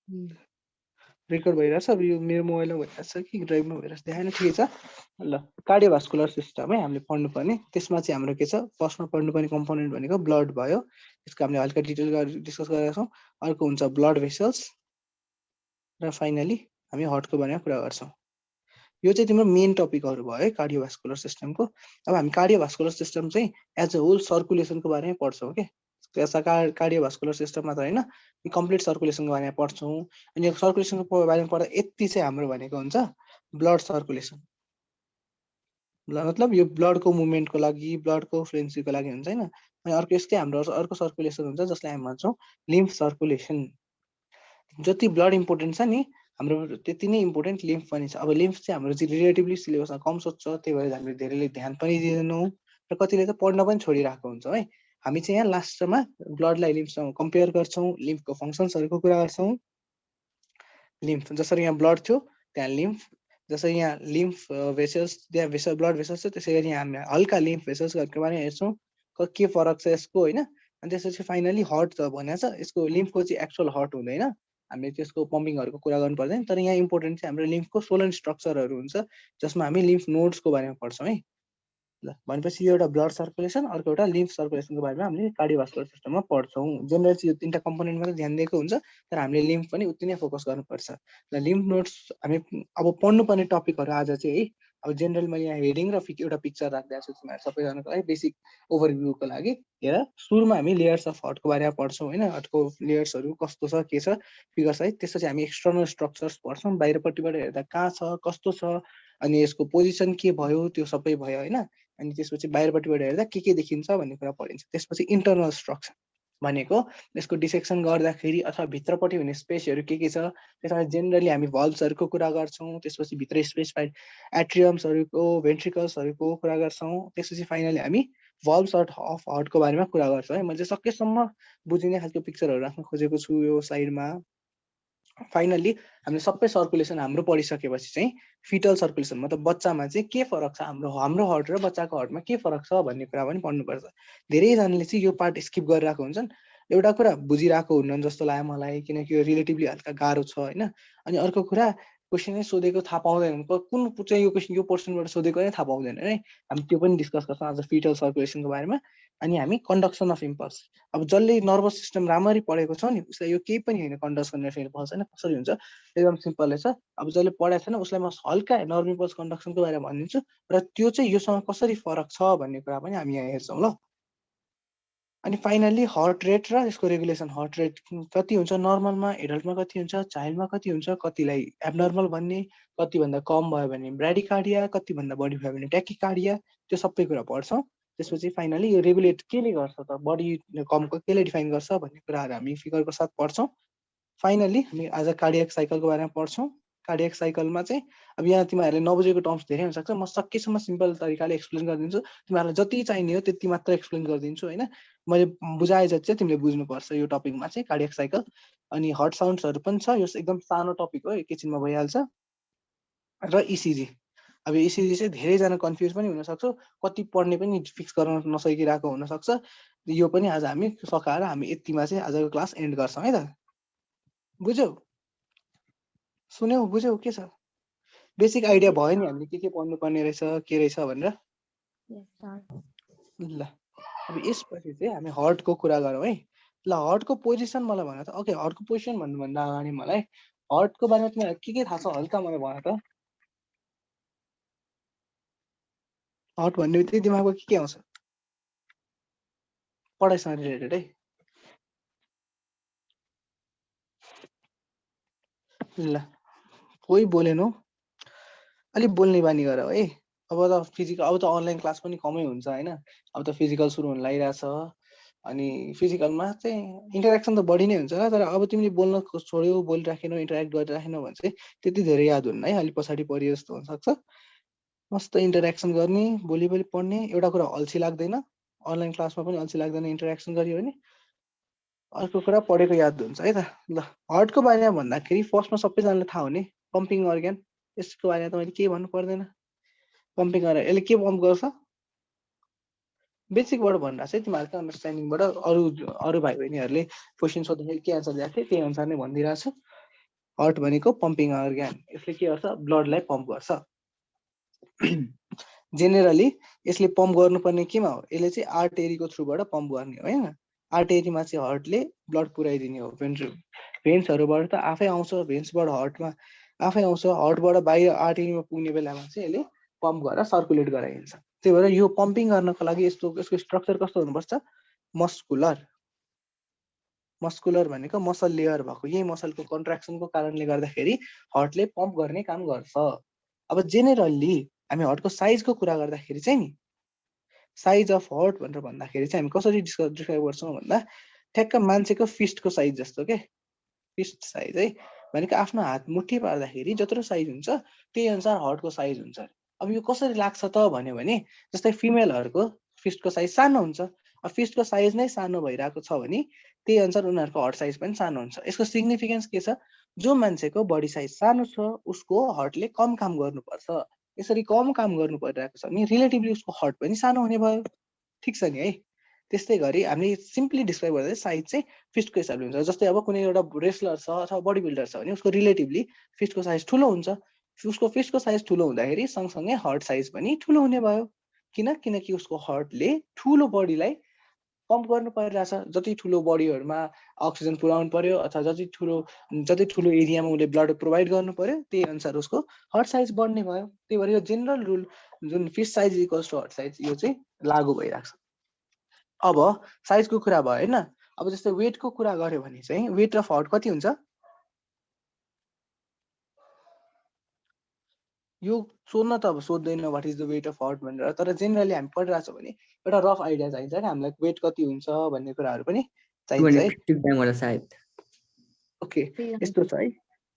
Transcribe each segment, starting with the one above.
Record भइरहेछ। अब यो मेरो मोबाइलमा भइरहेछ कि ड्राइभमा भइरहेछ देखाएन, ठिकै छ। ल कार्डियोभास्कुलर सिस्टम है हामीले पढ्नुपर्ने। त्यसमा चाहिँ हाम्रो के छ, फर्स्टमा पढ्नुपर्ने कम्पोनेन्ट भनेको ब्लड भयो। त्यसको हामीले हल्का डिटेल डिस्कस गरेका छौँ। अर्को हुन्छ ब्लड भेसल्स र फाइनली हामी हार्टको बारेमा कुरा गर्छौँ। यो चाहिँ तिम्रो मेन टपिकहरू भयो है कार्डियोभास्कुलर सिस्टमको। अब हामी कार्डियोभास्कुलर सिस्टम चाहिँ एज अ होल सर्कुलेसनको बारेमा पढ्छौँ के। त्यसमा कार्डियोभास्कुलर सिस्टम मात्र होइन, कम्प्लिट सर्कुलेसनको बारेमा पढ्छौँ। अनि यो सर्कुलेसनको बारेमा पढ्दा यति चाहिँ हाम्रो भनेको हुन्छ ब्लड सर्कुलेसन, मतलब यो ब्लडको मुभमेन्टको लागि, ब्लडको फ्लुएन्सीको लागि हुन्छ होइन। अनि अर्को यस्तै हाम्रो अर्को सर्कुलेसन हुन्छ जसलाई हामी भन्छौँ लिम्फ सर्कुलेसन। जति ब्लड इम्पोर्टेन्ट छ नि हाम्रो त्यति नै इम्पोर्टेन्ट लिम्फ पनि छ। अब लिम्फ चाहिँ हाम्रो चाहिँ रिलेटिभली सिलेबसमा कम सोध्छ, त्यही भएर हामीले धेरैले ध्यान पनि दिँदैनौँ र कतिले त पढ्न पनि छोडिरहेको हुन्छ है। हामी चाहिँ यहाँ लास्टमा ब्लडलाई लिम्फसँग कम्पेयर गर्छौँ, लिम्फको फङ्सन्सहरूको कुरा गर्छौँ। लिम्फ जसरी यहाँ ब्लड थियो त्यहाँ लिम्फ, जसरी यहाँ लिम्फ भेसल्स त्यहाँ ब्लड भेसल्स छ, त्यसै गरी यहाँ हामी हल्का लिम्फ भेसल्सहरूको बारेमा हेर्छौँ के फरक छ यसको होइन। अनि त्यसपछि फाइनली हार्ट त भनेको छ, यसको लिम्फको चाहिँ एक्चुअल हार्ट हुँदैन, हामीले त्यसको पम्पिङहरूको कुरा गर्नु पर्दैन। तर यहाँ इम्पोर्टेन्ट चाहिँ हाम्रो लिम्फको सोलन स्ट्रक्चरहरू हुन्छ जसमा हामी लिम्फ नोड्सको बारेमा पढ्छौँ है। ल भनेपछि यो एउटा ब्लड सर्कुलेसन, अर्को एउटा लिम्फ सर्कुलेसनको बारेमा हामीले कार्डियोभास्कुलर सिस्टममा पढ्छौँ। जेनरल चाहिँ यो तिनवटा कम्पोनेन्ट मात्रै ध्यान दिएको हुन्छ, तर हामीले लिम्फ पनि उति नै फोकस गर्नुपर्छ। र लिम्फ नोड्स हामी अब पढ्नुपर्ने टपिकहरू आज चाहिँ है, अब जेनरल मैले यहाँ हेडिङ र एउटा पिक्चर राखिदिएको छु तिमीहरू सबैजनाको लागि बेसिक ओभरभ्यूको लागि। हेर सुरुमा हामी लेयर्स अफ हार्टको बारेमा पढ्छौँ होइन, हार्टको लेयर्सहरू कस्तो छ के छ फिगर्स है। त्यसपछि हामी एक्सटर्नल स्ट्रक्चर्स पढ्छौँ, बाहिरपट्टिबाट हेर्दा कहाँ छ कस्तो छ, अनि यसको पोजिसन के भयो त्यो सबै भयो होइन। अनि त्यसपछि बाहिरपट्टिबाट हेर्दा के देखिन्छ भन्ने कुरा पढिन्छ। त्यसपछि इन्टरनल स्ट्रक्चर भनेको यसको डिसेक्सन गर्दाखेरि अथवा भित्रपट्टि हुने स्पेसहरू के छ, त्यसमा जेनरली हामी भल्भ्सहरूको कुरा गर्छौँ। त्यसपछि भित्र स्पेसिफाइड एट्रियम्सहरूको भेन्ट्रिकल्सहरूको कुरा गर्छौँ। त्यसपछि फाइनली हामी भल्भ्स अफ हार्टको बारेमा कुरा गर्छौँ है। मैले सकेसम्म बुझिने खालको पिक्चरहरू राख्न खोजेको छु यो स्लाइडमा। फाइनली हामीले सबै सर्कुलेसन हाम्रो पढिसकेपछि चाहिँ फिटल सर्कुलेसन मतलब बच्चामा चाहिँ के फरक छ, हाम्रो हार्ट र बच्चाको हार्टमा के फरक छ भन्ने कुरा पनि पढ्नुपर्छ। धेरैजनाले चाहिँ यो पार्ट स्किप गरिरहेको हुन्छन्। एउटा कुरा बुझिरहेको हुन्न जस्तो लाग्यो मलाई, किनकि यो रिलेटिभली हल्का गाह्रो छ होइन। अनि अर्को कुरा क्वेसनै सोधेको थाहा पाउँदैन, कुन चाहिँ यो क्वेसन यो पोर्सनबाट सोधेको नै थाहा पाउँदैन है। हामी त्यो पनि डिस्कस गर्छौँ आज फिटल सर्कुलेसनको बारेमा। अनि हामी कन्डक्सन अफ इम्पल्स, अब जसले नर्भस सिस्टम राम्ररी पढेको छ नि उसलाई यो केही पनि होइन कन्डक्सन अफ इम्पल्स होइन, कसरी हुन्छ एकदम सिम्पल रहेछ। अब जसले पढाएको छैन उसलाई म हल्का नर्भ इम्पल्स कन्डक्सनको बारेमा भनिदिन्छु र त्यो चाहिँ योसँग कसरी फरक छ भन्ने कुरा पनि हामी यहाँ हेर्छौँ ल। अनि फाइनली हार्ट रेट र यसको रेगुलेसन, हार्ट रेट कति हुन्छ नर्मलमा, एडल्टमा कति हुन्छ, चाइल्डमा कति हुन्छ, कतिलाई एबनर्मल भन्ने, कतिभन्दा कम भयो भने ब्राडिकार्डिया, कतिभन्दा बढी भयो भने ट्याकिकार्डिया, त्यो सबै कुरा पढ्छौँ। त्यसपछि फाइनली यो रेगुलेट केले गर्छ त, बडी कमको केले डिफाइन गर्छ भन्ने कुराहरू हामी फिगरको साथ पढ्छौँ। फाइनली हामी आज कार्डियक साइकलको बारेमा पढ्छौँ। कार्डियक साइकलमा चाहिँ अब यहाँ तिमीहरूले नबुझेको टर्म्स धेरै हुनसक्छ, म सकेसम्म सिम्पल तरिकाले एक्सप्लेन गरिदिन्छु। तिमीहरूलाई जति चाहिने हो त्यति मात्र एक्सप्लेन गरिदिन्छु होइन। मैले बुझाए जति चाहिँ तिमीले बुझ्नुपर्छ यो टपिकमा चाहिँ कार्डियक साइकल। अनि हार्ट साउन्ड्सहरू पनि छ, यो एकदम सानो टपिक हो, एकैछिनमा भइहाल्छ। र इसिजी, अब इसिजी चाहिँ धेरैजना कन्फ्युज पनि हुनसक्छ, कति पढ्ने पनि फिक्स गर्न नसकिरहेको हुनसक्छ। यो पनि आज हामी सकाएर हामी यतिमा चाहिँ आजको क्लास एन्ड गर्छौँ है त। बुझ्यौ, सुन्यौ, बुझ्यौ के छ, बेसिक आइडिया भयो नि हामीले के पढ्नुपर्ने रहेछ के रहेछ भनेर। ल अब यसपछि चाहिँ हामी हार्टको कुरा गरौँ है। ल हार्टको पोजिसन मलाई भन त। ओके, हार्टको पोजिसन भन्नुभन्दा अगाडि मलाई हार्टको बारेमा तिमीलाई के थाहा छ हल्का मलाई भन त। हार्ट भन्ने बित्तिकै दिमागमा के आउँछ? पढाइसँग रिलेटेड है। ल कोही बोलेन हो, अलिक बोल्ने बानी गर है। अब त फिजिकल, अब त अनलाइन क्लास पनि कमै हुन्छ होइन। अब त फिजिकल सुरु हुन लागिरहेछ। अनि फिजिकलमा चाहिँ इन्टरेक्सन त बढी नै हुन्छ होला, तर अब तिमीले बोल्न छोड्यौ, बोलिराखेनौ, इन्टरेक्ट गरिराखेनौ भने चाहिँ त्यति धेरै याद हुन्न है, अलिक पछाडि परियो जस्तो हुनसक्छ। मस्त इन्टरेक्सन गर्ने, भोलि पढ्ने। एउटा कुरा अल्छी लाग्दैन, अनलाइन क्लासमा पनि अल्छी लाग्दैन इन्टरेक्सन गरियो भने। अर्को कुरा पढेको याद हुन्छ है त। ल हार्टको बारेमा भन्दाखेरि फर्स्टमा सबैजनालाई थाहा हुने पम्पिङ अर्ग्यान, यसको बारेमा त मैले केही भन्नु पर्दैन। पम्पिङ अर्ग्यान यसले के पम्प गर्छ, बेसिकबाट भनिरहेको छ है तिमीहरूको अन्डरस्ट्यान्डिङबाट। अरू भाइ बहिनीहरूले क्वेसन सोद्धाखेरि के एन्सर दिएको थिएँ त्यही अनुसार नै भनिदिइरहेको छु। हार्ट भनेको पम्पिङ अर्ग्यान, यसले के गर्छ ब्लडलाई पम्प गर्छ। जेनेरली यसले पम्प गर्नुपर्ने केमा हो, यसले चाहिँ आर्टेरीको थ्रुबाट पम्प गर्ने हो हैन। आर्टेरीमा चाहिँ हार्टले ब्लड पुर्याइदिने हो। भेन्सहरूबाट त आफै आउँछ, भेन्सबाट हार्टमा आफै आउँछ, हार्टबाट बाहिर आर्टेरीमा पुग्ने बेलामा चाहिँ यसले पम्प गरेर सर्कुलेट गराइदिन्छ। त्यही भएर यो पम्पिङ गर्नको लागि यसको स्ट्रक्चर कस्तो हुनुपर्छ, मस्कुलर भनेको मसल लेयर भएको, यही मसलको कन्ट्राक्सनको कारणले गर्दाखेरि हार्टले पम्प गर्ने काम गर्छ। अब जेनेरली हामी हार्टको साइजको कुरा गर्दाखेरि चाहिँ नि, साइज अफ हार्ट भनेर भन्दाखेरि चाहिँ हामी कसरी डिस्क्राइब गर्छौँ भन्दा ठ्याक्क मान्छेको फिस्टको साइज जस्तो के, फिस्ट साइज है, भनेको आफ्नो हात मुठी पार्दाखेरि जत्रो साइज हुन्छ त्यही अनुसार हार्टको साइज हुन्छ। अब यो कसरी लाग्छ त भन्यो भने, जस्तै फिमेलहरूको फिस्टको साइज सानो हुन्छ, अब फिस्टको साइज नै सानो भइरहेको छ भने त्यही अनुसार उनीहरूको हार्ट साइज पनि सानो हुन्छ। यसको सिग्निफिकेन्स के छ, जो मान्छेको बडी साइज सानो छ उसको हार्टले कम काम गर्नुपर्छ। यसरी कम काम गर्नु परिरहेको छ भने रिलेटिभली उसको हार्ट पनि सानो हुने भयो। ठिक छ नि है। त्यस्तै गरी हामीले सिम्पली डिस्क्राइब गर्दा साइज चाहिँ फिस्टको हिसाबले हुन्छ। जस्तै अब कुनै एउटा रेसलर छ अथवा बडी बिल्डर छ भने उसको रिलेटिभली फिस्टको साइज ठुलो हुन्छ। उसको फिस्टको साइज ठुलो हुँदाखेरि सँगसँगै हार्ट साइज पनि ठुलो हुने भयो। किनकि उसको हार्टले ठुलो बडीलाई पम्प गर्नु परिरहेछ। जति ठुलो बडीहरूमा अक्सिजन पुर्याउनु पर्यो अथवा जति ठुलो एरियामा उसले ब्लड प्रोभाइड गर्नु पर्यो त्यही अनुसार उसको हार्ट साइज बढ्ने भयो। त्यही भएर यो जेनरल रुल जुन fist size equals to heart size यो चाहिँ लागू भइरहेको छ। अब साइजको कुरा भयो होइन। अब जस्तै वेटको कुरा गर्यो भने चाहिँ वेट अफ हार्ट कति हुन्छ, यो सोध्न त अब सोध्दैन what is the weight of heart भनेर, तर जेनरली हामी पढिरहेको छौँ भने एउटा रफ आइडिया चाहिन्छ क्या हामीलाई, वेट कति हुन्छ भन्ने कुराहरू पनि चाहिन्छ है। 250 ग्राम होला सायद। ओके, यस्तो छ है,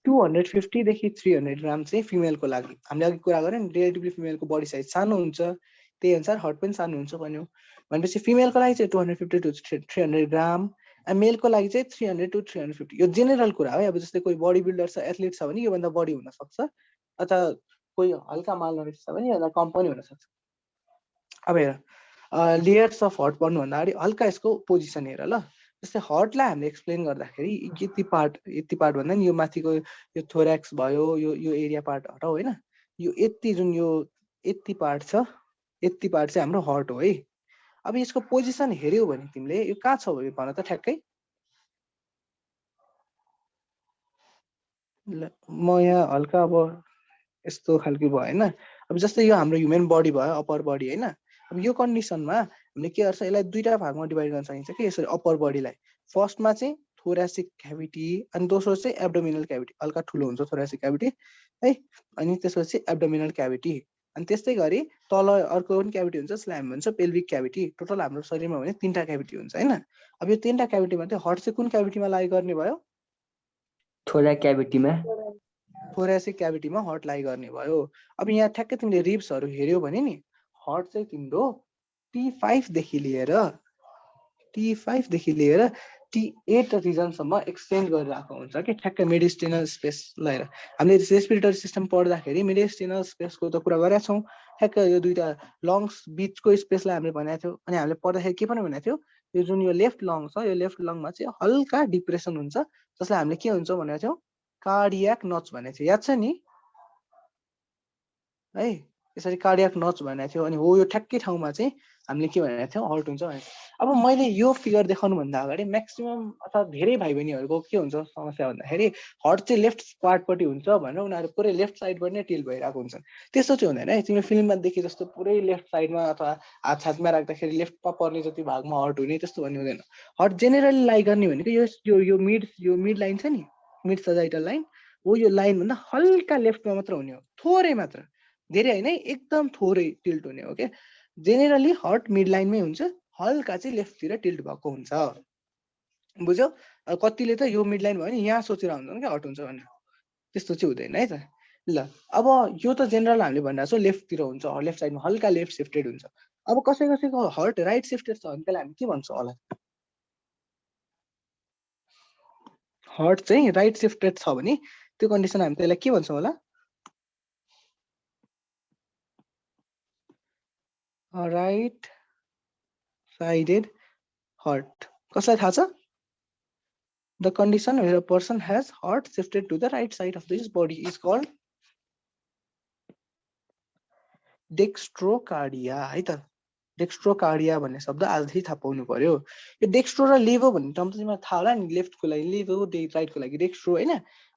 250 देखि 300 ग्राम चाहिँ फिमेलको लागि। हामीले अघि कुरा गऱ्यौँ नि, रिलेटिभली फिमेलको बडी साइज सानो हुन्छ त्यही अनुसार हार्ट पनि सानो हुन्छ भन्यो भनेपछि फिमेलको लागि चाहिँ 250 टु 300 ग्राम, मेलको लागि चाहिँ 300 टु 350। यो जेनरल कुरा हो। अब जस्तै कोही बडी बिल्डर छ, एथलिट छ भने योभन्दा बढी हुनसक्छ, अथवा कोही हल्का मालनरिस छ भने योभन्दा कम पनि हुनसक्छ। अब हेर, लेयर्स अफ हार्ट पढ्नुभन्दा अगाडि हल्का यसको पोजिसन हेर ल। जस्तै हार्टलाई हामीले एक्सप्लेन गर्दाखेरि यति पार्ट भन्दा नि यो माथिको यो थोरेक्स भयो, यो एरिया पार्ट हटाऊ होइन, यो यति पार्ट छ, यति पार्ट चाहिँ हाम्रो हार्ट हो है। अब यसको पोजिसन हेऱ्यौ भने तिमीले यो कहाँ छ भन त ठ्याक्कै। म यहाँ हल्का अब यस्तो खालको भयो होइन। अब जस्तै यो हाम्रो ह्युमन बडी भयो, अप्पर बडी होइन। अब यो कन्डिसनमा हामीले के गर्छ, यसलाई दुईटा भागमा डिभाइड गर्न सकिन्छ कि यसरी अप्पर बडीलाई। फर्स्टमा चाहिँ थोरासिक क्याभिटी अनि दोस्रो चाहिँ एब्डोमिनल क्याभिटी, हल्का ठुलो हुन्छ थोरासिक क्याभिटी है, अनि त्यसपछि एब्डोमिनल क्याभिटी, अनि त्यस्तै गरी तल अर्को पनि क्याभिटी हुन्छ जसलाई हामी भन्छ पेल्भिक क्याभिटी। टोटल हाम्रो शरीरमा भने 3टा क्याभिटी हुन्छ होइन। अब यो 3टा क्याभिटीमा चाहिँ हार्ट चाहिँ कुन क्याभिटीमा लाइ गर्ने भयो, थोरेक क्याभिटीमा, थोरासिक क्याभिटीमा हार्ट लाइ गर्ने भयो। अब यहाँ ठ्याक्कै तिमीले रिब्सहरू हेऱ्यौ भने नि हार्ट चाहिँ तिम्रो T5 देखि लिएर T8 रिजनसम्म एक्सटेन्ड गरिरहेको हुन्छ कि ठ्याक्कै मेडिस्टिनल स्पेस लिएर। हामीले रेस्पिरेटरी सिस्टम पढ्दाखेरि मेडिस्टिनल स्पेसको त कुरा गरेका छौँ, ठ्याक्कै यो दुईटा लङ्स बिचको स्पेसलाई हामीले भनेको थियौँ। अनि हामीले पढ्दाखेरि के पनि भनेको थियो, यो जुन यो लेफ्ट लङ छ यो लेफ्ट लङमा चाहिँ हल्का डिप्रेसन हुन्छ जसलाई हामीले के हुन्छ भनेको थियौँ, कार्डियाक नच भनेको थियो, याद छ नि है। यसरी कार्डियाक नच भनेको थियो। अनि हो यो ठ्याक्कै ठाउँमा चाहिँ हामीले के भनेको थियौँ, हार्ट हुन्छ भनेको। अब मैले यो फिगर देखाउनुभन्दा अगाडि म्याक्सिमम् अथवा धेरै भाइ बहिनीहरूको के हुन्छ समस्या भन्दाखेरि हार्ट चाहिँ लेफ्ट पार्टपट्टि हुन्छ भनेर उनीहरू पुरै लेफ्ट साइडबाट नै टिल्ट भइरहेको हुन्छ। त्यस्तो चाहिँ हुँदैन है। तिमीले फिल्ममा देखे जस्तो पुरै लेफ्ट साइडमा अथवा हात छातीमा राख्दाखेरि लेफ्टमा पर्ने जति भागमा हार्ट हुने त्यस्तो भन्ने हुँदैन। हार्ट जेनेरली लाइ गर्ने भनेको यो मिड लाइन छ नि, मिड सजाइटल लाइन हो, यो लाइनभन्दा हल्का लेफ्टमा मात्र हुने हो, थोरै मात्र, धेरै होइन, एकदम थोरै टिल्ट हुने हो क्या। जेनेरली हार्ट मिड लाइनमै हुन्छ, हल्का चाहिँ लेफ्टतिर टिल्ट भएको हुन्छ, बुझ्यौ। कतिले त यो मिड लाइन भयो नि यहाँ सोचेर हुन्छन् क्या हार्ट हुन्छ भनेर, त्यस्तो चाहिँ हुँदैन है त। ल अब यो त जेनरल हामीले भनिरहेको छौँ लेफ्टतिर हुन्छ, लेफ्ट साइडमा हल्का लेफ्ट सिफ्टेड हुन्छ। अब कसैको हार्ट राइट सिफ्टेड छ भने त्यसलाई हामी के भन्छौँ होला, हार्ट चाहिँ राइट सिफ्टेड छ भने त्यो कन्डिसन हामी त्यसलाई के भन्छौँ होला, राइट साइडेड हार्ट। कसलाई थाहा छ, The condition where a person has heart shifted to the right side of his body is called dextrocardia है त। डेक्स्ट्रोकार्डिया भन्ने शब्द आजदेखि थाहा पाउनु पर्यो। यो डेक्स्ट्रो र लेभो भन्ने टर्म चाहिँ मलाई थाहा होला नि, लेफ्टको लागि लेभो, राइटको लागि डेक्स्ट्रो होइन।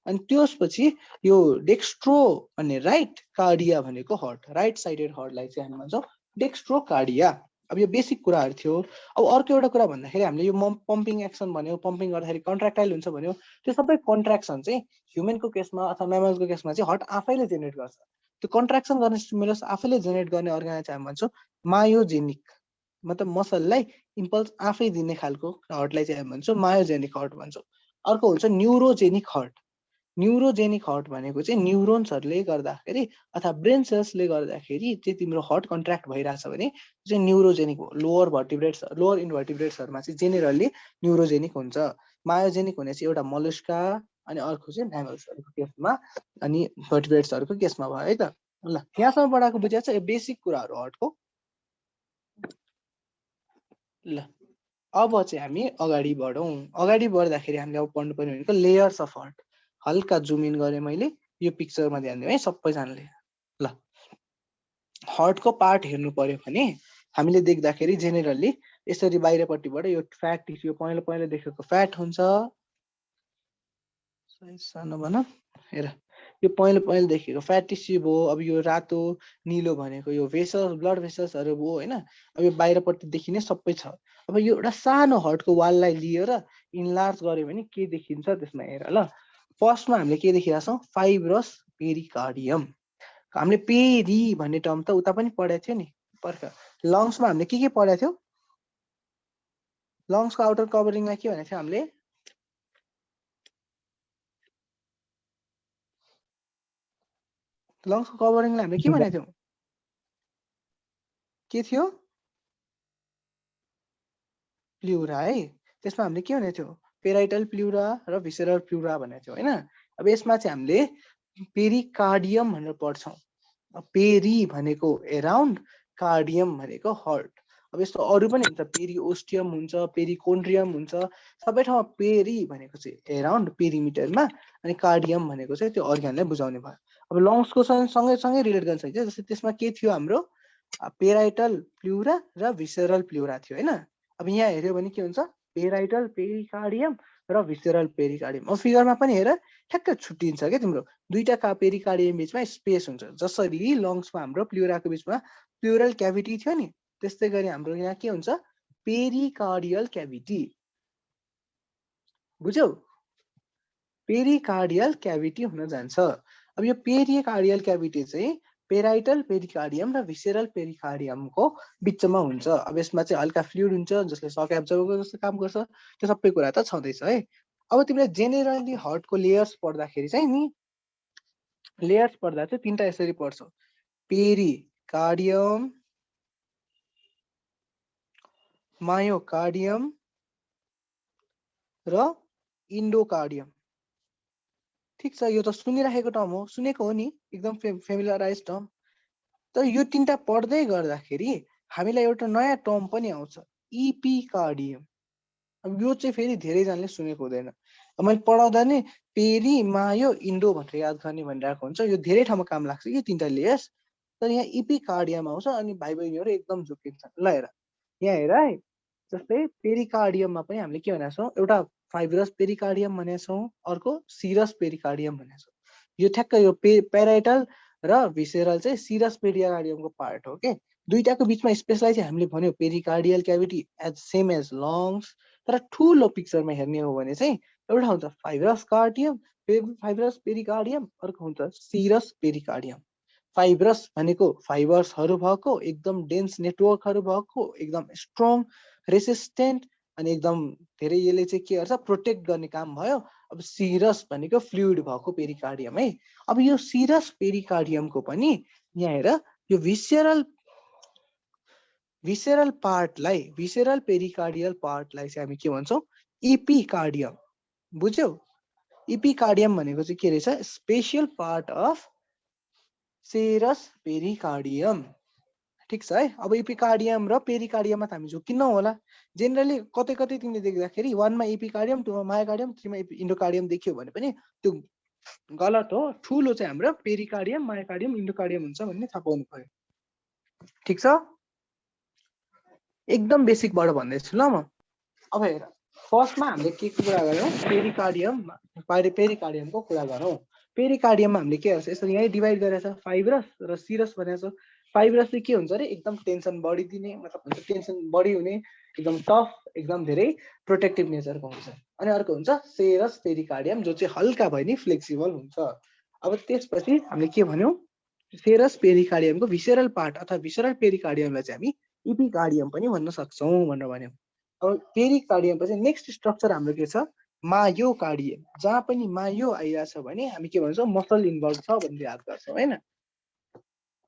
अनि त्यसपछि यो डेक्स्ट्रो भन्ने राइट, कार्डिया भनेको हर्ट, राइट साइडेड हर्टलाई चाहिँ हामी भन्छौँ डेक्स्ट्रोकार्डिया। अब यो बेसिक कुराहरू थियो। अब अर्को एउटा कुरा भन्दाखेरि हामीले यो पम्पिङ एक्सन भन्यो, पम्पिङ गर्दाखेरि कन्ट्र्याक्टाइल हुन्छ भन्यो। त्यो सबै कन्ट्र्याक्सन चाहिँ ह्युमनको केसमा अथवा म्यामलको केसमा चाहिँ हर्ट आफैले जेनेरेट गर्छ। त्यो कन्ट्र्याक्सन गर्ने स्टिमुलस आफैले जेनेरेट गर्ने अर्गनलाई चाहिँ हामी भन्छौँ मायोजेनिक, मतलब मसललाई इम्पल्स आफै दिने खालको हर्टलाई चाहिँ हामी भन्छौँ मायोजेनिक हर्ट भन्छौँ। अर्को हुन्छ न्युरोजेनिक हर्ट। न्युरोजेनिक हर्ट भनेको चाहिँ न्युरोन्सहरूले गर्दाखेरि अथवा ब्रेन सेल्सले गर्दाखेरि चाहिँ तिम्रो हर्ट कन्ट्र्याक्ट भइरहेछ भने चाहिँ न्युरोजेनिक हो। लोवर भर्टिब्रेट्स, लोवर इन्भर्टिब्रेट्सहरूमा चाहिँ जेनेरली न्युरोजेनिक हुन्छ। मायोजेनिक हुने चाहिँ एउटा मलस्का अनि अर्को चाहिँ म्यामल्सहरूको केसमा अनि भर्टिब्रेट्सहरूको केसमा भयो है त। ल यहाँसम्म पढाएको बुझिएको छ, यो बेसिक कुराहरू हर्टको। ल अब चाहिँ हामी अगाडि बढौँ। अगाडि बढ्दाखेरि हामीले अब पढ्नु पर्ने भनेको लेयर्स अफ हर्ट। हल्का जुम इन गरेँ मैले, यो पिक्चरमा ध्यान दिउँ है सबैजनाले। ल हर्टको पार्ट हेर्नु पर्यो भने हामीले देख्दाखेरि जेनेरली यसरी बाहिरपट्टिबाट यो फ्याट टिस्यु पहेँलो पहेँलो देखेको फ्याट हुन्छ। सानो भन, हेर यो पहेँलो पहेँलो देखेको फ्याट टिस्यु भयो। अब यो रातो निलो भनेको यो भेसल्स, ब्लड भेसल्सहरू भयो होइन। अब यो बाहिरपट्टि देखिने सबै छ। अब यो एउटा सानो हर्टको वाललाई लिएर इन्लार्ज गर्यो भने के देखिन्छ त्यसमा हेर ल। फर्स्टमा हामीले के देखिरहेछौँ, फाइब्रस पेरिकार्डियम। हामीले पेरी भन्ने टर्म त उता पनि पढाएको थियो नि पर्ख। लङ्समा हामीले के पढाएको थियो, लङ्सको आउटर कभरिङलाई के भनेको थियो हामीले, लङ्सको कभरिङलाई हामीले के भनेको थियौँ, के थियो, प्ल्युरा है। त्यसमा हामीले के भनेको थियो, पेराइटल प्ल्युरा र भिसेरल प्ल्युरा भनेको थियो होइन। अब यसमा चाहिँ हामीले पेरिकार्डियम भनेर पढ्छौँ। पेरी भनेको एराउन्ड, कार्डियम भनेको हर्ट। अब यस्तो अरू पनि हुन्छ, पेरिओस्टियम हुन्छ, पेरिकोन्ड्रियम हुन्छ। सबै ठाउँमा पेरी भनेको चाहिँ एराउन्ड पेरिमिटरमा अनि कार्डियम भनेको चाहिँ त्यो अर्ग्यानलाई बुझाउने भयो। अब लङ्सको सँगै रिलेट गर्न सकिन्छ। जस्तै त्यसमा के थियो हाम्रो, पेराइटल प्ल्युरा र भिसेरल प्ल्युरा थियो होइन। अब यहाँ हेऱ्यो भने के हुन्छ, पेराइटल पेरिकार्डियम र भिसेरल पेरिकार्डियम। अब फिगरमा पनि हेर ठ्याक्क छुट्टिन्छ क्या तिम्रो, दुईटा पेरिकार्डियम बिचमा स्पेस हुन्छ। जसरी लङ्समा हाम्रो प्ल्युराको बिचमा प्लुरल क्याभिटी थियो नि, त्यस्तै गरी हाम्रो यहाँ के हुन्छ, पेरिकार्डियल क्याभिटी। बुझ्यौ, पेरिकार्डियल क्याभिटी हुन जान्छ। अब यो पेरिकार्डियल क्याभिटी चाहिँ पेराइटल पेरिकार्डियम र भिसेरल पेरिकार्डियमको बिचमा हुन्छ। अब यसमा चाहिँ हल्का फ्लुइड हुन्छ जसले सक एब्जर्भरको जस्तो काम गर्छ। त्यो सबै कुरा त छँदैछ है। अब तिमीले जेनेरली हर्टको लेयर्स पढ्दाखेरि चाहिँ नि, लेयर्स पढ्दा चाहिँ तीनटा यसरी पढ्छौ, पेरिकार्डियम, मायोकार्डियम र इन्डोकार्डियम। ठिक छ, यो त सुनिराखेको टर्म हो, सुनेको हो नि, एकदम फेमिलराइज टर्म। तर यो तीनटा पढ्दै गर्दाखेरि हामीलाई एउटा नयाँ टर्म पनि आउँछ, इपिकार्डियम। अब यो चाहिँ फेरि धेरैजनाले सुनेको हुँदैन। अब मैले पढाउँदा नि पेरी, मायो, इन्डो भनेर याद गर्ने भनिरहेको हुन्छ। यो धेरै ठाउँमा काम लाग्छ कि तीनटा लेयर्स। तर यहाँ इपिकार्डियम आउँछ अनि भाइ बहिनीहरू एकदम झुक्किन्छ। ल हेर, यहाँ हेर है, जस्तै पेरिकार्डियममा पनि हामीले के भनेको छौँ, एउटा फाइब्रस पेरिकार्डियम भनेको छौँ, अर्को सिरस पेरिकार्डियम भनेको छौँ। यो ठ्याक्क यो पेराइटल र भिसेरल चाहिँ सिरस पेरिकार्डियमको पार्ट हो के। दुईटाको बिचमा स्पेसलाई चाहिँ हामीले भन्यो pericardial cavity as same as lungs. तर ठुलो पिक्चरमा हेर्ने हो भने चाहिँ एउटा हुन्छ फाइब्रस कार्डियम, फाइब्रस पेरिकार्डियम, अर्को हुन्छ सिरस पेरिकार्डियम। फाइब्रस भनेको फाइबर्सहरू भएको, एकदम डेन्स नेटवर्कहरू भएको, एकदम स्ट्रङ, रेसिस्टेन्ट अनि एकदम धेरै यसले चाहिँ के गर्छ, प्रोटेक्ट गर्ने काम भयो। अब सिरस भनेको फ्लुइड भएको पेरिकार्डियम है। अब यो सिरस पेरिकार्डियमको पनि यहाँ हेर, यो भिसेरल पार्टलाई, भिसेरल पेरिकार्डियल पार्टलाई चाहिँ हामी के भन्छौँ, इपिकार्डियम। बुझ्यौ, इपिकार्डियम भनेको चाहिँ के रहेछ, special part of serous pericardium. ठिक छ है। अब एपिकार्डियम र पेरिकार्डियममा त हामी झुकिन्न होला। जेनरली कतै कतै तिमीले देख्दाखेरि 1 मा एपिकार्डियम, 2 मा मायोकार्डियम, 3 मा इन्डोकार्डियम देखियो भने पनि त्यो गलत हो। ठुलो चाहिँ हाम्रो पेरिकार्डियम, मायोकार्डियम, इन्डोकार्डियम हुन्छ भन्ने थाहा पाउनु पर्यो। ठिक छ, एकदम बेसिकबाट भन्दैछु ल म। अब हेर, फर्स्टमा हामीले के कुरा गरौँ, पेरिकार्डियमको कुरा गरौँ। पेरिकार्डियममा हामीले के गर्छ, यसरी यहीँ डिभाइड गरेछ, फाइब्रस र सिरस भनेको छ। फाइब्रस चाहिँ के हुन्छ अरे, एकदम टेन्सन बढी दिने, मतलब हुन्छ टेन्सन बढी हुने, एकदम टफ, एकदम धेरै प्रोटेक्टिभ नेचरको हुन्छ। अनि अर्को हुन्छ सेरस पेरिकार्डियम, जो चाहिँ हल्का भए नि फ्लेक्सिबल हुन्छ। अब त्यसपछि हामीले के भन्यौँ, सेरस पेरिकार्डियमको भिसेरल पार्ट अथवा भिसेरल पेरिकार्डियमलाई चाहिँ हामी इपिकार्डियम पनि भन्न सक्छौँ भनेर भन्यौँ। अब पेरिकार्डियम पछि नेक्स्ट स्ट्रक्चर हाम्रो के छ, मायोकार्डियम। जहाँ पनि मायो आइरहेछ भने हामी के भन्छौँ, मसल इन्भल्भ छ भनेर याद गर्छौँ हैन।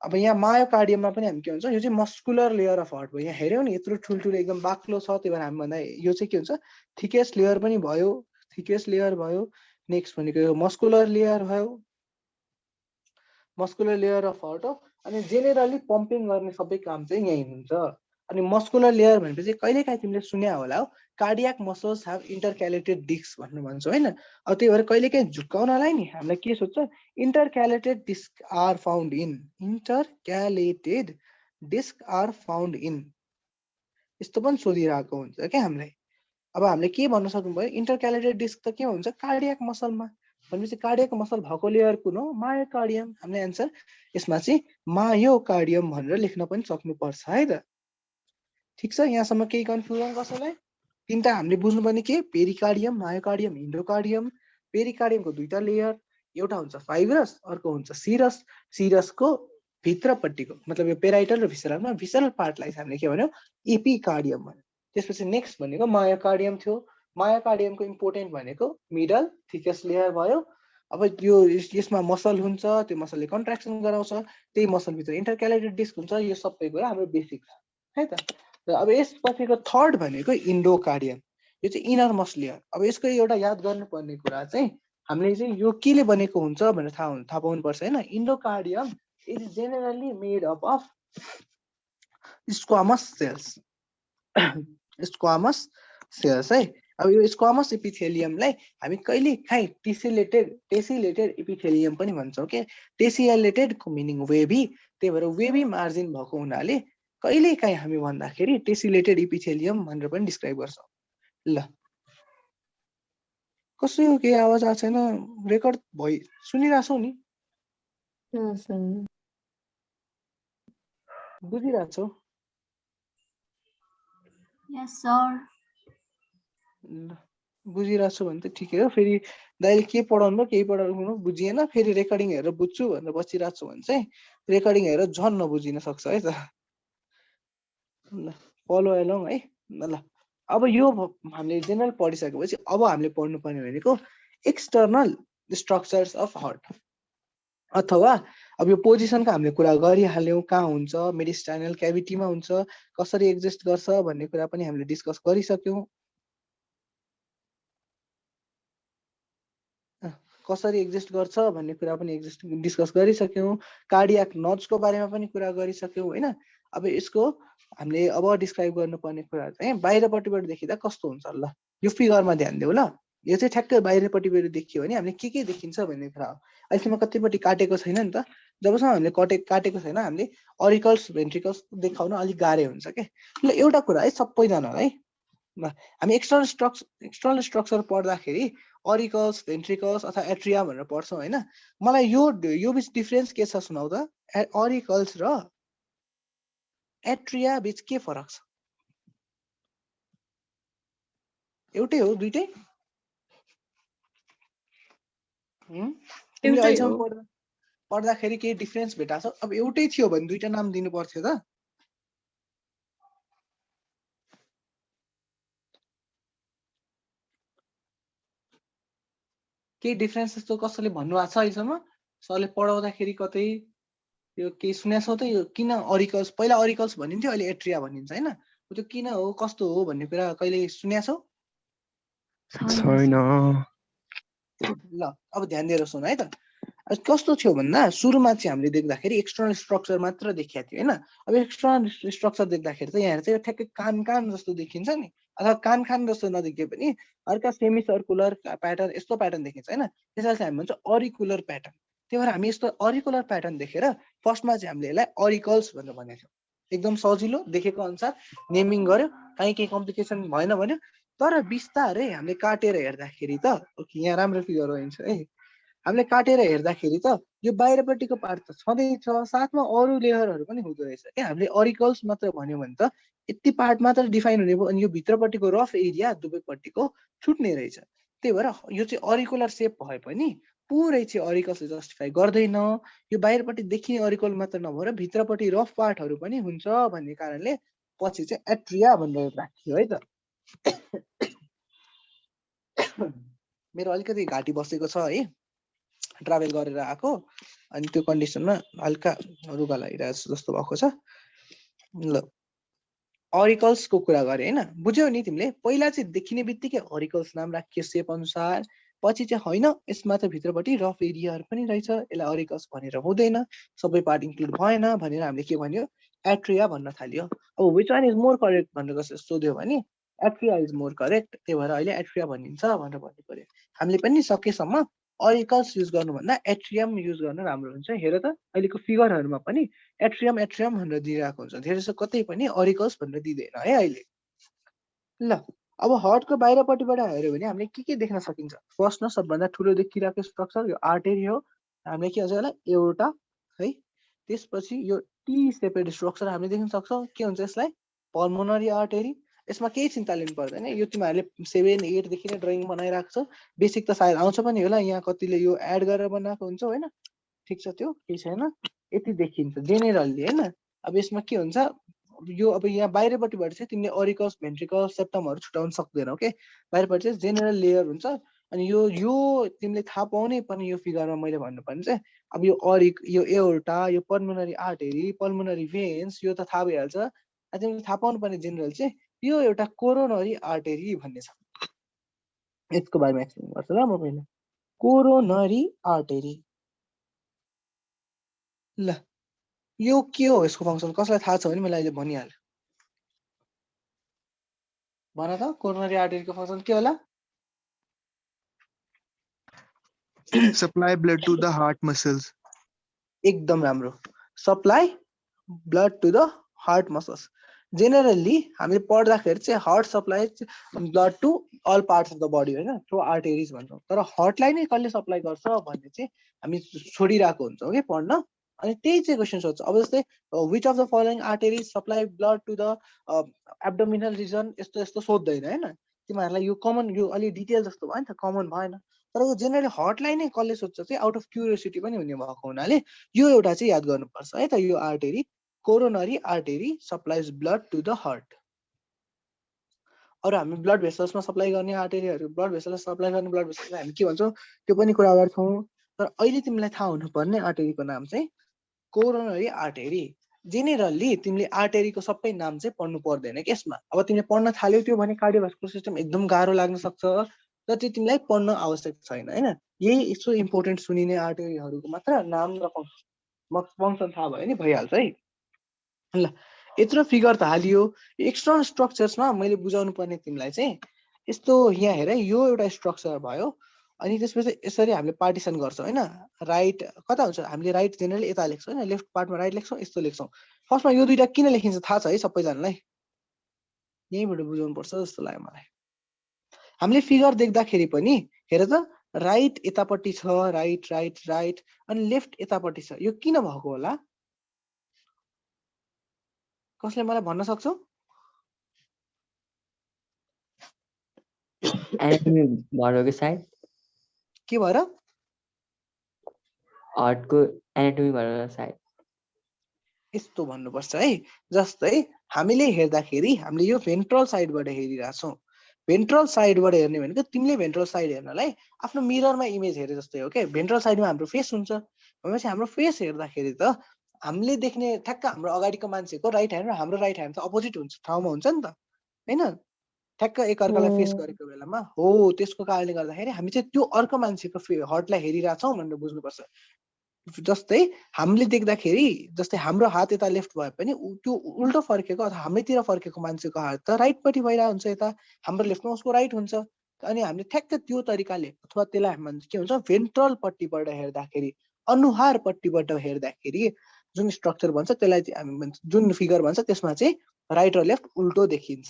अब यहाँ मायोकार्डियममा पनि हामी के भन्छौँ, यो चाहिँ मस्कुलर लेयर अफ हार्ट भयो। यहाँ हेऱ्यौ नि यत्रो ठुल्ठुलो एकदम बाक्लो छ, त्यही भएर हामी भन्दा यो चाहिँ के हुन्छ, थिकेस्ट लेयर पनि भयो, थिकेस्ट लेयर भयो। नेक्स्ट भनेको यो मस्कुलर लेयर भयो, मस्कुलर लेयर अफ हार्ट हो। अनि जेनेरली पम्पिङ गर्ने सबै काम चाहिँ यही हुन्छ। अनि मस्कुलर लेयर भनेपछि कहिलेकाहीँ तिमीले सुन्या होला हो, कार्डियाक मसल्स हेभ इन्टरक्यालेटेड डिस्क भन्नु भन्छ हैन। अब त्यही भएर कहिलेकाहीँ झुक्काउनलाई नि हामीलाई के सोध्छ, intercalated disc are found in, intercalated disc are found in, यस्तो पनि सोधिरहेको हुन्छ क्या हामीलाई। अब हामीले के भन्न सक्नुभयो, इन्टरक्यालेटेड डिस्क त के हुन्छ, कार्डियाक मसलमा। भनेपछि कार्डियाक मसल भएको लेयर कुन हो, मायोकार्डियम। हामीले एन्सर यसमा चाहिँ मायोकार्डियम भनेर लेख्न पनि सक्नुपर्छ है त। ठिक छ, यहाँसम्म केही कन्फ्युजन कसैलाई? तिनवटा हामीले बुझ्नुपर्ने के, पेरिकार्डियम, मायोकार्डियम, इन्डोकार्डियम। पेरिकार्डियमको दुईटा लेयर, एउटा हुन्छ फाइब्रस, अर्को हुन्छ सिरस। सिरसको भित्रपट्टिको मतलब यो पेराइटल र भिसरलमा भिसरल पार्टलाई हामीले के भन्यौँ, एपिकार्डियम भन्यौँ। त्यसपछि नेक्स्ट भनेको मायोकार्डियम थियो। मायोकार्डियमको इम्पोर्टेन्ट भनेको मिडल थिकेस्ट लेयर भयो। अब यो यसमा मसल हुन्छ, त्यो मसलले कन्ट्राक्सन गराउँछ, त्यही मसलभित्र इन्टरक्यालेटेड डिस्क हुन्छ। यो सबै कुरा हाम्रो बेसिक छ है त। र अब यसपछिको थर्ड भनेको इन्डोकार्डियम, यो चाहिँ इनर मस्ट लेयर। अब यसको एउटा याद गर्नुपर्ने कुरा चाहिँ हामीले चाहिँ यो केले बनेको हुन्छ भनेर थाहा पाउनुपर्छ हैन। Endocardium is generally made up of squamous cells, squamous cells है। अब यो स्क्वामस एपिथेलियमलाई हामी कहिलेकाहीँ टेसिलेटेड एपिथेलियम पनि भन्छौँ के। टेसिलेटेडको मिनिङ वेभी, त्यही भएर वेभी मार्जिन भएको हुनाले कहिलेकाहीँ हामी भन्दाखेरि टेसिलेटेड एपिथेलियम भनेर पनि डिस्क्राइब गर्छौँ। ल कसैको केही आवाज आएको छैन, रेकर्ड भइ सुनिरहेछौ नि, बुझिरहेछौ? Yes, sir. बुझिरहेछु भने त ठिकै हो। फेरि दाइले के पढाउनु भयो, केही पढाउनु बुझिएन, फेरि रेकर्डिङ हेरेर बुझ्छु भनेर बसिरहेको छु भने चाहिँ रेकर्डिङ हेरेर झन् नबुझिन सक्छ है त। ल फलो एलोङ है। ल अब यो हामीले जेनरल पढिसकेपछि अब हामीले पढ्नुपर्ने भनेको एक्सटर्नल स्ट्रक्चर्स अफ हार्ट, अथवा अब यो पोजिसनको हामीले कुरा गरिहाल्यौँ, कहाँ हुन्छ, मेडिस्टाइनल क्याभिटीमा हुन्छ, कसरी एक्जिस्ट गर्छ भन्ने कुरा पनि हामीले डिस्कस गरिसक्यौँ। कसरी एक्जिस्ट गर्छ भन्ने कुरा पनि डिस्कस गरिसक्यौँ। कार्डियाक नर्भ्सको बारेमा पनि कुरा गरिसक्यौँ हैन। अब यसको हामीले अब डिस्क्राइब गर्नुपर्ने कुरा चाहिँ बाहिरपट्टिबाट देखिँदा कस्तो हुन्छ। ल यो फिगरमा ध्यान देऊ ल। यो चाहिँ ठ्याक्कै बाहिरपट्टिबाट देखियो भने हामीले के देखिन्छ भन्ने कुरा हो। अहिलेसम्म कतिपट्टि काटेको छैन नि त। जबसम्म हामीले काटेको छैन हामीले अरिकल्स भेन्ट्रिकल्स देखाउन अलिक गाह्रो हुन्छ के। ल एउटा कुरा है सबैजनालाई, हामी एक्सटर्नल स्ट्रक्चर पढ्दाखेरि अरिकल्स, भेन्ट्रिकल्स अथवा एट्रिया भनेर पढ्छौँ हैन। मलाई यो बिच डिफरेन्स के छ सुनाउ त। अरिकल्स र एट्रिया बिच के फरक छ? एउटै हो, दुईटै? तिमीले अहिलेसम्म पढ्दाखेरि केही डिफरेन्स भेटाएको छ? अब एउटै थियो भने दुईटा नाम दिनु पर्थ्यो त। केही डिफरेन्स जस्तो कसैले भन्नुभएको छ अहिलेसम्म? सरले पढाउँदाखेरि कतै यो केही सुनेको छौ त? यो किन अरिकल्स, पहिला अरिकल्स भनिन्थ्यो अहिले एट्रिया भनिन्छ हैन। त्यो किन हो, कस्तो हो भन्ने कुरा कहिले सुनेको छौ? छैन। ल अब ध्यान दिएर सुन है त। कस्तो थियो भन्दा सुरुमा चाहिँ हामीले देख्दाखेरि एक्सटर्नल स्ट्रक्चर मात्र देखिया थियो हैन। अब एक्सटर्नल स्ट्रक्चर देख्दाखेरि चाहिँ यहाँ चाहिँ ठ्याक्कै कान जस्तो देखिन्छ नि, अथवा कान जस्तो नदेखिए पनि अर्का सेमी सर्कुलर प्याटर्न यस्तो प्याटर्न देखिन्छ हैन। त्यसलाई चाहिँ हामी भन्छ अरिकुलर प्याटर्न। त्यही भएर हामी यस्तो अरिकुलर प्याटर्न देखेर फर्स्टमा चाहिँ हामीले यसलाई अरिकल्स भनेर भनेको थियौँ। एकदम सजिलो देखेको अनुसार नेमिङ गर्यो, केही कम्प्लिकेसन भएन भन्यो। तर बिस्तारै हामीले काटेर हेर्दाखेरि त ओके यहाँ राम्रो फिगर हुन्छ है। हामीले काटेर हेर्दाखेरि त यो बाहिरपट्टिको पार्ट त छँदैछ, साथमा अरू लेयरहरू पनि हुँदो रहेछ क्या। हामीले अरिकल्स मात्र भन्यो भने त यति पार्ट मात्र डिफाइन हुने भयो, अनि यो भित्रपट्टिको रफ एरिया दुवैपट्टिको छुट्ने रहेछ। त्यही भएर यो चाहिँ अरिकुलर सेप भए पनि पुरै चाहिँ अरिकल्सले जस्टिफाई गर्दैन। यो बाहिरपट्टि देखिने अरिकल मात्र नभएर भित्रपट्टि रफ पार्टहरू पनि हुन्छ भन्ने कारणले पछि चाहिँ एट्रिया भनेर राखियो है त। मेरो अलिकति घाँटी बसेको छ है, ट्राभल गरेर आएको, अनि त्यो कन्डिसनमा हल्का रुगा लागिरहेको जस्तो भएको छ। ल अरिकल्सको कुरा गरे हैन, बुझ्यौ नि तिमीले? पहिला चाहिँ देखिने बित्तिकै अरिकल्स नाम राखियो सेप अनुसार, पछि चाहिँ होइन यसमा त भित्रपट्टि रफ एरियाहरू पनि रहेछ, यसलाई अरिकल्स भनेर हुँदैन, सबै पार्ट इन्क्लुड भएन भनेर हामीले के भन्यो, एट्रिया भन्न थाल्यो। अब which one is more correct भनेर कसरी सोध्यो भने एट्रिया इज मोर करेक्ट, त्यही भएर अहिले एट्रिया भनिन्छ भनेर भन्नु पर्यो। हामीले पनि सकेसम्म अरिकल्स युज गर्नुभन्दा एट्रियम युज गर्न राम्रो हुन्छ। हेर त अहिलेको फिगरहरूमा पनि एट्रियम भनेर दिइरहेको हुन्छ, धेरै जसो कतै पनि अरिकल्स भनेर दिँदैन है अहिले। ल अब हार्टको बाहिरपट्टिबाट हेऱ्यो भने हामीले के देख्न सकिन्छ? फर्स्ट न सबभन्दा ठुलो देखिरहेको स्ट्रक्चर यो आर्टेरी हो, हामीले के भन्छ यसलाई एओर्टा है। त्यसपछि यो टी सेपेड स्ट्रक्चर हामीले देख्न सक्छौँ, के हुन्छ यसलाई पल्मोनरी आर्टेरी। यसमा केही चिन्ता लिनु पर्दैन, यो तिमीहरूले 7, 8 देखि नै ड्रइङ बनाइरहेको छ, बेसिक त सायद आउँछ पनि होला, यहाँ कतिले यो एड गरेर बनाएको हुन्छ होइन, ठिक छ, त्यो केही छैन, यति देखिन्छ जेनेरली होइन। अब यसमा के हुन्छ, यो अब यहाँ बाहिरपट्टिबाट चाहिँ तिमीले अरिकल्स, भेन्ट्रिकल्स, सेप्टमहरू छुटाउन सक्दैनौ के, बाहिरपट्टि चाहिँ जेनरल लेयर हुन्छ। अनि यो तिमीले थाहा पाउनै पर्ने यो फिगरमा मैले भन्नुपर्ने चाहिँ अब यो एओर्टा, यो पल्मोनरी आर्टेरी, पल्मोनरी भेन्स, यो त थाहा भइहाल्छ। तिमीले थाहा पाउनु पर्ने जेनरल चाहिँ यो एउटा कोरोनरी आर्टेरी भन्ने छ। यसको बारेमा एक्सप्लेन गर्छु ल म पहिला। कोरोनरी आर्टेरी, ल यो के हो, यसको फङ्सन कसलाई थाहा छ भने मैले अहिले भनिहालेँ। भन त कोरोनरी आर्टेरीको फङ्सन के होला? Supply blood to the heart muscles. एकदम राम्रो, supply blood to the heart muscles. Generally हामीले पढ्दाखेरि चाहिँ heart supply blood to all parts of the body होइन, थ्रु आर्टेरिज भन्छौँ। तर हार्टलाई नै कसले सप्लाई गर्छ भन्ने चाहिँ हामी छोडिरहेको हुन्छौँ कि पढ्न। अनि त्यही चाहिँ क्वेसन सोध्छ। अब जस्तै which of the following arteries supply blood to the abdominal region, यस्तो यस्तो सोध्दैन होइन। तिमीहरूलाई यो कमन, यो अलिक डिटेल जस्तो भयो नि त, कमन भएन। तर यो जेनरली हार्टलाई नै कसले सोध्छ चाहिँ आउट अफ क्युरियोसिटी पनि हुने भएको हुनाले यो एउटा चाहिँ याद गर्नुपर्छ है त। यो artery coronary artery supplies blood to the heart. अरू हामी ब्लड भेसल्समा सप्लाई गर्ने आर्टेरीहरू, ब्लड भेसल्स सप्लाई गर्ने ब्लड भेसल्सलाई हामी के भन्छौँ त्यो पनि कुरा गर्छौँ। तर अहिले तिमीलाई थाहा हुनुपर्ने आर्टेरीको नाम चाहिँ कोरोनरी आर्टेरी। जेनेरली तिमीले आर्टेरीको सबै नाम चाहिँ पढ्नु पर्दैन कि यसमा। अब तिमीले पढ्न थाल्यौ त्यो भने कार्डियोभास्कुलर सिस्टम एकदम गाह्रो लाग्न सक्छ, तर त्यो तिमीलाई पढ्न आवश्यक छैन होइन। यही यसो इम्पोर्टेन्ट सुनिने आर्टेरीहरूको मात्र नाम र फङ्सन थाहा भयो नि भइहाल्छ है। ल यत्रो फिगर त हालियो। एक्सटर्नल स्ट्रक्चर्समा मैले बुझाउनु पर्ने तिमीलाई चाहिँ यस्तो, यहाँ हेर यो एउटा स्ट्रक्चर भयो, अनि त्यसपछि यसरी हामीले पार्टिसन गर्छौँ होइन। राइट कता हुन्छ, हामीले राइट जेनरली यता लेख्छौँ होइन, लेफ्ट पार्टमा राइट लेख्छौँ, यस्तो लेख्छौँ। फर्स्टमा यो दुइटा किन लेखिन्छ थाहा छ है सबैजनालाई? यहीँबाट बुझाउनु पर्छ जस्तो लाग्यो मलाई। हामीले फिगर देख्दाखेरि पनि हेर त राइट यतापट्टि छ, राइट राइट राइट, अनि लेफ्ट यतापट्टि छ, यो किन भएको होला? कसले मलाई भन्न सक्छौ? एनाटोमी भएर हो कि सायद, के भएर? हार्टको एनाटोमी भएर होला सायद। यस्तो भन्नुपर्छ है, जस्तै हामीले हेर्दाखेरि हामीले यो भेन्ट्रल साइडबाट हेरिरहेछौँ। भेन्ट्रल साइडबाट हेर्ने भनेको तिमीले भेन्ट्रल साइड हेर्नलाई आफ्नो मिररमा इमेज हेरे जस्तै हो के। भेन्ट्रल साइडमा हाम्रो फेस हुन्छ, भनेपछि हाम्रो फेस हेर्दाखेरि त हामीले देख्ने ठ्याक्क हाम्रो अगाडिको मान्छेको राइट ह्यान्ड र हाम्रो राइट ह्यान्ड त अपोजिट हुन्छ, ठाउँमा हुन्छ नि त होइन। ठ्याक्क एकअर्कालाई फेस गरेको बेलामा हो त्यसको कारणले गर्दाखेरि हामी चाहिँ त्यो अर्को मान्छेको हार्टलाई हेरिरहेछौँ भनेर बुझ्नुपर्छ। जस्तै हामीले देख्दाखेरि जस्तै हाम्रो हात यता लेफ्ट भए पनि त्यो उल्टो फर्केको अथवा हाम्रैतिर फर्केको मान्छेको हात त राइटपट्टि भइरहेको हुन्छ, यता हाम्रो लेफ्टमा उसको राइट हुन्छ। अनि हामीले ठ्याक्क त्यो तरिकाले अथवा त्यसलाई हामी के हुन्छ भेन्ट्रल पट्टिबाट हेर्दाखेरि अनुहारपट्टिबाट हेर्दाखेरि जुन स्ट्रक्चर भन्छ त्यसलाई हामी जुन फिगर भन्छ त्यसमा चाहिँ राइट र लेफ्ट उल्टो देखिन्छ।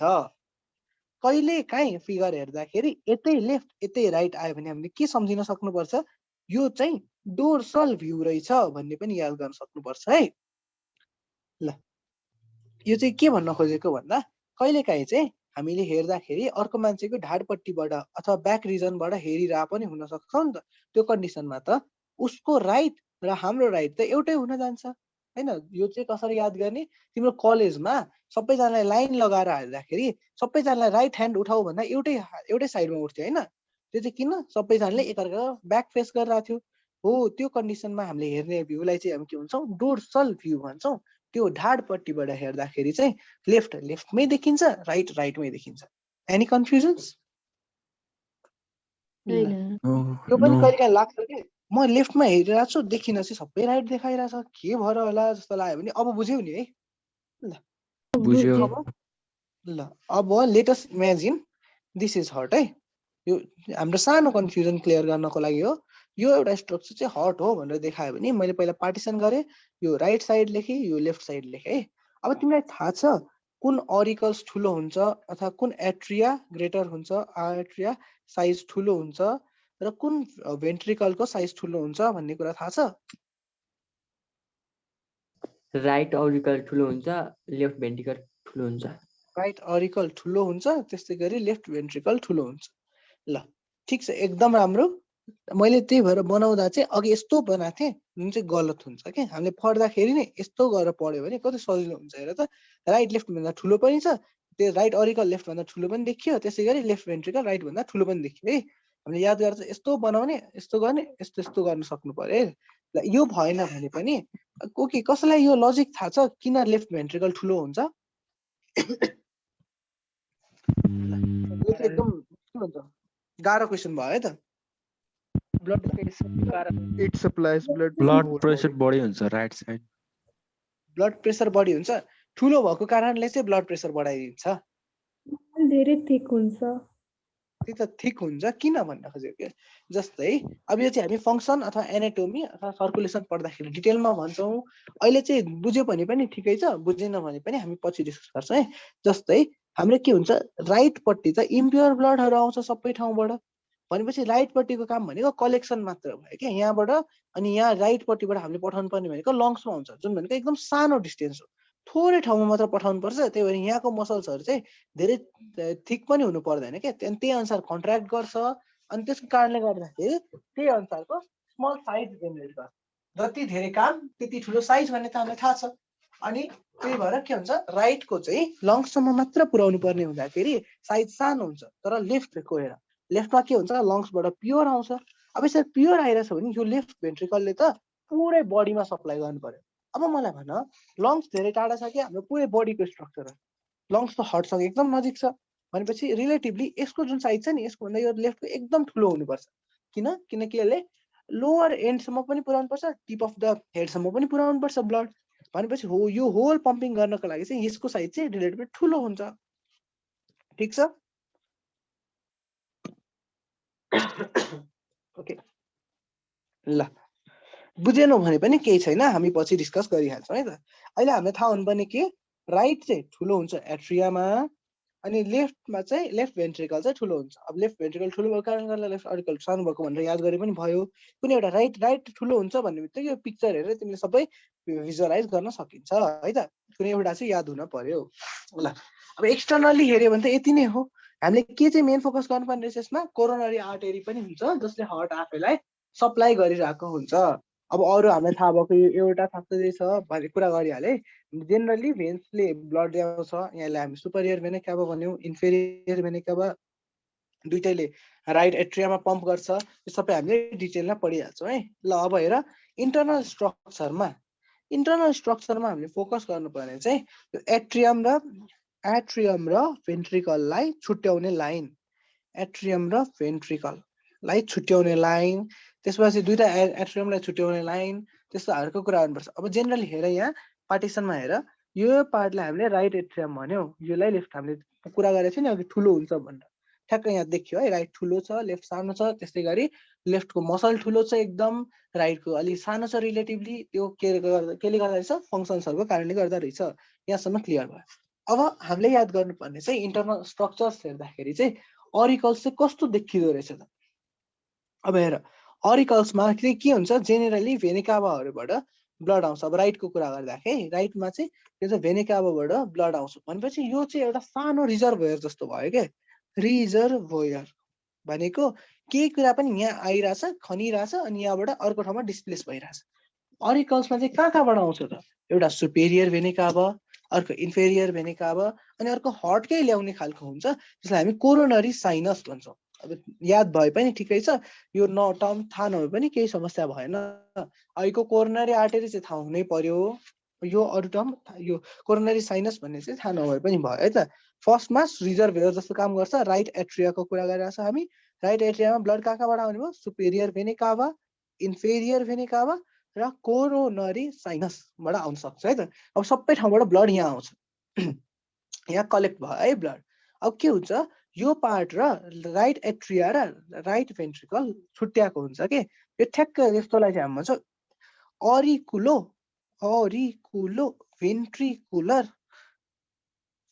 कहिले काहीँ फिगर हेर्दाखेरि यतै लेफ्ट यतै राइट आयो भने हामीले के सम्झिन सक्नुपर्छ, यो चाहिँ डोर्सल भ्यू रहेछ भन्ने पनि याद गर्न सक्नुपर्छ है। ल यो चाहिँ के भन्न खोजेको भन्दा कहिलेकाहीँ चाहिँ हामीले हेर्दाखेरि अर्को मान्छेको ढाडपट्टिबाट अथवा ब्याक रिजनबाट हेरिरहेको पनि हुन सक्छ नि त। त्यो कन्डिसनमा त उसको राइट र हाम्रो राइट त एउटै हुन जान्छ हैन। यो चाहिँ कसरी याद गर्ने, तिम्रो कलेजमा सबैजनालाई लाइन लगाएर हेर्दाखेरि सबैजनालाई राइट ह्यान्ड उठाऊ भन्दा एउटै साइडमा उठ्थ्यो हैन। त्यो चाहिँ किन, सबैजनाले एकअर्काको ब्याक फेस गरिरहेको थियो। हो त्यो कन्डिसनमा हामीले हेर्ने भ्यूलाई चाहिँ हामी के भन्छौँ डोर्सल भ्यू भन्छौँ। त्यो ढाडपट्टिबाट हेर्दाखेरि चाहिँ लेफ्ट लेफ्टमै देखिन्छ, राइट राइटमै देखिन्छ। Any confusions? यो पनि कहिलेकाहीँ लाग्छ कि म लेफ्टमा हेरिरहेको छु देखिन चाहिँ सबै राइट देखाइरहेछ, के भएर होला जस्तो लाग्यो भने अब बुझ्यौ नि है। बुझ्यो। ल अब let us imagine this is heart है। यो हाम्रो सानो कन्फ्युजन क्लियर गर्नको लागि हो। यो एउटा स्ट्रक्चर चाहिँ हर्ट हो भनेर देखायो भने मैले पहिला पार्टिसन गरेँ, यो राइट साइड लेखेँ यो लेफ्ट साइड लेखेँ है। अब तिमीलाई थाहा छ कुन अरिकल्स ठुलो हुन्छ अथवा कुन एट्रिया ग्रेटर हुन्छ, एट्रिया साइज ठुलो हुन्छ र कुन भेन्ट्रिकलको साइज ठुलो हुन्छ भन्ने कुरा थाहा छ? राइट अरिकल ठुलो हुन्छ, लेफ्ट भेन्ट्रिकल ठुलो हुन्छ। राइट अरिकल ठुलो हुन्छ, त्यस्तै गरी लेफ्ट भेन्ट्रिकल ठुलो हुन्छ। ल ठिक छ, एकदम राम्रो। मैले त्यही भएर बनाउँदा चाहिँ अघि यस्तो बनाएको थिएँ जुन चाहिँ गलत हुन्छ के। हामीले पढ्दाखेरि नै यस्तो गरेर पढ्यो भने कति सजिलो हुन्छ हेर त। राइट लेफ्ट भन्दा ठुलो पनि छ, त्यो राइट अरिकल लेफ्ट भन्दा ठुलो पनि देखियो, त्यसै गरी लेफ्ट भेन्ट्रिकल राइट भन्दा ठुलो पनि देखियो है। हामीले याद गरेर चाहिँ यस्तो बनाउने, यस्तो गर्ने, यस्तो यस्तो गर्न सक्नु पर्यो है। ल यो भएन भने पनि ओके, कसैलाई यो लजिक थाहा छ किन लेफ्ट भेन्ट्रिकल ठुलो हुन्छ? यो चाहिँ एकदम के भन्छ गाह्रो क्वेसन भयो है त। ब्लड प्रेसरको कारण It supplies blood to the blood whole pressure body. बढी हुन्छ राइट साइड। ब्लड प्रेसर बढी हुन्छ, ठुलो भएको कारणले चाहिँ ब्लड प्रेसर बढाइदिन्छ। धेरै थिक हुन्छ। त्यही त ठिक हुन्छ किन भन्न खोजेको के। जस्तै अब यो चाहिँ हामी फङ्सन अथवा एनाटोमी अथवा सर्कुलेसन पढ्दाखेरि डिटेलमा भन्छौँ। अहिले चाहिँ बुझ्यो भने पनि ठिकै छ, बुझेन भने पनि हामी पछि डिस्कस गर्छौँ है। जस्तै हाम्रो के हुन्छ राइटपट्टि त इम्प्योर ब्लडहरू आउँछ सबै ठाउँबाट, भनेपछि राइटपट्टिको काम भनेको कलेक्सन मात्र भयो कि यहाँबाट। अनि यहाँ राइटपट्टिबाट हामीले पठाउनु पर्ने भनेको लङ्समा हुन्छ, जुन भनेको एकदम सानो डिस्टेन्स हो, थोरै ठाउँमा मात्र पठाउनु पर्छ। त्यही भएर यहाँको मसल्सहरू चाहिँ धेरै थिक पनि हुनु पर्दैन क्या, त्यही अनुसार कन्ट्र्याक्ट गर्छ। अनि त्यसको कारणले गर्दाखेरि त्यही अनुसारको स्मल साइज जेनेरेट गर्छ। जति धेरै काम त्यति ठुलो साइज भन्ने त हामीलाई थाहा छ। अनि त्यही भएर के हुन्छ राइटको चाहिँ लङ्ससम्म मात्र पुर्याउनु पर्ने हुँदाखेरि साइज सानो हुन्छ। तर लेफ्टको हेर, लेफ्टमा के हुन्छ लङ्सबाट प्योर आउँछ। अब यसरी प्योर आइरहेछ भने यो लेफ्ट भेन्ट्रिकलले त पुरै बडीमा सप्लाई गर्नु पर्यो। अब मलाई भन लङ्स धेरै टाढा छ कि हाम्रो पुरै बडीको स्ट्रक्चर हो, लङ्स त हार्टसँग एकदम नजिक छ, भनेपछि रिलेटिभली यसको जुन साइज छ नि यसको भन्दा यो लेफ्टको एकदम ठुलो हुनुपर्छ। किनकि यसले लोवर एन्डसम्म पनि पुर्याउनु पर्छ, टिप अफ द हेडसम्म पनि पुर्याउनु पर्छ ब्लड। भनेपछि हो यो होल पम्पिङ गर्नको लागि चाहिँ यसको साइज चाहिँ रिलेटिभली ठुलो हुन्छ। ठिक छ ओके। ल बुझेनौ भने पनि केही छैन, हामी पछि डिस्कस गरिहाल्छौँ है त। अहिले हामीलाई थाहा हुनुपर्ने के राइट चाहिँ ठुलो हुन्छ एट्रियामा, अनि लेफ्टमा चाहिँ लेफ्ट भेन्ट्रिकल चाहिँ ठुलो हुन्छ। अब लेफ्ट भेन्ट्रिकल ठुलो भएको कारणले लेफ्ट अरिकल सानो भएको भनेर याद गरे पनि भयो। कुनै एउटा राइट ठुलो हुन्छ भन्ने बित्तिकै यो पिक्चर हेरेर तिमीले सबै भिजुअलाइज गर्न सकिन्छ है त। कुनै एउटा चाहिँ याद हुन पर्यो। ल अब एक्सटर्नली हेऱ्यो भने त यति नै हो। हामीले के चाहिँ मेन फोकस गर्नुपर्ने रहेछ यसमा, कोरोनरी आर्टेरी पनि हुन्छ जसले हार्ट आफैलाई सप्लाई गरिरहेको हुन्छ। अब अरू हामीलाई थाहा भएको एउटा थाहा छ भन्ने कुरा गरिहालेँ। जेनरली भेन्सले ब्लड ल्याउँछ, यहाँलाई हामी सुपरियर भेना क्याभा भन्यौँ, इन्फेरियर भेना क्याभा दुइटैले राइट एट्रियामा पम्प गर्छ। यो सबै हामीले डिटेलमा पढिहाल्छौँ है। ल अब हेर इन्टरनल स्ट्रक्चरमा हामीले फोकस गर्नुपर्ने चाहिँ यो एट्रियम र एट्रियम र भेन्ट्रिकललाई छुट्याउने लाइन, एट्रियम र भेन्ट्रिकललाई छुट्याउने लाइन, त्यसपछि दुईटा एट्रियमलाई छुट्याउने लाइन, त्यस्तोहरूको कुरा गर्नुपर्छ। अब जेनरली हेर यहाँ पार्टिसनमा हेर, यो पार्टलाई हामीले राइट एट्रियम भन्यो, योलाई लेफ्ट हामीले कुरा गरेको थियो नि अघि ठुलो हुन्छ भनेर, ठ्याक्कै यहाँ देखियो है, राइट ठुलो छ लेफ्ट सानो छ, त्यस्तै गरी लेफ्टको मसल ठुलो छ एकदम, राइटको अलिक सानो छ रिलेटिभली, त्यो केले गर्दा रहेछ फङ्सन्सहरूको कारणले गर्दा रहेछ। यहाँसम्म क्लियर भयो। अब हामीले याद गर्नुपर्ने चाहिँ इन्टरनल स्ट्रक्चर्स हेर्दाखेरि चाहिँ अरिकल्स चाहिँ कस्तो देखिँदो रहेछ त। अब हेर अरिकल्समा चाहिँ के हुन्छ, जेनेरली भेनिकाभाहरूबाट ब्लड आउँछ। अब राइटको कुरा गर्दाखेरि राइटमा चाहिँ त्यो चाहिँ भेनिकाभाबाट ब्लड आउँछ भनेपछि यो चाहिँ एउटा सानो रिजर्भोयर जस्तो भयो क्या। रिजर्भोयर भनेको केही कुरा पनि यहाँ आइरहेछ खनिरहेछ अनि यहाँबाट अर्को ठाउँमा डिस्प्लेस भइरहेछ। अरिकल्समा चाहिँ कहाँ कहाँबाट आउँछ त, एउटा सुपेरियर भेनिकाभा, अर्को इन्फेरियर भेनिकाभा, अनि अर्को हार्टकै ल्याउने खालको हुन्छ जसलाई हामी कोरोनरी साइनस भन्छौँ। अब याद भए पनि ठिकै छ, यो टर्म थाहा नभए पनि केही समस्या भएन। अहिलेको कोरोनरी आर्टेरी चाहिँ थाहा हुनै पर्यो, यो अरू टर्म यो कोरोनरी साइनस भन्ने चाहिँ थाहा नभए पनि भयो है त। फर्स्टमा रिजर्भोयर जस्तो काम गर्छ, राइट एट्रियाको कुरा गरिरहेको छ हामी। राइट एट्रियामा ब्लड कहाँबाट आउने भयो, सुपेरियर भेनिकाभा, इन्फेरियर भेनिकाभा र कोरोनरी साइनसबाट आउन सक्छ है त। अब सबै ठाउँबाट ब्लड यहाँ आउँछ, यहाँ कलेक्ट भयो है ब्लड। अब के हुन्छ, यो पार्ट र राइट एट्रिया र राइट भेन्ट्रिकल छुट्याएको हुन्छ के। यो ठ्याक्क यस्तोलाई चाहिँ हामी भन्छौँ अरिकुलो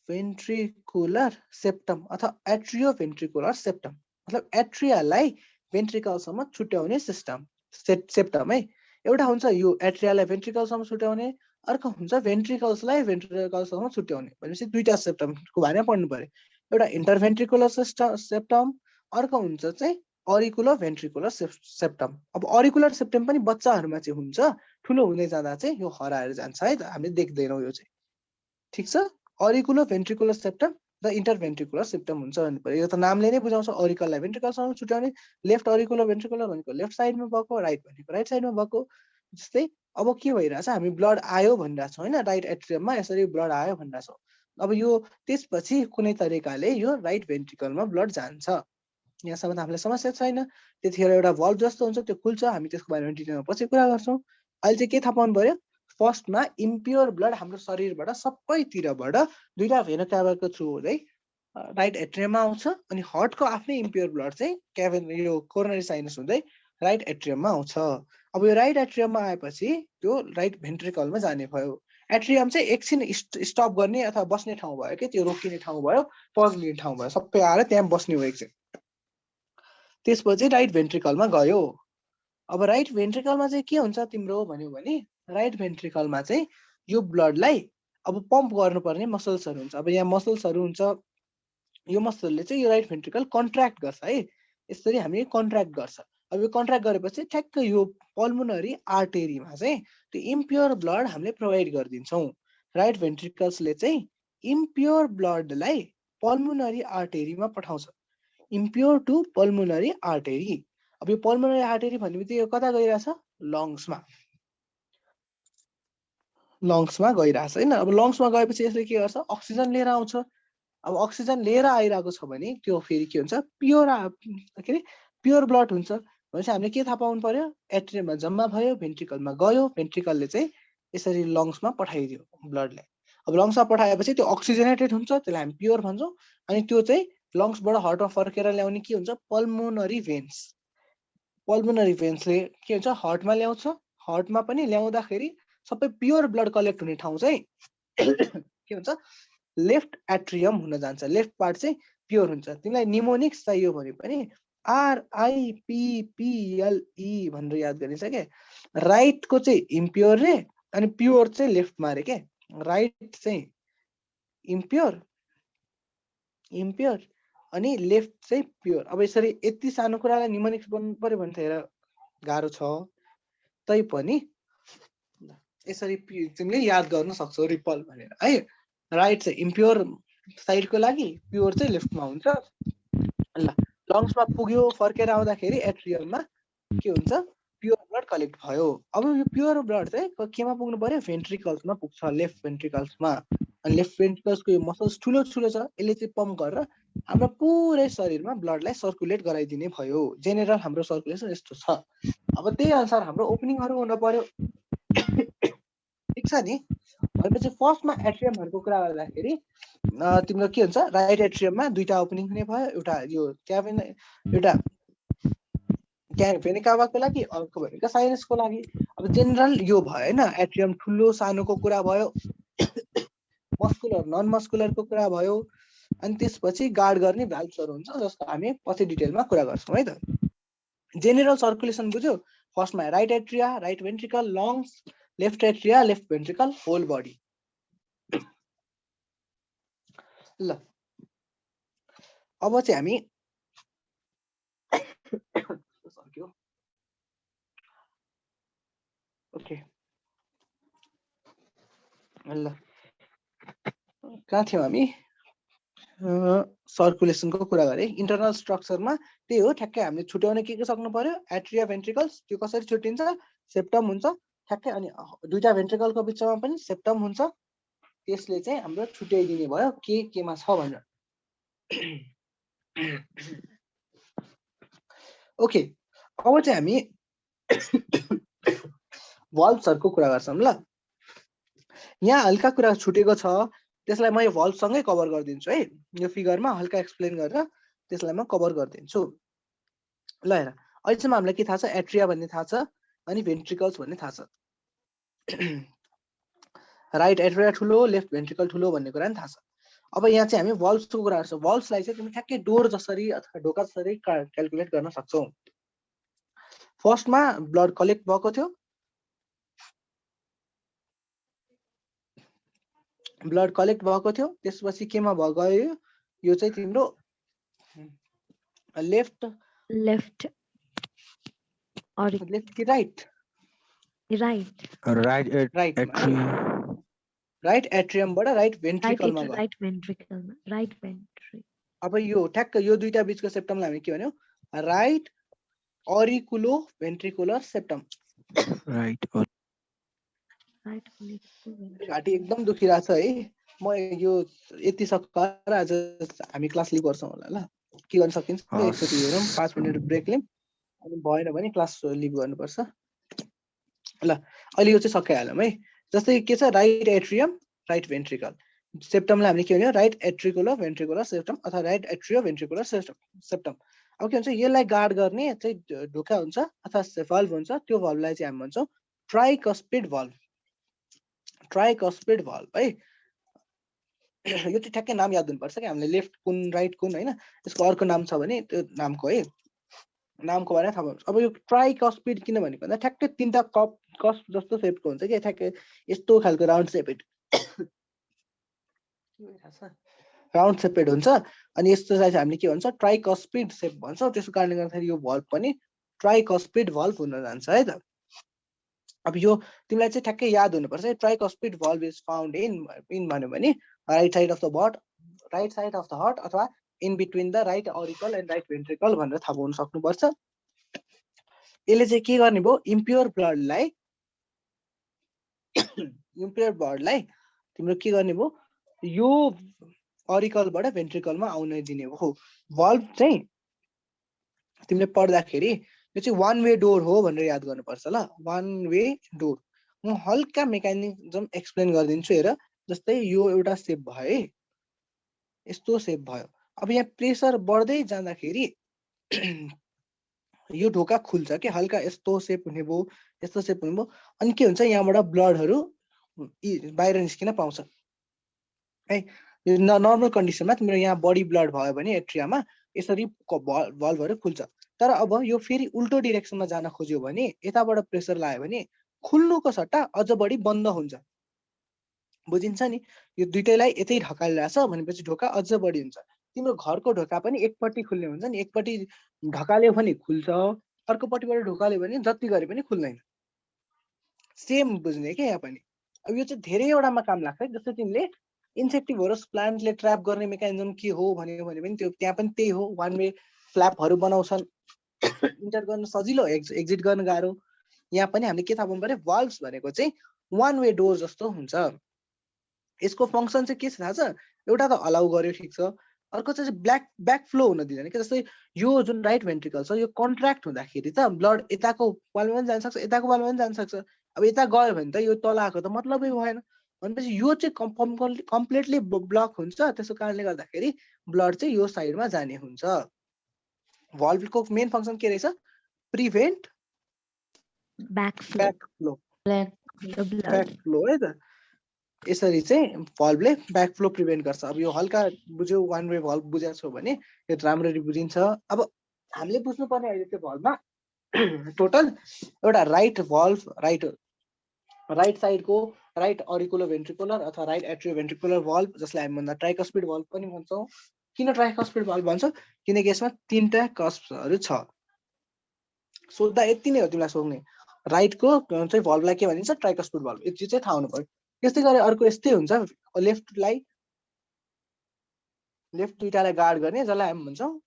भेन्ट्रिकुलर सेप्टम अथवा एट्रियो भेन्ट्रिकुलर सेप्टम। मतलब एट्रियालाई भेन्ट्रिकलसम्म छुट्याउने सिस्टम सेप्टम है। एउटा हुन्छ यो एट्रियालाई भेन्ट्रिकलसम्म छुट्याउने, अर्को हुन्छ भेन्ट्रिकल्सलाई भेन्ट्रिकलसम्म छुट्याउने। भनेपछि दुईटा सेप्टमको बारेमा पढ्नु पर्यो, एउटा इन्टरभेन्ट्रिकुलर सेप्टम, अर्को हुन्छ चाहिँ अरिकुलर भेन्ट्रिकुलर सेप्टम। अब अरिकुलर सेप्टम पनि बच्चाहरूमा चाहिँ हुन्छ, ठुलो हुँदै जाँदा चाहिँ यो हराएर जान्छ है त, हामीले देख्दैनौँ यो चाहिँ। ठिक छ, अरिकुलर भेन्ट्रिकुलर सेप्टम र इन्टरभेन्ट्रिकुलर सेप्टम हुन्छ भन्नु पर्यो। यो त नामले नै बुझाउँछ, अरिकललाई भेन्ट्रिकलसम्म छुट्याउने, लेफ्ट अरिकुलर भेन्ट्रिकुलर भनेको लेफ्ट साइडमा भएको, राइट भनेको राइट साइडमा भएको। जस्तै अब के भइरहेछ, हामी ब्लड आयो भनिरहेछौँ होइन, राइट एट्रियममा यसरी ब्लड आयो भनिरहेछौँ। अब यो त्यसपछि कुनै तरिकाले यो राइट भेन्ट्रिकलमा ब्लड जान्छ, यहाँसम्म त हामीलाई समस्या छैन। त्यतिखेर एउटा भल्भ जस्तो हुन्छ, त्यो खुल्छ, हामी त्यसको बारेमा डिटेलमा पछि कुरा गर्छौँ। अहिले चाहिँ के थाहा पाउनु पर्यो, फर्स्टमा इम्प्योर ब्लड हाम्रो शरीरबाट सबैतिरबाट दुईटा भेनिकाभाको थ्रु हुँदै राइट एट्रियममा आउँछ, अनि हार्टको आफ्नै इम्प्योर ब्लड चाहिँ यो कोरोनरी साइनस हुँदै राइट एट्रियममा आउँछ। अब यो राइट एट्रियममा आएपछि त्यो राइट भेन्ट्रिकलमा जाने भयो। एट्रियम चाहिँ एकछिन स्टप गर्ने अथवा बस्ने ठाउँ भयो कि, त्यो रोकिने ठाउँ भयो, पज लिने ठाउँ भयो, सबै आएर त्यहाँ बस्ने भयो एकछिन। त्यसपछि राइट भेन्ट्रिकलमा गयो। अब राइट भेन्ट्रिकलमा चाहिँ के हुन्छ तिम्रो भन्यो भने, राइट भेन्ट्रिकलमा चाहिँ यो ब्लडलाई अब पम्प गर्नुपर्ने मसल्सहरू हुन्छ। अब यहाँ मसल्सहरू हुन्छ, यो मसलले चाहिँ यो राइट भेन्ट्रिकल कन्ट्र्याक्ट गर्छ है, यसरी हामी कन्ट्र्याक्ट गर्छ। अब यो कन्ट्र्याक्ट गरेपछि ठ्याक्क यो पल्मोनरी आर्टेरीमा चाहिँ त्यो इम्प्योर ब्लड हामीले प्रोभाइड गरिदिन्छौँ। राइट भेन्ट्रिकल्सले चाहिँ इम्प्योर ब्लडलाई पल्मोनरी आर्टेरीमा पठाउँछ, इम्प्योर टु पल्मोनरी आर्टेरी। अब यो पल्मोनरी आर्टेरी भन्ने बित्तिकै यो कता गइरहेछ, लङ्समा गइरहेछ होइन। अब लङ्समा गएपछि यसले के गर्छ, अक्सिजन लिएर आउँछ। अब अक्सिजन लिएर आइरहेको छ भने त्यो फेरि के हुन्छ, प्योर ब्लड हुन्छ। भनेपछि हामीले के थाहा पाउनु पर्यो, एट्रियममा जम्मा भयो, भेन्ट्रिकलमा गयो, भेन्ट्रिकलले चाहिँ यसरी लङ्समा पठाइदियो ब्लडलाई। अब लङ्समा पठाएपछि त्यो अक्सिजनेटेड हुन्छ, त्यसलाई हामी प्योर भन्छौँ। अनि त्यो चाहिँ लङ्सबाट हार्टमा फर्केर ल्याउने के हुन्छ, पल्मोनरी भेन्स। पल्मोनरी भेन्सले के हुन्छ, हार्टमा ल्याउँछ। हार्टमा पनि ल्याउँदाखेरि सबै प्योर ब्लड कलेक्ट हुने ठाउँ चाहिँ के हुन्छ, लेफ्ट एट्रियम हुन जान्छ। लेफ्ट पार्ट चाहिँ प्योर हुन्छ। तिमीलाई निमोनिक्स चाहियो भने पनि RIPPLE भनेर याद गरिन्छ के। राइटको चाहिँ इम्प्योर रे अनि प्योर चाहिँ लेफ्टमा रे के। राइट चाहिँ इम्प्योर अनि लेफ्ट चाहिँ प्योर। अब यसरी यति सानो कुरालाई निमोनिक्स बनाउनु पर्यो भने त हेर गाह्रो छ, तै पनि यसरी तिमीले याद गर्न सक्छौ रिपल भनेर है। राइट चाहिँ इम्प्योर साइडको लागि, प्योर चाहिँ लेफ्टमा हुन्छ। ल लङ्समा पुग्यो, फर्केर आउँदाखेरि एट्रियममा के हुन्छ, प्योर ब्लड कलेक्ट भयो। अब यो प्योर ब्लड चाहिँ केमा पुग्नु पर्यो, भेन्ट्रिकल्समा पुग्छ, लेफ्ट भेन्ट्रिकल्समा। अनि लेफ्ट भेन्ट्रिकल्सको यो मसल्स ठुलो ठुलो छ, यसले चाहिँ पम्प गरेर हाम्रो पुरै शरीरमा ब्लडलाई सर्कुलेट गराइदिने भयो। जेनरल हाम्रो सर्कुलेसन यस्तो छ। अब त्यही अनुसार हाम्रो ओपनिङहरू हुन पर्यो। ठिक छ नि। भनेपछि फर्स्टमा एट्रियमहरूको कुरा गर्दाखेरि तिम्रो के हुन्छ, राइट एट्रियममा दुईटा ओपनिङ हुने भयो, एउटा यो एउटा भेनिकावाको लागि, अर्को भनेको साइनसको लागि। अब जेनरल यो भयो होइन, एट्रियम ठुलो सानोको कुरा भयो, मस्कुलर नन मस्कुलरको कुरा भयो, अनि त्यसपछि गार्ड गर्ने भ्याल्भ्सहरू हुन्छ जसको हामी पछि डिटेलमा कुरा गर्छौँ है त। जेनरल सर्कुलेसन बुझ्यो। फर्स्टमा right atria, right ventricle, lungs, left atria, left ventricle, whole body. ल अब चाहिँ हामी ओके ल कहाँ थियौँ हामी? सर्कुलेसनको कुरा गरेँ। इन्टरनल स्ट्रक्चरमा त्यही हो, ठ्याक्कै हामीले छुट्याउन के सक्नु पर्यो, एट्रिया भेन्ट्रिकल्स त्यो कसरी छुट्टिन्छ, सेप्टम हुन्छ ठ्याक्कै, अनि दुईटा भेन्ट्रिकलको बिचमा पनि सेप्टम हुन्छ, त्यसले चाहिँ हाम्रो छुट्याइदिने भयो के केमा छ भनेर। ओके अब चाहिँ हामी भल्भ्सहरूको कुरा गर्छौँ ल। यहाँ हल्का कुरा छुटेको छ, त्यसलाई म यो भल्भसँगै कभर गरिदिन्छु है। यो फिगरमा हल्का एक्सप्लेन गरेर त्यसलाई म कभर गरिदिन्छु। ल हेर, अहिलेसम्म हामीलाई के थाहा छ, एट्रिया भन्ने थाहा छ, अनि भेन्ट्रिकल्स भन्ने थाहा छ। राइट एट्रिया ठुलो, लेफ्ट भेन्ट्रिकल ठुलो भन्ने कुरा नि थाहा छ। अब यहाँ चाहिँ हामी भल्भ्सको कुरा गर्छौँ। भल्भ्सलाई चाहिँ तिमी ठ्याक्कै डोर जसरी अथवा ढोका जसरी क्याल्कुलेट गर्न सक्छौ। फर्स्टमा ब्लड कलेक्ट भएको थियो, त्यसपछि केमा गयो, यो चाहिँ तिम्रो लेफ्ट कि राइट राइट एट्रियमबाट राइट भेन्ट्रिकलमा गयो। अब यो ठ्याक्क यो दुईटा बिचको सेप्टमलाई हामी के भन्यौ, राइट अरिकुलो भेन्ट्रिकुलर सेप्टम। घाँटी एकदम दुखिरहेछ है। म यो यति सकाएर आज हामी क्लास लिभ गर्छौँ होला। ल के गर्न सकिन्छ, एकचोटि हेरौँ, 5 मिनट ब्रेक लिउँ, अनि भएन भने क्लास लिभ गर्नुपर्छ। ल अहिले यो चाहिँ सकाइहालौँ है। जस्तै के छ, राइट एट्रियम, राइट भेन्ट्रिकल, सेप्टमलाई हामीले के भन्यो, राइट एट्रिकुलर भेन्ट्रिकुलर सेप्टम अथवा राइट एट्रियो भेन्ट्रिकुलर सेप्टम। अब के भन्छ, यसलाई गार्ड गर्ने चाहिँ ढोका हुन्छ अथवा भल्भ हुन्छ। त्यो भल्भलाई चाहिँ हामी भन्छौँ ट्राइकस्पिड भल्भ। ट्राइकस्पिड भल्भ है। यो चाहिँ ठ्याक्कै नाम याद हुनुपर्छ कि हामीले लेफ्ट कुन राइट कुन होइन, यसको अर्को नाम छ भने त्यो नामको है, नामको बारेमा थाहा पाउँछ। अब यो ट्राइकस्पिड किन भनेको भन्दा ठ्याक्कै तिनवटा कस्प जस्तो सेपको हुन्छ कि, ठ्याक्कै यस्तो खालको राउन्ड सेपेड हुन्छ। अनि यस्तो चाहिँ हामीले के भन्छ, ट्राइकस्पिड सेप भन्छौँ। त्यसको कारणले गर्दाखेरि यो भल्भ पनि ट्राइकस्पिड भल्भ हुन जान्छ है त। अब यो तिमीलाई चाहिँ ठ्याक्कै याद हुनुपर्छ। Tricuspid valve is found in भन्यो भने right side of the heart अथवा in between the right auricle and right ventricle भनेर थाहा पाउन सक्नुपर्छ। यसले चाहिँ के गर्ने भयो, इम्प्योर ब्लडलाई तिम्रो के गर्ने भयो, यो अरिकलबाट भेन्ट्रिकलमा आउन दिने भयो। भल्भ चाहिँ तिमीले पढ्दाखेरि यो चाहिँ वान वे डोर हो भनेर याद गर्नुपर्छ ल। One way door. म हल्का मेकानिजम एक्सप्लेन गरिदिन्छु हेर। जस्तै यो एउटा सेप भयो है, यस्तो सेप भयो। अब यहाँ प्रेसर बढ्दै जाँदाखेरि यो ढोका खुल्छ कि, हल्का यस्तो सेप हुने भयो, यस्तो सेप हुने भयो। अनि के हुन्छ, यहाँबाट ब्लडहरू बाहिर निस्किन पाउँछ है। यो नर्मल कन्डिसनमा तिम्रो यहाँ बडी ब्लड भयो भने एट्रियामा यसरी भल्भहरू खुल्छ। तर अब यो फेरि उल्टो डिरेक्सनमा जान खोज्यो भने, यताबाट प्रेसर लाग्यो भने खुल्नुको सट्टा अझ बढी बन्द हुन्छ। बुझिन्छ नि, यो दुइटैलाई यतै ढकालिरहेछ भनेपछि ढोका अझ बढी हुन्छ। तिम्रो घरको ढोका पनि एकपट्टि खुल्ने हुन्छ नि, एकपट्टि ढकाल्यो भने खुल्छ, अर्कोपट्टिबाट ढोकाल्यो भने जति गरे पनि खुल्दैन। सेम बुझ्ने क्या यहाँ पनि। अब यो चाहिँ धेरैवटामा काम लाग्छ है। जस्तै तिमीले इन्सेक्टिभोरस प्लान्टले ट्र्याप गर्ने मेकानिजम के हो भन्यो भने पनि त्यो त्यहाँ पनि त्यही हो, वान वे फ्ल्यापहरू बनाउँछन्, इन्टर गर्न सजिलो, एक्जिट गर्न गाह्रो। यहाँ पनि हामीले के थाहा पाउनु पर्यो, भल्भ्स भनेको चाहिँ वान वे डोर जस्तो हुन्छ। यसको फङ्सन चाहिँ के छ थाहा छ? एउटा त अलाउ गर्यो, ठिक छ, अर्को चाहिँ ब्याक फ्लो हुन दिँदैन कि। जस्तै यो जुन राइट भेन्ट्रिकल छ यो कन्ट्र्याक्ट हुँदाखेरि त ब्लड यताको वालमा पनि जान सक्छ, यताको वालमा पनि जान सक्छ। अब यता गयो भने त यो तल आएको त मतलबै भएन। भनेपछि यो चाहिँ कम्प्लिटली ब्लक हुन्छ, त्यसको कारणले गर्दाखेरि ब्लड चाहिँ यो साइडमा जाने हुन्छ। भल्भको मेन फङ्सन के रहेछ? Prevent Backflow. ब्याकफ्लो है त। यसरी चाहिँ भल्भले ब्याकफ्लो प्रिभेन्ट गर्छ। अब यो हल्का बुझ्यौ, वान वे भल्भ बुझेको छौ भने यो राम्ररी बुझिन्छ। अब हामीले बुझ्नुपर्ने अहिले त्यो भल्भमा टोटल एउटा राइट भल्भ, राइट साइडको राइट अरिकुलर भेन्ट्रिकुलर अथवा राइट एट्रियो भेन्ट्रिकुलर भल्भ, जसलाई हामी भन्दा ट्राइकस्पिड भल्भ पनि भन्छौँ। किन ट्राइकस्पिड भल्भ भन्छौँ? किनकि यसमा 3टा कस्पहरू छ। सोद्धा यति नै हो तिमीलाई सोध्ने, राइटको चाहिँ भल्भलाई के भनिन्छ? Tricuspid valve. यति चाहिँ थाहा हुनु पर्यो। त्यस्तै गरी अर्को यस्तै हुन्छ, लेफ्ट दुईटालाई गार्ड गर्ने, जसलाई हामी भन्छौँ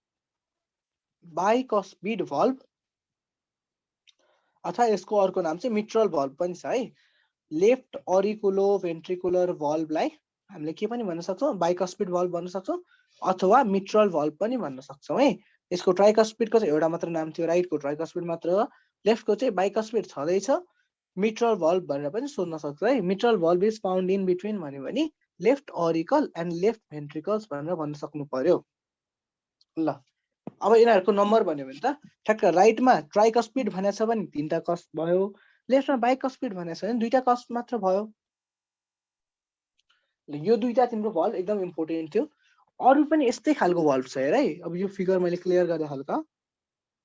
बाइकस्पिड भल्भ, अथवा यसको अर्को नाम चाहिँ मिट्रल भल्भ पनि छ है। लेफ्ट अरिकुलो भेन्ट्रिकुलर भल्भलाई हामीले के पनि भन्न सक्छौँ? बाइकस्पिड भल्भ भन्न सक्छौँ अथवा मिट्रल भल्भ पनि भन्न सक्छौँ है। यसको ट्राइकस्पिडको चाहिँ एउटा मात्र नाम थियो, राइटको ट्राइकस्पिड मात्र हो, लेफ्टको चाहिँ बाइकस्पिड छँदैछ। मिट्रल भल्भ भनेर पनि सोध्न सक्छ है। Mitral valve is found in between भन्यो भने लेफ्ट अरिकल एन्ड लेफ्ट भेन्ट्रिकल्स भनेर भन्न सक्नु पर्यो। ल अब यिनीहरूको नम्बर भन्यो भने त ठ्याक्क राइटमा ट्राइकस्पिड भनेको छ भने 3टा कस्प भयो, लेफ्टमा बाइकस्पिड भनेको छ भने 2टा कस्प मात्र भयो। यो 2टा तिम्रो भल्भ एकदम इम्पोर्टेन्ट थियो। अरू पनि यस्तै खालको भल्भ छ हेर है। अब यो फिगर मैले क्लियर गरेँ हल्का,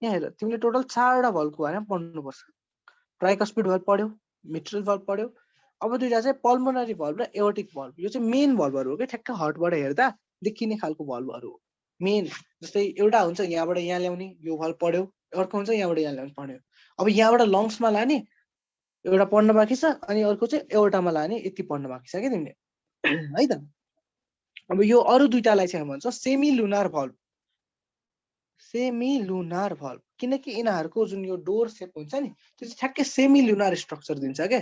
यहाँ हेर, तिमीले टोटल 4वटा भल्भको बारेमा पढ्नुपर्छ। ट्राइकस्पिड भल्भ पढ्यौ, मिट्रल भल्भ पढ्यौ, अब 2टा चाहिँ पल्मोनरी भल्भ र एओर्टिक भल्भ। यो चाहिँ मेन भल्भहरू हो कि, ठ्याक्क हार्टबाट हेर्दा देखिने खालको भल्भहरू हो मेन। जस्तै एउटा हुन्छ यहाँबाट यहाँ ल्याउने, यो भल्भ पढ्यौ, अर्को हुन्छ यहाँबाट यहाँ ल्याउने पढ्यौ। अब यहाँबाट लङ्समा लाने एउटा पढ्न बाँकी छ, अनि अर्को चाहिँ एओर्टामा लाने, यति पढ्न बाँकी छ क्या तिमीले है त। अब यो अरू 2टालाई चाहिँ हामी भन्छौँ semi lunar valve. Semi lunar valve किनकि यिनीहरूको जुन यो डोर सेप हुन्छ नि त्यो चाहिँ ठ्याक्कै सेमी लुनार स्ट्रक्चर दिन्छ क्या।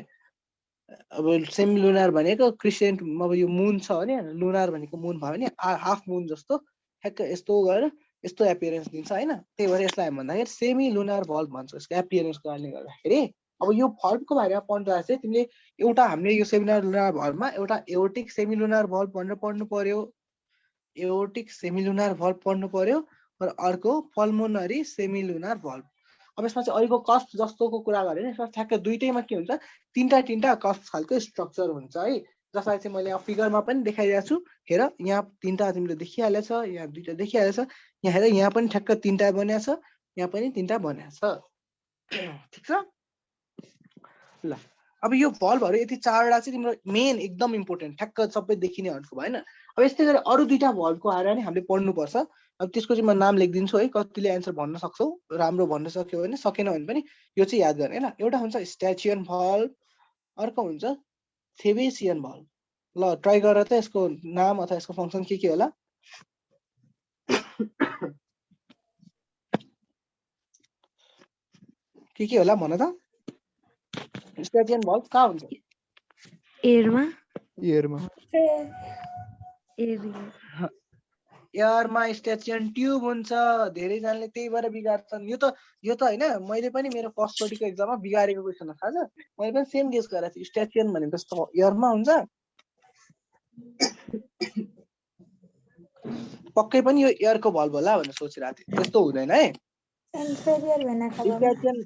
अब सेमी लुनार भनेको क्रिसेन्ट, अब यो मुन छ भने लुनार भनेको मुन भयो भने हाफ मुन जस्तो ठ्याक्क यस्तो गरेर यस्तो एपियरेन्स दिन्छ होइन। त्यही भएर यसलाई हामी भन्दाखेरि सेमी लुनार भल्भ भन्छ यसको एपियरेन्सको कारणले गर्दाखेरि। अब यो भल्भको बारेमा पढ्दा चाहिँ तिमीले एउटा हामीले यो सेमी लुनार भल्भमा एउटा एओर्टिक सेमी लुनार भल्भ भनेर पढ्नु पर्यो, एओर्टिक सेमी लुनार भल्भ पढ्नु पर्यो, र अर्को पल्मोनरी सेमी लुनार भल्भ। अब यसमा चाहिँ अहिलेको कस्प जस्तोको कुरा गरेँ भने यसमा ठ्याक्क दुईटैमा के हुन्छ? 3टा कस्प खालको स्ट्रक्चर हुन्छ है, जसलाई चाहिँ मैले यहाँ फिगरमा पनि देखाइरहेको छु। हेर यहाँ 3टा तिमीले देखिहालेछ, यहाँ 2टा देखिहालेछ, यहाँ हेर यहाँ पनि ठ्याक्क 3टा बनिएको छ, यहाँ पनि 3टा बनिएको छ, ठिक छ। ल अब यो भल्भहरू यति 4वटा चाहिँ तिम्रो मेन एकदम इम्पोर्टेन्ट ठ्याक्क सबै देखिनेहरूको भएन। अब यस्तै गरी अरू 2टा भल्भको बारेमा नि हामीले पढ्नुपर्छ। अब त्यसको चाहिँ म नाम लेखिदिन्छु है, कतिले एन्सर भन्न सक्छौ, राम्रो भन्न सक्यो भने, सकेन भने पनि यो चाहिँ याद गर्ने ल। एउटा हुन्छ स्ट्याचियन भल्भ, अर्को हुन्छ थेबेसियन भल्भ। ल ट्राई गरेर त यसको नाम अथवा यसको फङ्सन के होला? के होला भन त? स्ट्याचियन भल्भ कहाँ हुन्छ? एयरमा एयरमा स्ट्याचियन ट्युब हुन्छ। धेरैजनाले त्यही भएर बिगार्छन्। यो त होइन, मैले पनि मेरो फर्स्ट चोटिको एक्जाममा बिगारेको क्वेसन थाहा छ। मैले पनि सेम गेस गरेको थिएँ, स्ट्याचियन भनेको जस्तो एयरमा हुन्छ। पक्कै पनि यो एयरको भल्भ होला भनेर सोचिरहेको थिएँ, त्यस्तो हुँदैन है। स्ट्याचियन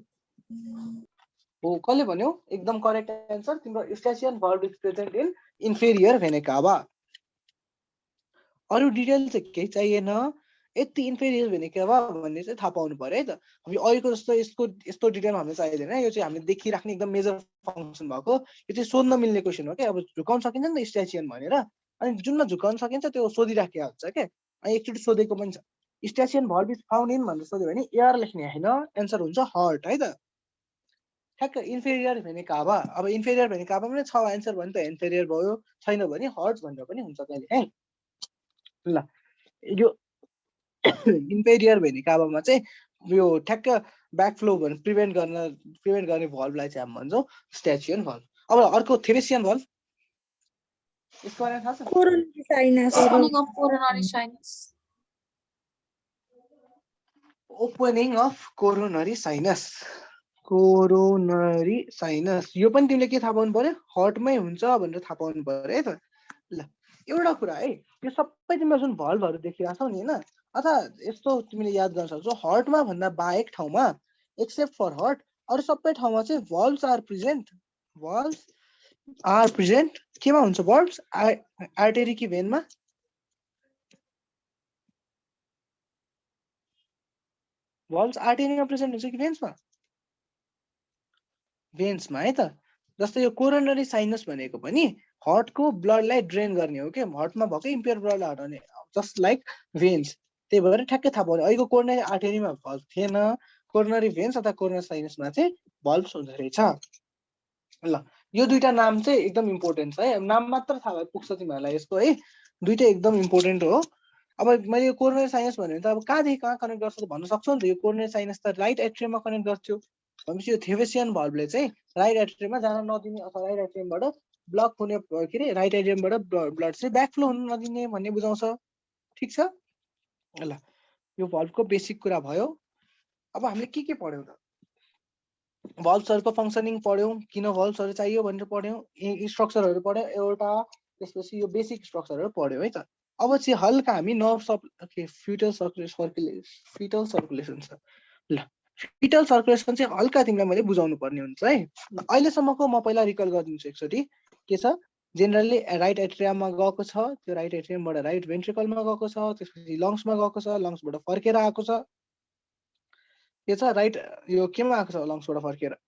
हो, कसले भन्यो? एकदम करेक्ट एन्सर तिम्रो। Eustachian valve is present in inferior vena cava. अरू डिटेल चाहिँ केही चाहिएन, यति इन्फेरियर भेना काभा भन्ने चाहिँ थाहा पाउनु पर्यो है त। अब यो अहिलेको जस्तो यस्तो डिटेलमा हामीले चाहिँदैन, यो चाहिँ हामीले देखिराख्ने एकदम मेजर फङ्सन भएको। यो चाहिँ सोध्न मिल्ने क्वेसन हो क्या। अब झुकाउन सकिन्छ नि त स्ट्याचियन भनेर, अनि जुनमा झुकाउन सकिन्छ त्यो सोधिराखेको हुन्छ क्या। अनि एकचोटि सोधेको पनि छ, स्ट्याचियन भल्भ इज फाउन्ड इन भनेर सोध्यो भने एयर लेख्ने होइन, एन्सर हुन्छ हार्ट है त। ठ्याक्क इन्फेरियर भेना काभा। अब इन्फेरियर भेना काभा पनि छ एन्सर भने त इन्फेरियर भयो, छैन भने हार्ट भनेर पनि हुन्छ कहिले काहीँ। ल यो इन्फेरियर भेना काभामा चाहिँ यो ठ्याक्क ब्याकफ्लो प्रिभेन्ट गर्ने भल्भलाई चाहिँ हामी भन्छौँ स्ट्याचियन भल्भ। अब अर्को थेबेसियन भल्भ। यसको बारेमा थाहा छ? Coronary sinus. Opening of coronary sinus. Opening of coronary sinus. Coronary sinus यो पनि तिमीले के थाहा पाउनु पर्यो, हर्टमै हुन्छ भनेर थाहा पाउनु पर्यो है त। ल एउटा कुरा है, यो सबै तिमीले जुन भल्भहरू देखिरहेको छौ नि होइन, अथवा यस्तो तिमीले याद गर्न सक्छौ, हर्टमा भन्दा बाहेक ठाउँमा एक्सेप्ट फर हर्ट अरू सबै ठाउँमा चाहिँ भल्भ्स आर प्रेजेन्ट। भल्भ्स आर प्रेजेन्ट केमा हुन्छ भल्भ्स? आर्टेरी कि भेनमा? भल्भ्स आर्टेरीमा प्रेजेन्ट हुन्छ कि भेन्समा? भेन्समा है त। जस्तै यो कोरोनरी साइनस भनेको पनि हर्टको ब्लडलाई ड्रेन गर्ने हो क्या, हर्टमा भएको इम्प्योर ब्लडलाई हटाउने, जस्ट लाइक भेन्स। त्यही भएर ठ्याक्कै थाहा पाउने अहिलेको कोरोनरी आर्टेरीमा भल्भ थिएन, कोरोनरी भेन्स अथवा कोरोनरी साइनसमा चाहिँ भल्भ हुँदो रहेछ। ल यो दुईटा नाम चाहिँ एकदम इम्पोर्टेन्ट छ है, नाम मात्र थाहा भए पुग्छ तिमीहरूलाई यसको है, दुईटै एकदम इम्पोर्टेन्ट हो। अब मैले यो कोरोनरी साइनस भन्यो भने त अब कहाँदेखि कहाँ कनेक्ट गर्छ त भन्न सक्छौ नि त। यो कोरोनरी साइनस त राइट एट्रियममा कनेक्ट गर्छु भनेपछि यो थेवेसियन भल्भले चाहिँ राइट एट्रियममा जान नदिने अथवा राइट एट्रियमबाट ब्लक हुने के अरे राइट एट्रियमबाट ब्लड चाहिँ ब्याकफ्लो हुन नदिने भन्ने बुझाउँछ। ठिक छ? ल यो भल्भको बेसिक कुरा भयो। अब हामीले के पढ्यौँ त? भल्भ्सहरूको फङ्सनिङ पढ्यौँ, किन भल्भ्सहरू चाहियो भनेर पढ्यौँ, स्ट्रक्चरहरू पढ्यौँ एउटा, त्यसपछि यो बेसिक स्ट्रक्चरहरू पढ्यौँ है त। अब चाहिँ हल्का हामी नर्भ फिटल सर्कुलेसन छ। ल फिटल सर्कुलेसन चाहिँ हल्का तिमीलाई मैले बुझाउनु पर्ने हुन्छ है। अहिलेसम्मको म पहिला रिकल गरिदिन्छु एकचोटि। के छ? जेनरली राइट एट्रियममा गएको छ, त्यो राइट एट्रियमबाट राइट भेन्ट्रिकलमा गएको छ, त्यसपछि लङ्समा गएको छ, लङ्सबाट फर्केर आएको छ। के छ? राइट यो केमा आएको छ लङ्सबाट फर्केर?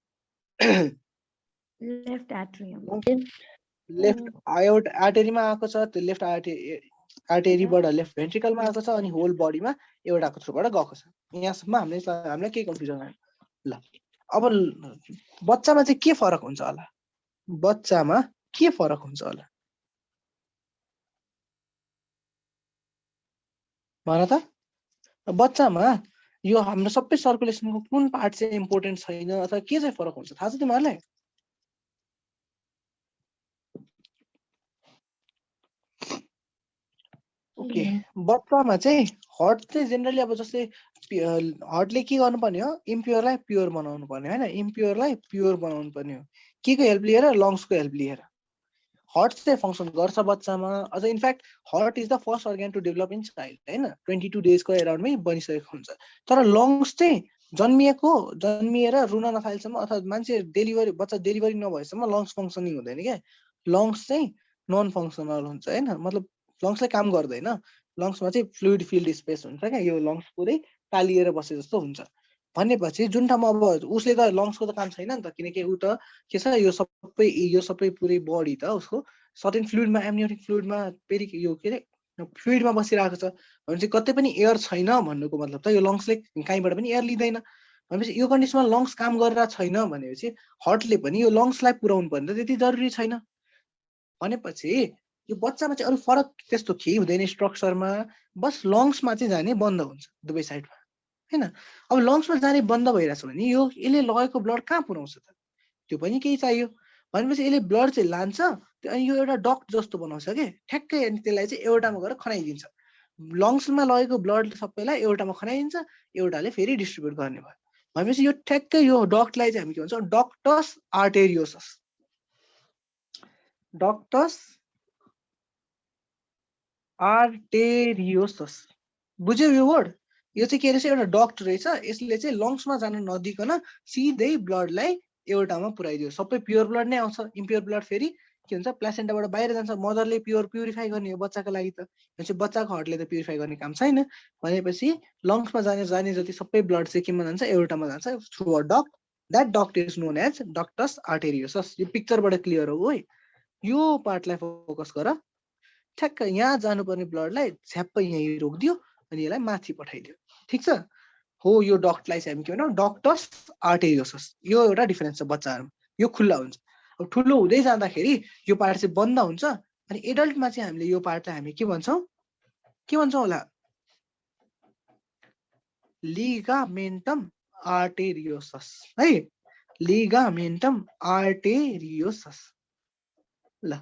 Left atrium. लेफ्ट आयोट आर्टेरीमा आएको छ, त्यो लेफ्ट आर्टेरीबाट लेफ्ट भेन्ट्रिकलमा आएको छ, अनि होल बडीमा एउटाको थ्रुबाट गएको छ। यहाँसम्म हामीलाई केही कन्फ्युजन आएन। ल अब बच्चामा चाहिँ के फरक हुन्छ होला? बच्चामा के फरक हुन्छ होला भन त? बच्चामा यो हाम्रो सबै सर्कुलेसनको कुन पार्ट चाहिँ इम्पोर्टेन्ट छैन अथवा के चाहिँ फरक हुन्छ थाहा छ तिमीहरूलाई? ओके, बच्चामा चाहिँ हर्ट चाहिँ जेनरली अब जस्तै हर्टले के गर्नुपर्ने हो? इम्प्योरलाई प्योर बनाउनु पर्ने होइन, इम्प्योरलाई प्योर बनाउनु पर्ने हो। के को हेल्प लिएर? लङ्सको हेल्प लिएर। हर्ट चाहिँ फङ्सन गर्छ बच्चामा। अझ in fact heart is the first organ to develop in child होइन, 22 डेजको एराउन्डमै बनिसकेको हुन्छ। तर लङ्स चाहिँ जन्मिएर रुन नथालेसम्म अथवा मान्छे बच्चा डेलिभरी नभएसम्म लङ्स फङ्सनिङ हुँदैन क्या। लङ्स चाहिँ नन फङ्सनल हुन्छ होइन, मतलब लङ्सले काम गर्दैन। लङ्समा चाहिँ फ्लुइड फिल्ड स्पेस हुन्छ क्या, यो लङ्स पुरै टालिएर बसे जस्तो हुन्छ। भनेपछि जुन ठाउँमा अब उसले त लङ्सको त काम छैन नि त, किनकि ऊ त के छ यो सबै पुरै बडी त उसको सर्टेन फ्लुइडमा, एमनियोटिक फ्लुइडमा यो के अरे फ्लुइडमा बसिरहेको छ। भनेपछि कतै पनि एयर छैन भन्नुको मतलब त यो लङ्सले कहीँबाट पनि एयर लिँदैन। भनेपछि यो कन्डिसनमा लङ्स काम गरिरहेको छैन भनेपछि हर्टले पनि यो लङ्सलाई पुर्याउनु पर्ने त त्यति जरुरी छैन। भनेपछि यो बच्चामा चाहिँ अरू फरक त्यस्तो केही हुँदैन स्ट्रक्चरमा, बस लङ्समा चाहिँ जाने बन्द हुन्छ दुवै साइडमा होइन। अब लङ्समा जाने बन्द भइरहेछ भने यसले लगेको ब्लड कहाँ पुर्याउँछ त? त्यो पनि केही चाहियो। भनेपछि यसले ब्लड चाहिँ लान्छ, अनि यो एउटा डक्ट जस्तो बनाउँछ कि ठ्याक्कै, अनि त्यसलाई चाहिँ एउटामा गएर खनाइदिन्छ। लङ्समा लगेको ब्लड सबैलाई एउटामा खनाइदिन्छ, एउटाले फेरि डिस्ट्रिब्युट गर्ने भयो। भनेपछि यो ठ्याक्कै यो डक्टलाई चाहिँ हामी के भन्छौँ? Ductus arteriosus. डक्टस आर्टेरियोसस बुझ्यौ यो वर्ड? यो चाहिँ के रहेछ? एउटा डक्ट रहेछ, यसले चाहिँ लङ्समा जान नदिकन सिधै ब्लडलाई एउटामा पुर्याइदियो। सबै प्योर ब्लड नै आउँछ, इम्प्योर ब्लड फेरि के हुन्छ? प्लासेन्टाबाट बाहिर जान्छ। मदरले प्युरिफाई गर्ने हो बच्चाको लागि त, भनेपछि बच्चाको हर्टले त प्युरिफाई गर्ने काम छैन। भनेपछि लङ्समा जाने जति सबै ब्लड चाहिँ केमा जान्छ? एउटामा जान्छ through a duct. That duct is known as ductus arteriosus. यो पिक्चरबाट क्लियर हो है। यो पार्टलाई फोकस गर। ठ्याक्क यहाँ जानुपर्ने ब्लडलाई झ्याप्पै यहीँ रोकिदियो अनि यसलाई माथि पठाइदियो। ठिक छ? हो, यो डक्टलाई चाहिँ हामी के भनौँ? Ductus arteriosus. यो एउटा डिफरेन्स छ बच्चाहरूमा, यो खुल्ला हुन्छ। अब ठुलो हुँदै जाँदाखेरि यो पार्ट चाहिँ बन्द हुन्छ, अनि एडल्टमा चाहिँ हामीले यो पार्टलाई हामी के भन्छौँ होला? लिगामेन्टम आर्टेरियोसस है, लिगामेन्टम आर्टेरियोसस। ल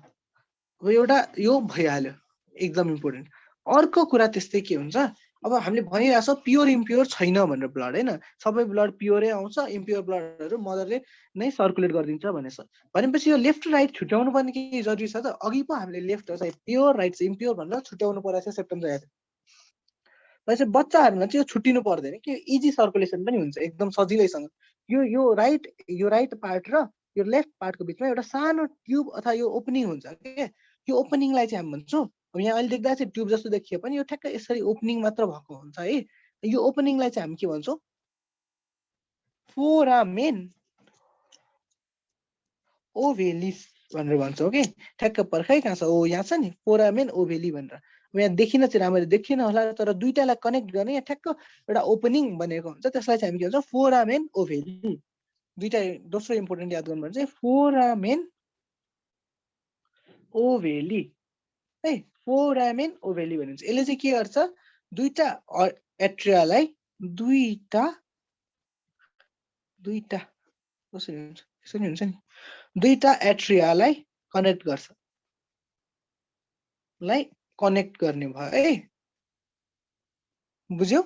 अब एउटा यो भइहाल्यो एकदम इम्पोर्टेन्ट। अर्को कुरा त्यस्तै के हुन्छ, अब हामीले भनिरहेको छौँ प्योर इम्प्योर छैन भनेर ब्लड होइन, सबै ब्लड प्योरै आउँछ, इम्प्योर ब्लडहरू मदरले नै सर्कुलेट गरिदिन्छ भनेछ। भनेपछि यो लेफ्ट राइट छुट्याउनु पर्ने के जरुरी छ त? अघि पो हामीले लेफ्ट चाहिँ प्योर राइट चाहिँ इम्प्योर भनेर छुट्याउनु परेको छ सेप्टेम्बर याद। भनेपछि बच्चाहरूमा चाहिँ यो छुट्टिनु पर्दैन कि इजी सर्कुलेसन पनि हुन्छ एकदम सजिलैसँग। यो राइट पार्ट र यो लेफ्ट पार्टको बिचमा एउटा सानो ट्युब अथवा यो ओपनिङ हुन्छ के, यो ओपनिङलाई चाहिँ हामी भन्छौँ, अब यहाँ अहिले देख्दा चाहिँ ट्युब जस्तो देखियो पनि यो ठ्याक्कै यसरी ओपनिङ मात्र भएको हुन्छ है। यो ओपनिङलाई चाहिँ हामी के भन्छौँ? फोरामेन ओभेलिस भनेर भन्छौँ कि। ठ्याक्क पर्खै कहाँ छ? ओ यहाँ छ नि, फोरामेन ओभेली भनेर। यहाँ देखिन चाहिँ राम्ररी देखिन होला, तर दुईटालाई कनेक्ट गर्ने यहाँ ठ्याक्क एउटा ओपनिङ बनेको हुन्छ, त्यसलाई चाहिँ हामी के भन्छौँ? फोरामेन ओभेली। दुईटा दोस्रो इम्पोर्टेन्ट याद गर्नुपर्छ चाहिँ फोरामेन ओभेली है, फोरामेन ओभेली भनिन्छ। यसले चाहिँ के गर्छ? दुईटा एट्रियालाई दुईटा कसरी हुन्छ? यसरी हुन्छ नि, दुईटा एट्रियालाई कनेक्ट गर्छ, लाई कनेक्ट गर्ने भयो है, बुझ्यौ?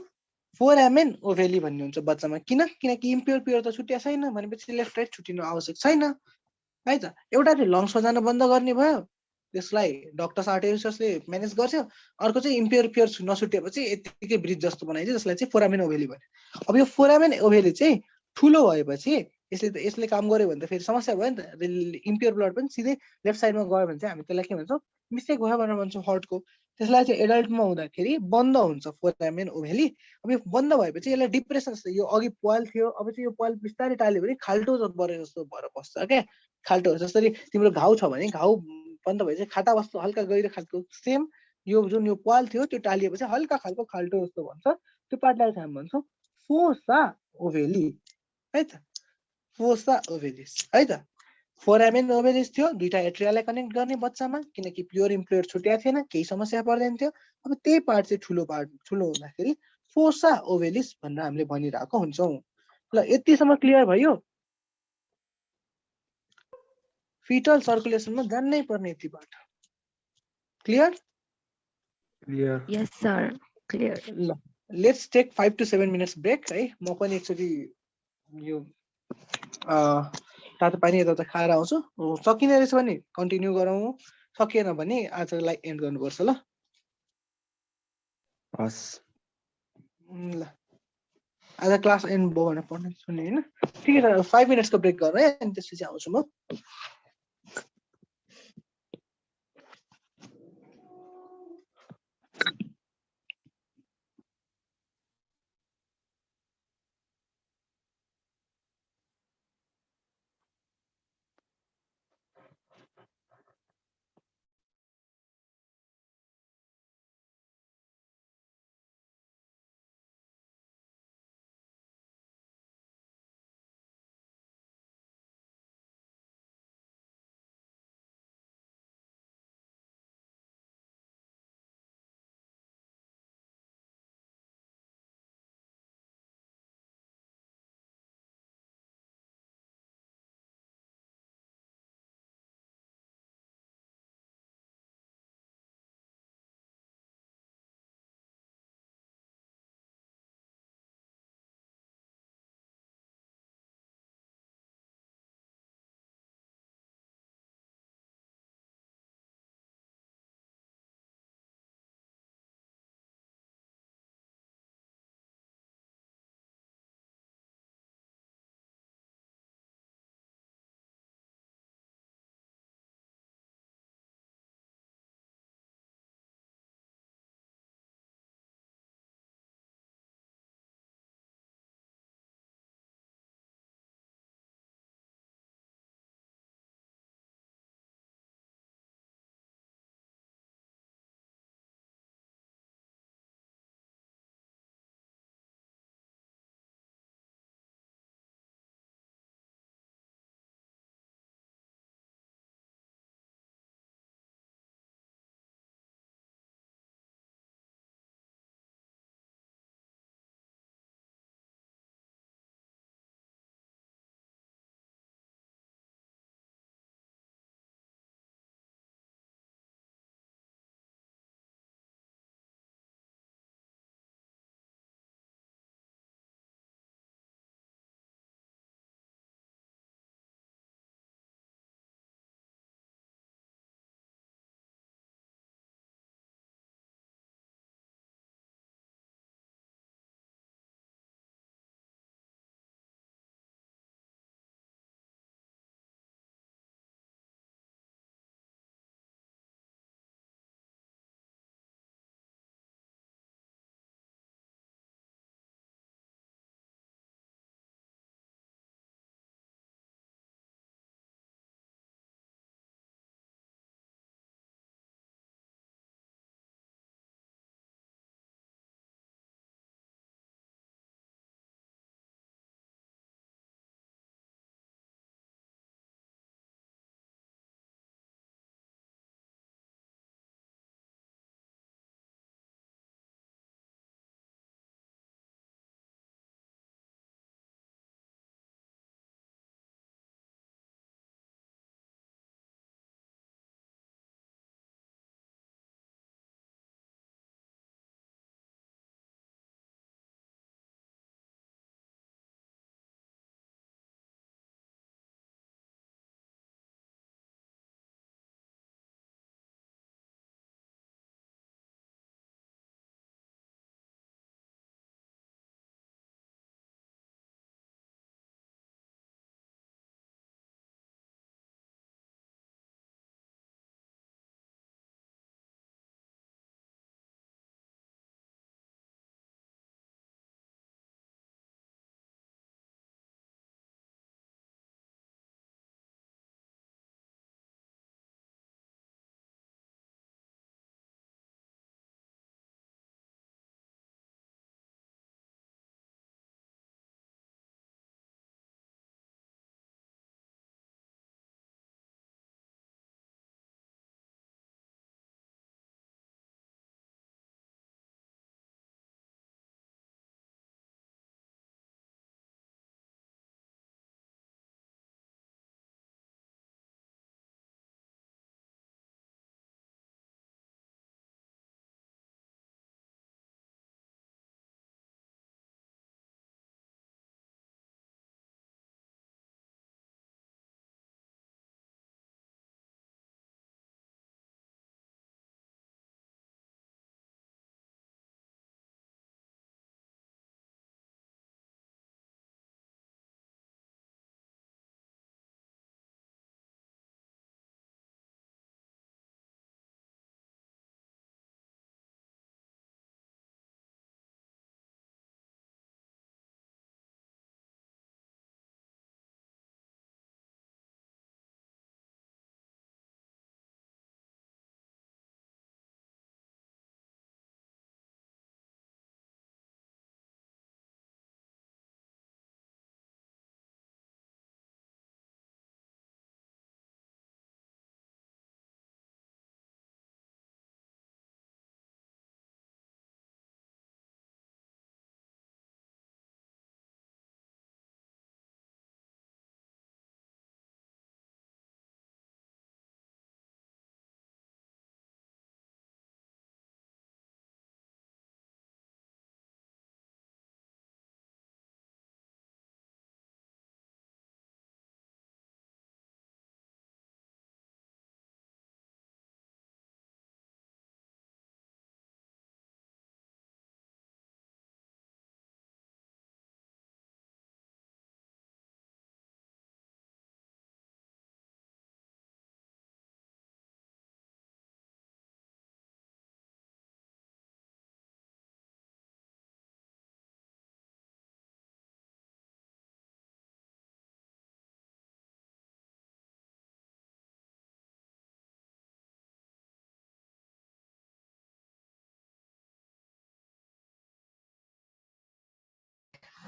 फोरामेन ओभेली भन्ने हुन्छ बच्चामा। किनकि इम्प्योर प्योर त छुट्या छैन भनेपछि लेफ्ट राइट छुट्टिनु आवश्यक छैन है त। एउटा चाहिँ लङ्स बजाउन बन्द गर्ने भयो, त्यसलाई डक्टर्स आर्टेरियसले म्यानेज गर्छ। अर्को चाहिँ इम्प्योर प्योर नछुट्टिएपछि यतिकै ब्रिज जस्तो बनाइन्छ, जसलाई चाहिँ फोरामेन ओभेली भन्यो। अब यो फोरामेन ओभेली चाहिँ ठुलो भएपछि यसले काम गर्यो भने त फेरि समस्या भयो नि त। इम्प्योर ब्लड पनि सिधै लेफ्ट साइडमा गयो भने चाहिँ हामी त्यसलाई के भन्छौँ? मिस्टेक भयो भनेर भन्छौँ हार्टको। त्यसलाई चाहिँ एडल्टमा हुँदाखेरि बन्द हुन्छ फोरामेन ओभेली। अब यो बन्द भएपछि यसलाई डिप्रेसन जस्तो, यो अघि पाइल थियो, अब चाहिँ यो पाइल बिस्तारै टाल्यो भने खाल्टो बरे जस्तो भएर बस्छ क्या। खाल्टो जसरी तिम्रो घाउ छ भने घाउ बन्द भएपछि खाटा बस्छ, हल्का गहिरो खालको, सेम यो जुन यो पाइल थियो त्यो टालिएपछि हल्का खालको खाल्टो जस्तो भन्छ, त्यो पार्टलाई चाहिँ हामी भन्छौँ फोसा ओभेली है त। फोसा ओभेलिस है त। फोरामेन ओभेलिस थियो, दुईटा एट्रियालाई कनेक्ट गर्ने बच्चामा, किनकि प्योर इम्प्योर छुट्या थिएन, केही समस्या पर्दैन थियो। अब त्यही पार्ट चाहिँ ठुलो हुँदाखेरि फोसा ओभेलिस भनेर हामीले भनिरहेको हुन्छौँ। ल यतिसम्म क्लियर भयो? फिटल सर्कुलेसनमा जान्नै पर्ने यति part clear? Yes, sir. Clear. ल let's take 5 to 7 minutes break है। म पनि एकचोटि यो तातो पानी यता खाएर आउँछु। सकिने रहेछ भने कन्टिन्यू गरौँ, सकिएन भने आजलाई एन्ड गर्नुपर्छ ल। हस्। ल आज क्लास एन्ड भयो भनेर पढ्नु सुन्ने होइन, ठिकै छ। 5 minutes को ब्रेक गरौँ है, अनि त्यसपछि आउँछु म।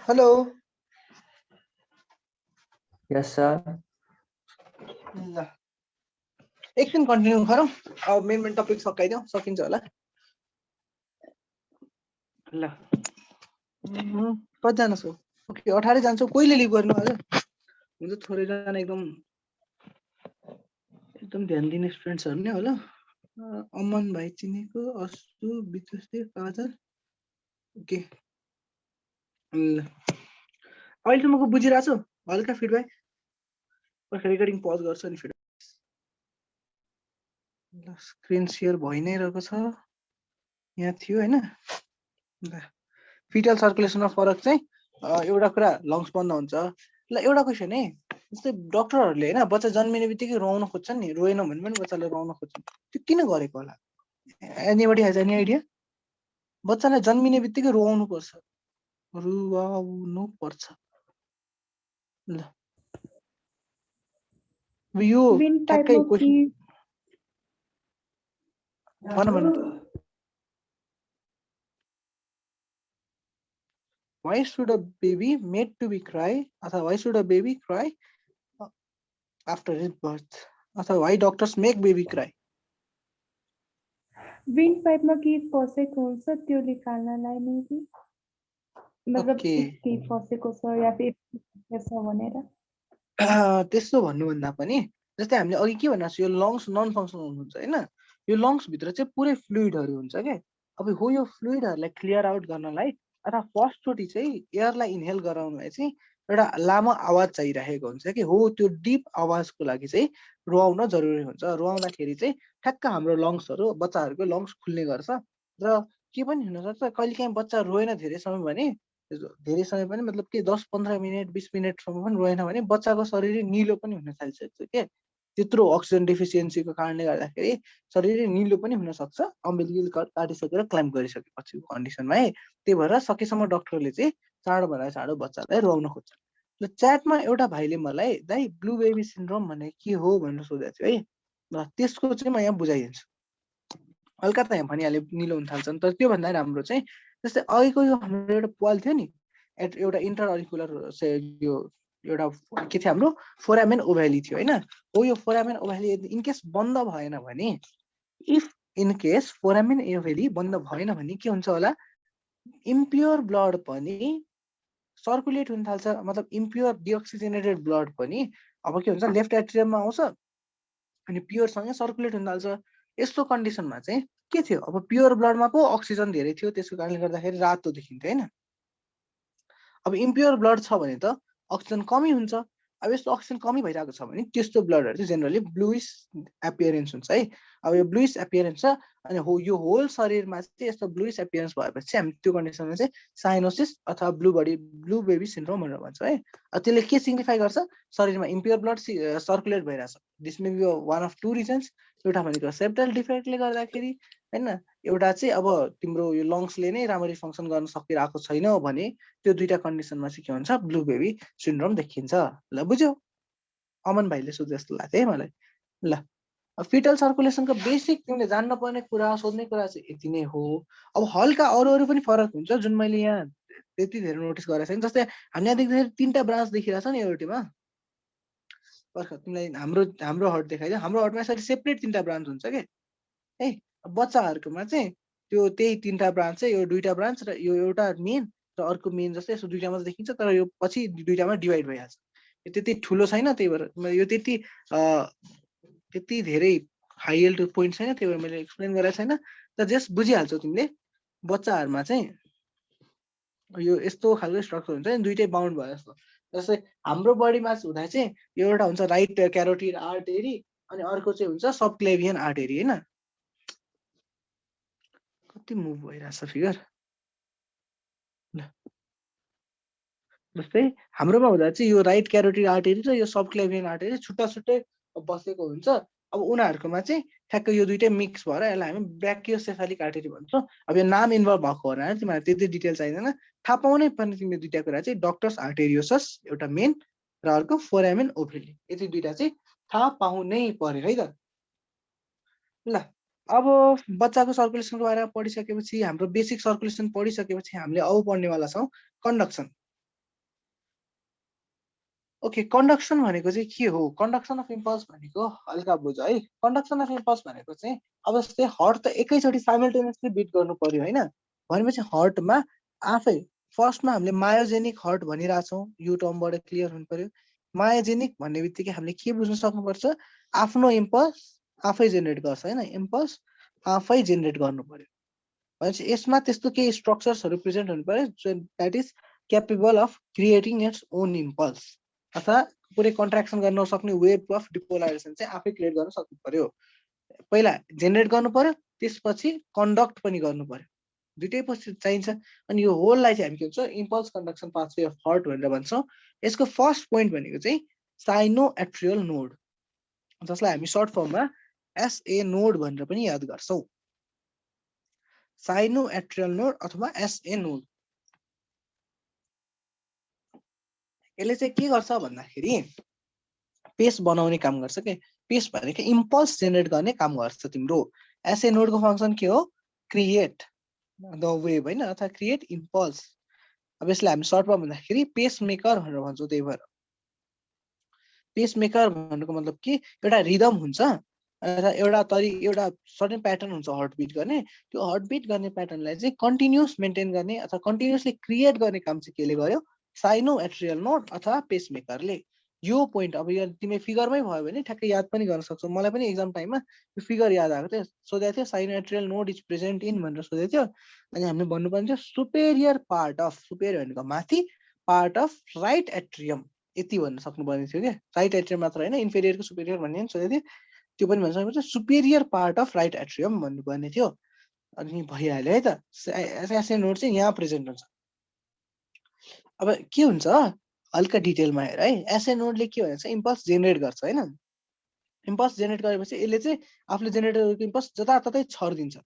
हेलो यस सर। ल एकछिन कन्टिन्यू गरौँ अब मेन टपिक सकाइदिउँ सकिन्छ होला ल कतिजना छौ ओके 18 जान्छौ कहिले लिभ गर्नु आज हुन्छ थोरैजना एकदम ध्यान दिने स्टुडेन्ट्सहरु नै होला अमन भाइ चिनेको असु विदुषदेव काजल ओके ल अहिलेसम्मको बुझिरहेको छौ हल्का फिडब्याक रेकर्डिङ पज गर्छ नि फिडब्याक ल स्क्रिन सेयर भइ नै रहेको छ यहाँ थियो हैन ल फिटल सर्कुलेसनमा फरक चाहिँ एउटा कुरा लङ्स बन्द हुन्छ ल एउटा क्वेसन है जस्तै डाक्टरहरूले हैन बच्चा जन्मिने बित्तिकै रुवाउन खोज्छन् नि रोएन भने पनि बच्चाले रुवाउन खोज्छन् त्यो किन गरेको होला एनीबडी हैज एनी आइडिया बच्चालाई जन्मिने बित्तिकै रुवाउनु पर्छ रुवाउनु पर्छ ल यो Wind ठ्याक्कै pipe क्वेसन की भन why should a baby made to be cry अथवा why should a baby cry after his birth अथवा why doctors make baby cry wind pipe में की फसेको हुन्छ त्यो निकाल्नलाई नै कि मतलब Okay. के फसेको छ या फिर छ भनेर त्यस्तो भन्नुभन्दा पनि जस्तै हामीले अघि के भनेको छ यो लङ्स नन फङ्सनल हुन्छ हैन यो लङ्स भित्र चाहिँ पुरै फ्लुइडहरू हुन्छ के अब हो यो फ्लुइडहरूलाई क्लियर आउट गर्नलाई अथवा फर्स्ट चोटि चाहिँ एयरलाई इनहेल गराउनलाई चाहिँ एउटा लामो आवाज चाहिरहेको हुन्छ कि हो त्यो डिप आवाजको लागि चाहिँ रुवाउन जरुरी हुन्छ रुवाउँदाखेरि चाहिँ ठ्याक्क हाम्रो लङ्सहरू बच्चाहरूको लङ्स खुल्ने गर्छ र के पनि हुनसक्छ कहिलेकाहीँ बच्चा रोएन धेरै समय भने धेरै समय पनि मतलब के 10-15 मिनट 20 मिनटसम्म पनि रोएन भने बच्चाको शरीर निलो पनि हुन थालिसक्छ के त्यत्रो अक्सिजन डेफिसियन्सीको कारणले गर्दाखेरि शरीर निलो पनि हुन सक्छ अम्बिलिकल कर्ड काटिसकेर क्ल्याम्प गरिसकेपछि कन्डिसनमा है त्यही भएर सकेसम्म डाक्टरले चाहिँ चाँडोभन्दा चाँडो बच्चालाई रुवाउन खोज्छ ल च्याटमा एउटा भाइले मलाई दाइ ब्लू बेबी सिन्ड्रोम भन्ने के हो भनेर सोधेको थियो है ल त्यसको चाहिँ म यहाँ बुझाइदिन्छु हल्का त यहाँ भनिहाले निलो हुन थाल्छ तर त्योभन्दा राम्रो चाहिँ जस्तै अघिको यो हाम्रो एउटा पाल थियो नि एउटा इन्टर अरिकुलर यो एउटा के थियो हाम्रो फोरामेन ओभ्याली थियो हैन हो यो फोरामेन ओभ्याली इनकेस बन्द भएन भने इफ इन केस फोरामेन ओभ्याली बन्द भएन भने के हुन्छ होला इम्प्योर ब्लड पनि सर्कुलेट हुन थाल्छ मतलब इम्प्योर डिअक्सिजनेटेड ब्लड पनि अब के हुन्छ लेफ्ट एट्रियममा आउँछ अनि प्योर सँगै सर्कुलेट हुन थाल्छ यस्तो कन्डिसनमा चाहिँ के थियो अब प्योर ब्लडमा पो अक्सिजन धेरै थियो त्यसको कारणले गर्दाखेरि रातो देखिन्थ्यो हैन अब इम्प्योर ब्लड छ भने त अक्सिजन कमी हुन्छ अब यस्तो अक्सिजन कमी भइरहेको छ भने त्यस्तो ब्लडहरु चाहिँ जेनरली ब्लुइश एपियरेन्स हुन्छ है अब यो ब्लुइश एपियरेन्स छ अनि हो यो होल शरीरमा चाहिँ यस्तो ब्लुइश एपियरेन्स भएपछि हामी त्यो कन्डिसनमा चाहिँ साइनोसिस अथवा ब्लू बेबी सिन्ड्रोम भनेर भन्छौँ है त्यसले के सिग्निफाई गर्छ शरीरमा इम्प्योर ब्लड सर्कुलेट भइरहेछ this may be one of two reasons एउटा भनेको सेप्टल डिफेक्टले गर्दाखेरि हैन एउटा चाहिँ अब तिम्रो यो लङ्सले नै राम्ररी फङ्सन गर्न सकिरहेको छैन भने त्यो दुईटा कन्डिसनमा चाहिँ के हुन्छ ब्लू बेबी सिन्ड्रोम देखिन्छ ल बुझ्यौ अमन भाइले सोधे जस्तो लाग्छ है मलाई ल फिटल सर्कुलेसनको बेसिक तिमीले जान्न पर्ने कुरा सोध्ने कुरा चाहिँ यति नै हो अब हल्का अरू पनि फरक हुन्छ जुन मैले यहाँ त्यति धेरै नोटिस गरेको छैन जस्तै हामी यहाँ देख्दाखेरि तीनटा ब्रान्च देखिरहेछ नि एउटैमा पर्ख तिमीलाई हाम्रो हट देखाइदियो हाम्रो हटमा यसरी सेपरेट तीनटा ब्रान्च हुन्छ के है बच्चाहरुकोमा चाहिँ त्यो त्यही तीनटा ब्रान्च चाहिँ यो दुईटा ब्रान्च र यो एउटा मेन र अर्को मेन जस्तै यसो दुईटा मात्र देखिन्छ तर यो पछि दुईटामा डिभाइड भइहाल्छ यो त्यति ठुलो छैन त्यही भएर यो त्यति धेरै हाई यिल्ड पोइन्ट छैन त्यही भएर मैले एक्सप्लेन गरेको छैन तर जस्ट बुझिहाल्छौ तिमीले बच्चाहरुमा चाहिँ यो यस्तो खालको स्ट्रक्चर हुन्छ नि दुईटै बाउन्ड भयो जस्तो जस्तै हाम्रो बडीमा हुँदा चाहिँ यो एउटा हुन्छ राइट क्यारोटिड आर्टेरी अनि अर्को चाहिँ हुन्छ सबक्लेभियन आर्टेरी हैन कति मुभ भइरहेछ फिगर ल जस्तै हाम्रोमा हुँदा चाहिँ यो राइट क्यारोटिड आर्टेरी र यो सबक्लेभियन आर्टेरी छुट्टा छुट्टै बसेको हुन्छ अब उनीहरुकोमा चाहिँ ठ्याक्कै यो दुईटै मिक्स भएर यसलाई हामी ब्राकियोसेफालिक आर्टेरी भन्छौं अब यो नाम इन्भल्भ भएको हो भने तिमीलाई त्यति डिटेल चाहिदैन थाहा पाउनै पर्ने तिमीले दुईटा कुरा चाहिँ डक्टर्स आर्टेरियोसस एउटा मेन र अर्को फोरामेन ओभ्याली यति दुईटा चाहिँ थाहा पाउनै पर्यो है त ल अब बच्चाको सर्कुलेसनको बारेमा पढिसकेपछि हाम्रो बेसिक सर्कुलेसन पढिसकेपछि हामीले अब पढ्नेवाला छौं कन्डक्सन ओके, कन्डक्सन भनेको चाहिँ के हो? कन्डक्सन अफ इम्पल्स भनेको हल्का बुझ है। कन्डक्सन अफ इम्पल्स भनेको चाहिँ अब जस्तै हार्ट त एकैचोटि साइमल्टेनियसली बिट गर्नु पर्यो होइन, भनेपछि हार्टमा आफै फर्स्टमा हामीले मायोजेनिक हार्ट भनिरहेछौँ, यो टर्मबाट क्लियर हुनु पर्यो। मायोजेनिक भन्ने बित्तिकै हामीले के बुझ्न सक्नुपर्छ? आफ्नो इम्पल्स आफै जेनेरेट गर्छ होइन, इम्पल्स आफै जेनेरेट गर्नु पर्यो भनेपछि यसमा त्यस्तो केही स्ट्रक्चर्सहरू प्रेजेन्ट हुनु पर्यो that is capable of creating its own impulse, अथवा पुरै कन्ट्राक्सन गर्न नसक्ने वेभ अफ डिपोलराइजेसन चाहिँ आफै क्रिएट गर्न सक्नु पर्यो। पहिला जेनेरेट गर्नु पर्यो, त्यसपछि कन्डक्ट पनि गर्नु पर्यो, दुइटै पछि चाहिन्छ। अनि यो होललाई चाहिँ हामी के भन्छौँ? Impulse conduction pathway of heart भनेर भन्छौँ। यसको फर्स्ट पोइन्ट भनेको चाहिँ साइनो एट्रियल नोड, जसलाई हामी सर्ट फर्ममा एसए नोड भनेर पनि याद गर्छौँ। साइनो एट्रियल नोड अथवा एसए नोड। यसले चाहिँ के गर्छ भन्दाखेरि पेस बनाउने काम गर्छ के। पेस भनेको इम्पल्स जेनेरेट गर्ने काम गर्छ तिम्रो। एसए नोडको फङ्सन के हो? क्रिएट द वेभ होइन, अथवा क्रिएट इम्पल्स। अब यसलाई हामी सर्टमा भन्दाखेरि पेस मेकर भनेर भन्छौँ। त्यही भएर पेस मेकर भन्नुको मतलब के? एउटा रिदम हुन्छ, एउटा सर्टेन प्याटर्न हुन्छ हार्टबिट गर्ने। त्यो हार्टबिट गर्ने प्याटर्नलाई चाहिँ कन्टिन्युस मेन्टेन गर्ने अथवा कन्टिन्युसली क्रिएट गर्ने काम चाहिँ केले गर्यो? साइनो एट्रियल नोड अथवा पेस मेकरले। यो पोइन्ट अब यो तिमी फिगरमै भयो भने ठ्याक्कै याद पनि गर्न सक्छौ। मलाई पनि एक्जाम टाइममा यो फिगर याद आएको थियो, सोधेको थियो साइनो atrial node is present in भनेर सोधेको थियो। अनि हामीले भन्नुपर्ने थियो सुपेरियर पार्ट अफ, सुपेरियर भनेको माथि, पार्ट अफ राइट एट्रियम, यति भन्न सक्नुपर्ने थियो क्या। राइट एट्रियम मात्र होइन, इन्फेरियरको सुपेरियर भन्ने सोधेको थियो, त्यो पनि भन्न सक्नुपर्छ। Superior part of right atrium भन्नुपर्ने थियो। अनि भइहाल्यो है त। एसए नोड चाहिँ यहाँ प्रेजेन्ट हुन्छ। अब के हुन्छ हल्का डिटेलमा हेर है। एसए नोडले के भन्छ? इम्पल्स जेनेरेट गर्छ होइन। इम्पल्स जेनेरेट गरेपछि यसले चाहिँ आफूले जेनेरेट गरेको इम्पल्स जताततै छरिदिन्छ,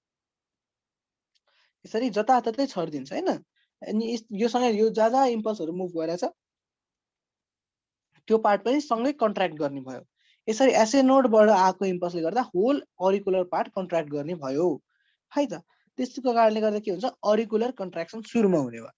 यसरी जताततै छरिदिन्छ होइन। अनि योसँग यो जहाँ इम्पल्सहरू मुभ गरेछ त्यो पार्ट पनि सँगै कन्ट्र्याक्ट गर्ने भयो। यसरी एसए नोडबाट आएको इम्पल्सले गर्दा होल अरिकुलर पार्ट कन्ट्र्याक्ट गर्ने भयो है त। त्यसको कारणले गर्दा के हुन्छ? अरिकुलर कन्ट्र्याक्सन सुरुमा हुने भयो,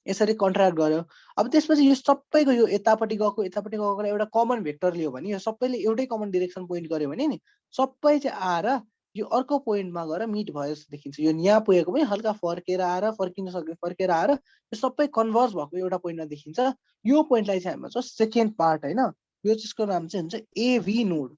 यसरी कन्ट्र्याक्ट गर्यो। अब त्यसपछि यो सबैको यो यतापट्टि गएको एउटा कमन भेक्टर लियो भने, यो सबैले एउटै कमन डिरेक्सन पोइन्ट गर्यो भने नि सबै चाहिँ आएर यो अर्को पोइन्टमा गएर मिट भयो जस्तो देखिन्छ। यो यहाँ पुगेको पनि हल्का फर्केर आएर, फर्किन सक्यो फर्केर आएर यो सबै कन्भर्ज भएको एउटा पोइन्टमा देखिन्छ। यो पोइन्टलाई चाहिँ हामी भन्छौँ सेकेन्ड पार्ट होइन। यो त्यसको नाम चाहिँ हुन्छ एभी नोड।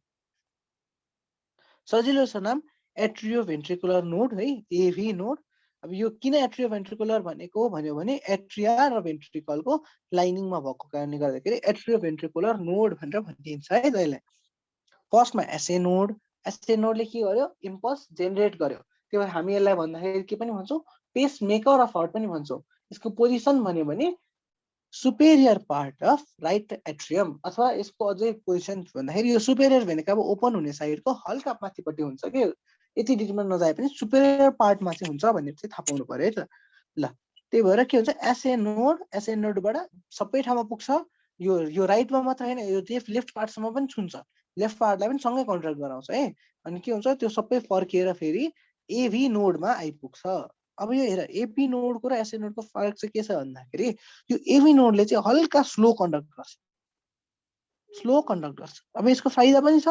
सजिलो छ नाम, एट्रियोभेन्ट्रिकुलर नोड है, एभी नोड। अब यो किन एट्रियोभेन्ट्रिकुलर भनेको भन्यो भने एट्रिया र भेन्ट्रिकलको लाइनिङमा भएको कारणले गर्दाखेरि एट्रियोभेन्ट्रिकुलर नोड भनेर भनिन्छ है त्यसलाई। फर्स्टमा एसए नोड, एसए नोडले के गर्यो? इम्पल्स जेनेरेट गर्यो। त्यो भएर हामी यसलाई भन्दाखेरि के पनि भन्छौँ? पेस मेकर अफ हार्ट पनि भन्छौँ। यसको पोजिसन भन्यो भने superior part of right atrium, अथवा यसको अझै पोजिसन भन्दाखेरि यो सुपेरियर भनेको अब ओपन हुने साइडको हल्का माथिपट्टि हुन्छ कि, यति डिटेलमा नजाए पनि सुपेरियर पार्टमा चाहिँ हुन्छ भन्ने चाहिँ थाहा पाउनु पर्यो है त। ल त्यही भएर के हुन्छ? एसए नोडबाट सबै ठाउँमा पुग्छ। यो राइटमा मात्र होइन, यो लेफ्ट पार्टसम्म पनि छुन्छ, लेफ्ट पार्टलाई पनि सँगै कन्ट्र्याक्ट गराउँछ है। अनि के हुन्छ? त्यो सबै फर्किएर फेरि एभी नोडमा आइपुग्छ। अब यो हेर, एपी नोडको र एसए नोडको फरक चाहिँ के छ भन्दाखेरि यो एभी नोडले चाहिँ हल्का स्लो कन्डक्ट गर्छ, स्लो कन्डक्ट गर्छ। अब यसको फाइदा पनि छ,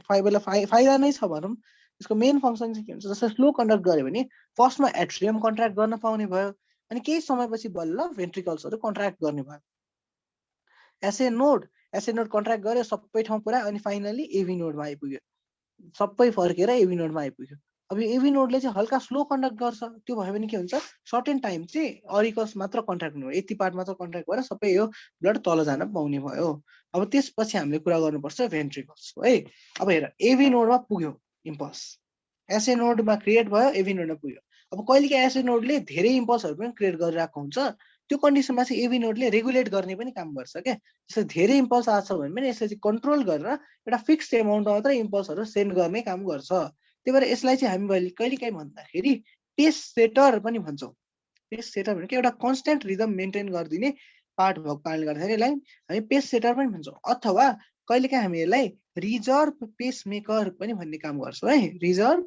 फाइदा नै छ भनौँ। यसको मेन फङ्सन चाहिँ के हुन्छ? जस्तो स्लो कन्डक्ट गर्यो भने फर्स्टमा एट्रियम कन्ट्र्याक्ट गर्न पाउने भयो, अनि केही समयपछि बल्ल भेन्ट्रिकल्सहरू कन्ट्र्याक्ट गर्ने भयो। एसए नोड कन्ट्र्याक्ट गर्यो सबै ठाउँ पुरा, अनि फाइनली एभी नोडमा आइपुग्यो, सबै फर्केर एभी नोडमा आइपुग्यो। अब यो एभी नोडले चाहिँ हल्का स्लो कन्डक्ट गर्छ। त्यो भयो भने के हुन्छ? सर्टेन टाइम चाहिँ अरिकल्स मात्र कन्ट्र्याक्ट हुनु, यति पार्ट मात्र कन्ट्र्याक्ट भएर सबै यो ब्लड तल जान पाउने भयो। अब त्यसपछि हामीले कुरा गर्नुपर्छ भेन्ट्रिकल्सको है। अब हेर, एभी नोडमा पुग्यो इम्पल्स, एसए नोडमा क्रिएट भयो, एभी नोडमा पुग्यो। अब कहिलेकाहीँ एसए नोडले धेरै इम्पल्सहरू पनि क्रिएट गरिरहेको हुन्छ, त्यो कन्डिसनमा चाहिँ एभी नोडले रेगुलेट गर्ने पनि काम गर्छ क्या। जस्तो धेरै इम्पल्स आएको छ भने पनि यसले चाहिँ कन्ट्रोल गरेर एउटा फिक्स्ड एमाउन्टमा मात्रै इम्पल्सहरू सेन्ड गर्ने काम गर्छ। त्यही भएर यसलाई चाहिँ हामी कहिलेकाहीँ भन्दाखेरि पेस सेटर पनि भन्छौँ। पेस सेटर भनेको एउटा कन्स्टेन्ट रिदम मेन्टेन गरिदिने पार्ट भएको कारणले गर्दाखेरि यसलाई हामी पेस सेटर पनि भन्छौँ, अथवा कहिलेकाहीँ हामी यसलाई रिजर्भ पेस मेकर पनि भन्ने काम गर्छौँ है। रिजर्भ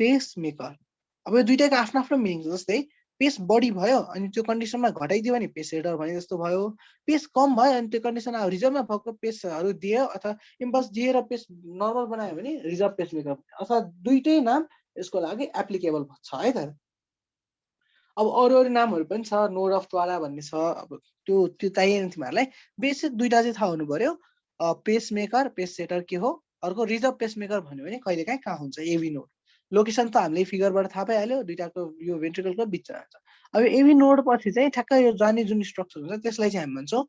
पेस मेकर, अब यो दुइटाको आफ्नो आफ्नो मिनिङ छ। जस्तै पेस बढी भयो अनि त्यो कन्डिसनमा घटाइदियो भने पेस हेडर भने जस्तो भयो, पेस कम भयो अनि त्यो कन्डिसन अब रिजर्भमा भएको पेसहरू दियो अथवा इम्पल्स दिएर पेस नर्मल बनायो भने रिजर्भ पेसमेकर अथवा दुईटै नाम यसको लागि एप्लिकेबल छ है त। अब अरू नामहरू पनि छ, नोड अफ ट्वाला भन्ने छ, अब त्यो चाहिएन तिमीहरूलाई, बेसिक दुईटा चाहिँ थाहा हुनु पर्यो, पेसमेकर पेस सेटर के हो, अर्को रिजर्भ पेसमेकर भन्यो भने कहिलेकाहीँ कहाँ हुन्छ एभी नोड। लोकेसन त हामीले फिगरबाट थाहा पाइहाल्यो, दुईटाको यो भेन्ट्रिकलको बिचमा हुन्छ। अब एभी नोड पछि चाहिँ ठ्याक्क यो जाने जुन स्ट्रक्चर हुन्छ त्यसलाई चाहिँ हामी भन्छौँ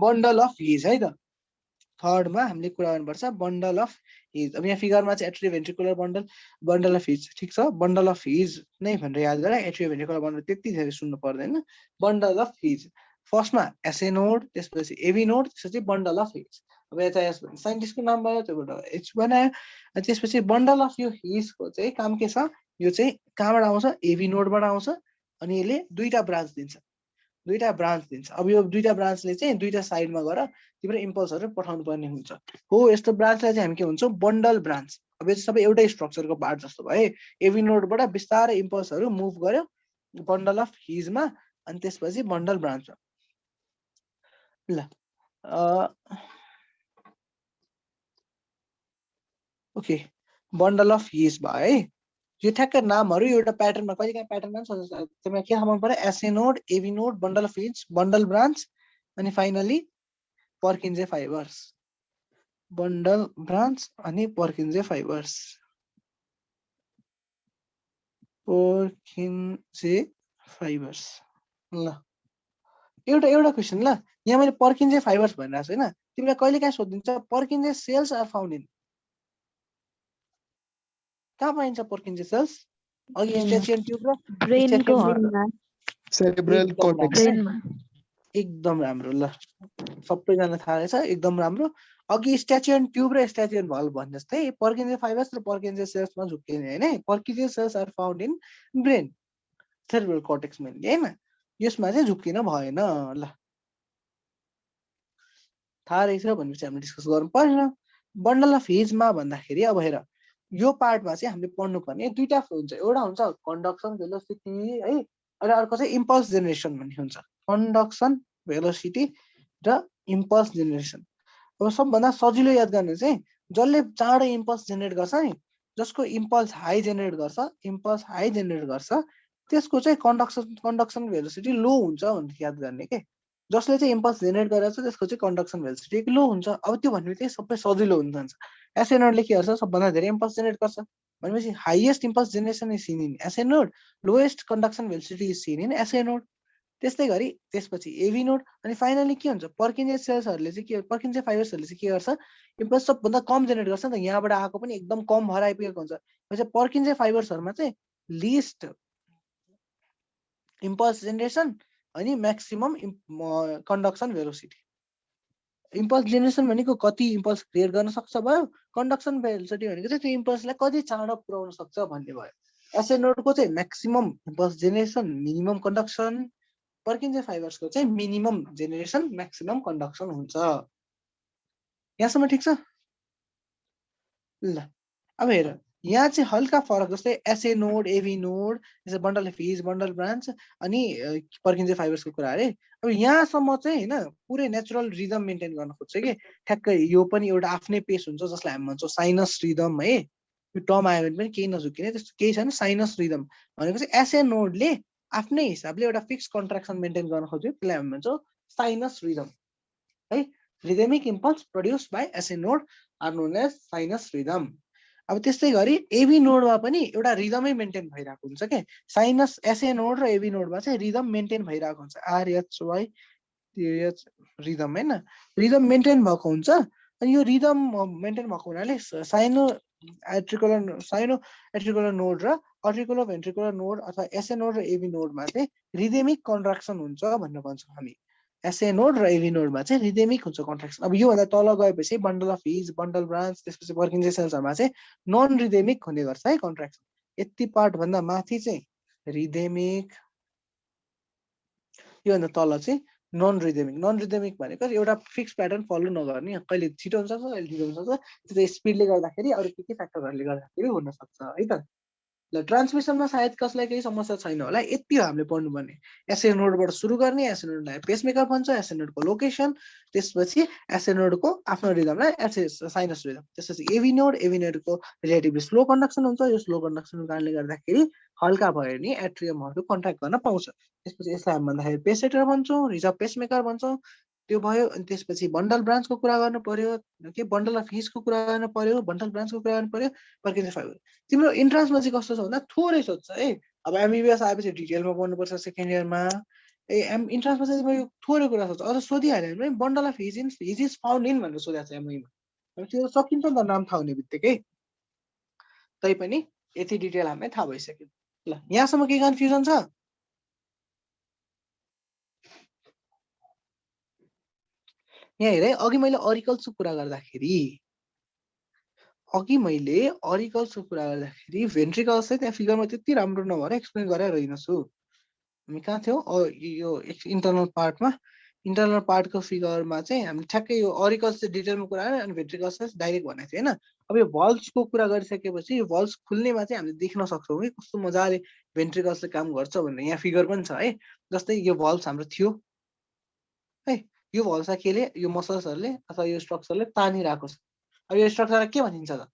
बन्डल अफ हिज है त। थर्डमा हामीले कुरा गर्नुपर्छ बन्डल अफ हिज। अब यहाँ फिगरमा चाहिँ एट्रियो भेन्ट्रिकुलर बन्डल अफ हिज, ठिक छ, बन्डल अफ हिज नै भनेर याद गर, एट्रियो भेन्ट्रिकुलर बन्डल त्यति धेरै सुन्नु पर्दैन। बन्डल अफ हिज फर्स्टमा एसए नोड, त्यसपछि एभी नोड, त्यसपछि बन्डल अफ हिज। अब एचआइएस भन्ने साइन्टिस्टको नाम भयो, त्योबाट एच बनायो। त्यसपछि बन्डल अफ यो हिजको चाहिँ काम के छ, यो चाहिँ कहाँबाट आउँछ, एभी नोडबाट आउँछ अनि यसले दुईटा ब्रान्च दिन्छ। अब यो दुईटा ब्रान्चले चाहिँ दुईटा साइडमा गएर तिम्रो इम्पल्सहरू पठाउनु पर्ने हुन्छ हो। यस्तो ब्रान्चलाई चाहिँ हामी के भन्छौँ, बन्डल ब्रान्च। अब यो सबै एउटै स्ट्रक्चरको पार्ट जस्तो भए एभी नोडबाट बिस्तारै इम्पल्सहरू मुभ गर्यो बन्डल अफ हिजमा अनि त्यसपछि बन्डल ब्रान्चमा। ल ओके, बन्डल अफ हिज भयो है। यो ठ्याक्क नामहरू एउटा प्याटर्नमा कहिलेकाहीँ प्याटर्नमा पनि छ, त्यसमा के थाहा पर्यो, SA node, AV node, bundle of His, bundle branch अनि finally Purkinje fibres. Bundle branch अनि पर्किन्जे फाइबर्स। पर्किन्जे फाइबर्स। ल एउटा क्वेसन ल, यहाँ मैले पर्किन्जे फाइबर्स भनिरहेको छु होइन, तिमीलाई कहिलेकाहीँ सोधिन्छ पर्किन्जे सेल्स आर फाउन्ड इन, कहाँ पाइन्छ पर्किन्जे सेल्स? अघि स्ट्याचियन ट्युब र ब्रेनको cerebral cortex एकदम राम्रो। ल सबैजना थाहा रहेछ, एकदम राम्रो। अघि स्ट्याचियन ट्युब र स्ट्याचियन भल्भ भने जस्तै पर्किन्जे फाइबर्स र पर्किन्जे सेल्समा झुक्किने होइन। Purkinje cells are found in brain, cerebral cortex mainly होइन, यसमा चाहिँ झुक्किन भएन। ल थाहा रहेछ भनेपछि हामीले डिस्कस गर्नु परेन। बन्डल अफ हिजमा भन्दाखेरि अब हेर, यो पार्टमा चाहिँ हामीले पढ्नुपर्ने दुईटा हुन्छ, एउटा हुन्छ कन्डक्सन भेलोसिटी है, अनि अर्को चाहिँ इम्पल्स जेनेरेसन भन्ने हुन्छ। कन्डक्सन भेलोसिटी र इम्पल्स जेनेरेसन। अब सबभन्दा सजिलो याद गर्ने चाहिँ जसले चाँडो इम्पल्स जेनेरेट गर्छ नि, जसको इम्पल्स हाई जेनेरेट गर्छ त्यसको चाहिँ कन्डक्सन भेलोसिटी लो हुन्छ भनेर याद गर्ने के। जसले चाहिँ इम्पल्स जेनेरेट गरेछ त्यसको चाहिँ कन्डक्सन भेलोसिटी लो हुन्छ। अब त्यो भन्ने चाहिँ सबै सजिलो हुन जान्छ। एसए नोडले के गर्छ, सबभन्दा धेरै इम्पल्स जेनेरेट गर्छ भनेपछि highest impulse generation is seen in SA node, lowest conduction velocity is seen in SA node. त्यस्तै गरी त्यसपछि एभी नोड अनि फाइनली के हुन्छ, पर्किन्जे सेल्सहरूले चाहिँ के, पर्किन्जे फाइबर्सहरूले चाहिँ के गर्छ, इम्पल्स सबभन्दा कम जेनेरेट गर्छ नि त, यहाँबाट आएको पनि एकदम कम भएर आइपुगेको हुन्छ। भनेपछि पर्किन्जे फाइबर्सहरूमा चाहिँ लिस्ट इम्पल्स जेनेरेसन अनि maximum conduction velocity. Impulse generation भनेको कति इम्पल्स क्रिएट गर्न सक्छ भयो, कन्डक्सन भेलोसिटी भनेको चाहिँ त्यो इम्पल्सलाई कति चाँडो पुर्याउन सक्छ भन्ने भयो। एसए नोडको चाहिँ maximum impulse generation minimum conduction, Purkinje फाइबर्सको चाहिँ मिनिमम जेनेरेसन म्याक्सिमम कन्डक्सन हुन्छ। यहाँसम्म ठिक छ? ल अब हेर, यहाँ चाहिँ हल्का फरक, जस्तै एसए नोड, एभी नोड, जस्तै bundle of His, bundle branch अनि पर्किन्जे फाइबर्सको कुरा अरे। अब यहाँसम्म चाहिँ होइन पुरै नेचुरल रिदम मेन्टेन गर्न खोज्छ कि ठ्याक्कै यो पनि एउटा आफ्नै पेस हुन्छ जसलाई हामी भन्छौँ साइनस रिदम है। यो टर्म आयो भने पनि केही नझुक्किने, त्यस्तो केही छैन। साइनस रिदम भनेको चाहिँ एसए नोडले आफ्नै हिसाबले एउटा फिक्स कन्ट्राक्सन मेन्टेन गर्न खोज्यो, त्यसलाई हामी भन्छौँ साइनस रिदम है। Rhythmic impulse produce by SA node are known as sinus rhythm. अब त्यस्तै गरी एभी नोडमा पनि एउटा रिदमै मेन्टेन भइरहेको हुन्छ के। साइनस एसए नोड र एभी नोडमा चाहिँ रिदम मेन्टेन भइरहेको हुन्छ, आरएचवाई टिएच रिदम होइन, रिदम मेन्टेन भएको हुन्छ। अनि यो रिदम मेन्टेन भएको हुनाले साइनो एट्रिकुलर नोड र अर्टिकुलर भेन्ट्रिकुलर नोड अथवा एसए नोड र एभी नोडमा चाहिँ रिदमिक कन्ट्राक्सन हुन्छ भनेर भन्छौँ हामी। एसए नोड र एभी नोडमा चाहिँ रिदमिक हुन्छ कन्ट्राक्सन। अब योभन्दा तल गएपछि bundle of His, bundle branch, त्यसपछि पर्किन्जे सेल्सहरूमा चाहिँ नन रिदमिक हुने गर्छ है कन्ट्राक्सन। यति पार्ट भन्दा माथि चाहिँ रिदमिक, योभन्दा तल चाहिँ नन रिदमिक। नन रिदमिक भनेको एउटा फिक्स प्याटर्न फलो नगर्ने, कहिले छिटो हुन्छ कहिले ढिलो हुन्छ, त्यो स्पिडले गर्दाखेरि अरू के फ्याक्टरहरूले गर्दाखेरि हुन सक्छ है त। ल ट्रान्समिसनमा सायद कसलाई केही समस्या छैन होला, यति हो हामीले पढ्नुपर्ने। एसए नोडबाट सुरु गर्ने, एसए नोडलाई पेसमेकर भन्छ, एसए नोडको लोकेसन, त्यसपछि एसए नोडको आफ्नो रिदमलाई साइनस रिदम, त्यसपछि एभी नोडको रिलेटिभली स्लो कन्डक्सन हुन्छ। यो स्लो कन्डक्सनको कारणले गर्दाखेरि हल्का भयो नि एट्रियमहरू कन्ट्र्याक्ट गर्न पाउँछ। त्यसपछि यसलाई हामी भन्दाखेरि पेसेटर भन्छौँ, रिजर्भ पेसमेकर भन्छौँ। त्यो भयो। अनि त्यसपछि बन्डल ब्रान्चको कुरा गर्नु पर्यो, के बन्डल अफ हिजको कुरा गर्नु पर्यो, बन्डल ब्रान्चको कुरा गर्नु पर्यो, पर्किन्स फाइबर। तिम्रो इन्ट्रान्समा चाहिँ कस्तो छ भन्दा थोरै सोध्छ है। अब एमबिबिएस आएपछि डिटेलमा पढ्नुपर्छ सेकेन्ड इयरमा। इन्ट्रान्समा चाहिँ तिम्रो यो थोरै कुरा सोध्छ। अझ सोधिहाल्यो भने bundle of his is found in भनेर सोधेको छ एमबीमा। त्यो सकिन्छ नि त नाम थाहा हुने बित्तिकै। तैपनि यति डिटेल हामीलाई थाहा भइसक्यो। ल यहाँसम्म के कन्फ्युजन छ? यहाँ हेरे अघि मैले अरिकल्सको कुरा गर्दाखेरि भेन्ट्रिकल्स चाहिँ त्यहाँ फिगरमा त्यति राम्रो नभएर एक्सप्लेन गरेर रहेनछु। हामी कहाँ थियौँ? यो इन्टरनल पार्टको फिगरमा चाहिँ हामी ठ्याक्कै यो अरिकल्स चाहिँ डिटेलमा कुरा गरेर अनि भेन्ट्रिकल्स चाहिँ डाइरेक्ट भनेको थियो होइन। अब यो भल्भ्सको कुरा गरिसकेपछि यो भल्भ्स खुल्नेमा चाहिँ हामीले देख्न सक्छौँ कि कस्तो मजाले भेन्ट्रिकल्सले काम गर्छ भनेर। यहाँ फिगर पनि छ है। जस्तै यो भल्भ्स हाम्रो थियो है, यो भल्भ्सलाई केले, यो मसल्सहरूले अथवा यो स्ट्रक्चरले तानिरहेको छ। अब यो स्ट्रक्चरलाई के भनिन्छ त?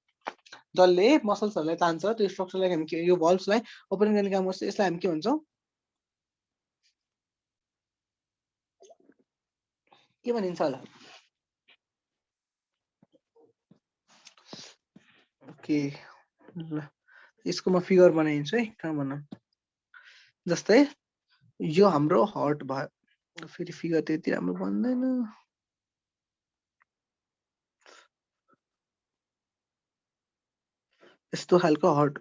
जसले मसल्सहरूलाई तान्छ त्यो स्ट्रक्चरलाई हामी यो भल्भ्सलाई ओपन गर्ने काम गर्छ। यसलाई हामी के भन्छौँ? के भनिन्छ होला? ओके ल यसको म फिगर बनाइदिन्छु है। कहाँ भनौँ? जस्तै यो हाम्रो हर्ट भयो। फेरि फिगर त्यति राम्रो बन्दैन। यस्तो खालको हर्ट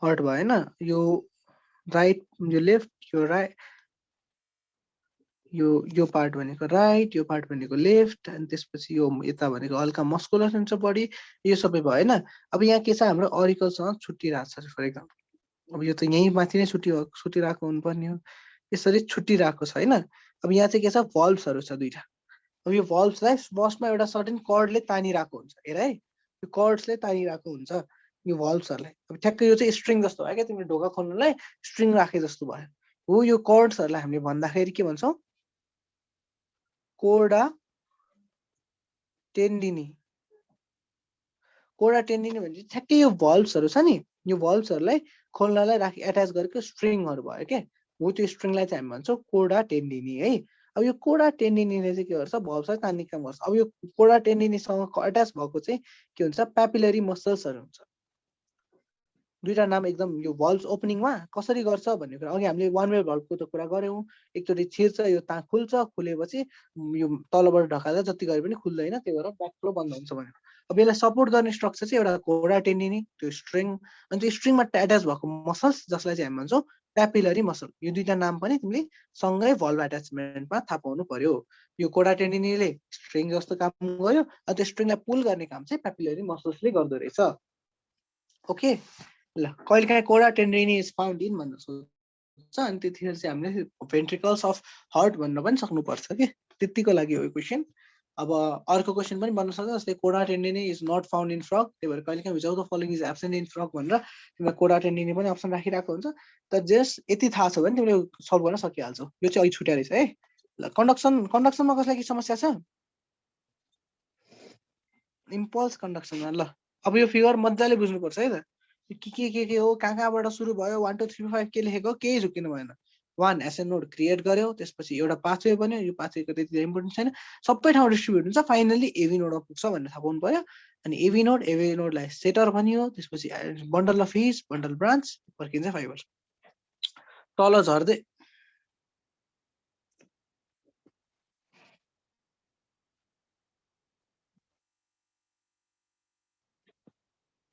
भयो होइन। यो राइट, यो लेफ्ट, यो राइट, यो पार्ट भनेको राइट, यो पार्ट भनेको लेफ्ट, अनि त्यसपछि यो यता भनेको हल्का मस्कुलर हुन्छ बडी, यो सबै भयो होइन। अब यहाँ के छ? हाम्रो अरिकलसँग छुट्टिरहेको छ फर एक्जाम्पल। अब यो त यहीँ माथि नै छुट्टिरहेको हुनुपर्ने हो, यसरी छुट्टिरहेको छ होइन। अब यहाँ चाहिँ के छ? भल्भ्सहरू छ दुईटा। अब यो भल्भ्सलाई फर्स्टमा एउटा सर्टेन कर्डले तानिरहेको हुन्छ। हेर है, यो कर्ड्सले तानिरहेको हुन्छ यो भल्भ्सहरूलाई। अब ठ्याक्कै यो चाहिँ स्ट्रिङ जस्तो भयो क्या, तिमीले ढोका खोल्नलाई स्ट्रिङ राखे जस्तो भयो हो। यो कर्ड्सहरूलाई हामीले भन्दाखेरि के भन्छौँ? कोडा टेन्डिनी। कोडा टेन्डिनी भने ठ्याक्कै यो भल्भ्सहरू छ नि, यो भल्भ्सहरूलाई खोल्नलाई एट्याच गरेको स्ट्रिङहरू भयो क्या। हो त्यो स्ट्रिङलाई चाहिँ हामी भन्छौँ कोडा टेन्डिनी है। अब यो कोडा टेन्डिनीले चाहिँ के गर्छ? भल्भ्सलाई तान्ने काम गर्छ। अब यो कोडा टेन्डिनीसँग एट्याच भएको चाहिँ के हुन्छ? प्यापिलरी मसल्सहरू हुन्छ। दुईटा नाम एकदम यो भल्भ्स ओपनिङमा कसरी गर्छ भन्ने कुरा अघि हामीले वान वे भल्भको त कुरा गऱ्यौँ। एकचोटि छिर्छ, यो खुल्छ, खुलेपछि यो तलबाट ढकाल्दा जति गरे पनि खुल्दैन, त्यही भएर ब्याकफ्लो बन्द हुन्छ भनेर। अब यसलाई सपोर्ट गर्ने स्ट्रक्चर चाहिँ एउटा कोडा टेन्डिनी, त्यो स्ट्रिङ, अनि त्यो स्ट्रिङमा एट्याच भएको मसल्स जसलाई चाहिँ हामी भन्छौँ प्यापिलरी मसल। यो दुईटा नाम पनि तिमीले सँगै भल्भ एट्याचमेन्टमा थाहा पाउनु पर्यो। यो कोडा टेन्डिनीले स्ट्रिङ जस्तो काम गर्यो, अनि त्यो स्ट्रिङलाई पुल गर्ने काम चाहिँ प्यापिलरी मसल्सले गर्दो रहेछ। ओके ल, कहिलेकाहीँ कोडा टेन्डिनी इज फाउन्ड इन भन्न सोध्छ, अनि त्यतिखेर चाहिँ हामीले भेन्ट्रिकल्स अफ हार्ट भन्न पनि सक्नुपर्छ कि। त्यतिको लागि हो यो क्वेसन। अब अर्को क्वेसन पनि बन्न सक्छ, जस्तै कोडा tendineae is not found in frog, त्यही भएर कहिलेकाहीँ which of the following is absent in frog भनेर तिमीलाई कोडा टेन्डिनी पनि अप्सन राखिरहेको हुन्छ। तर जस्ट यति थाहा छ भने तिमीले सल्भ गर्न सकिहाल्छौ। यो चाहिँ अलिक छुट्या रहेछ है। ल कन्डक्सनमा कसलाई के समस्या छ? इम्पल्स कन्डक्सनमा। ल अब यो फिगर मजाले बुझ्नुपर्छ है त। के हो, कहाँबाट सुरु भयो, 1 2 3 4 5 के लेखेको, केही झुकिनु भएन। 1 एसए नोड क्रिएट गर्यो, त्यसपछि एउटा पाथवे बन्यो, यो पाथवेको त्यति इम्पोर्टेन्ट छैन, सबै ठाउँ डिस्ट्रिब्युट हुन्छ, फाइनली एभी नोडमा पुग्छ भनेर थाहा पाउनु पर्यो। अनि एभी नोडलाई सेटर भनियो, त्यसपछि bundle of His, bundle branch, Purkinje fibre. तल झर्दै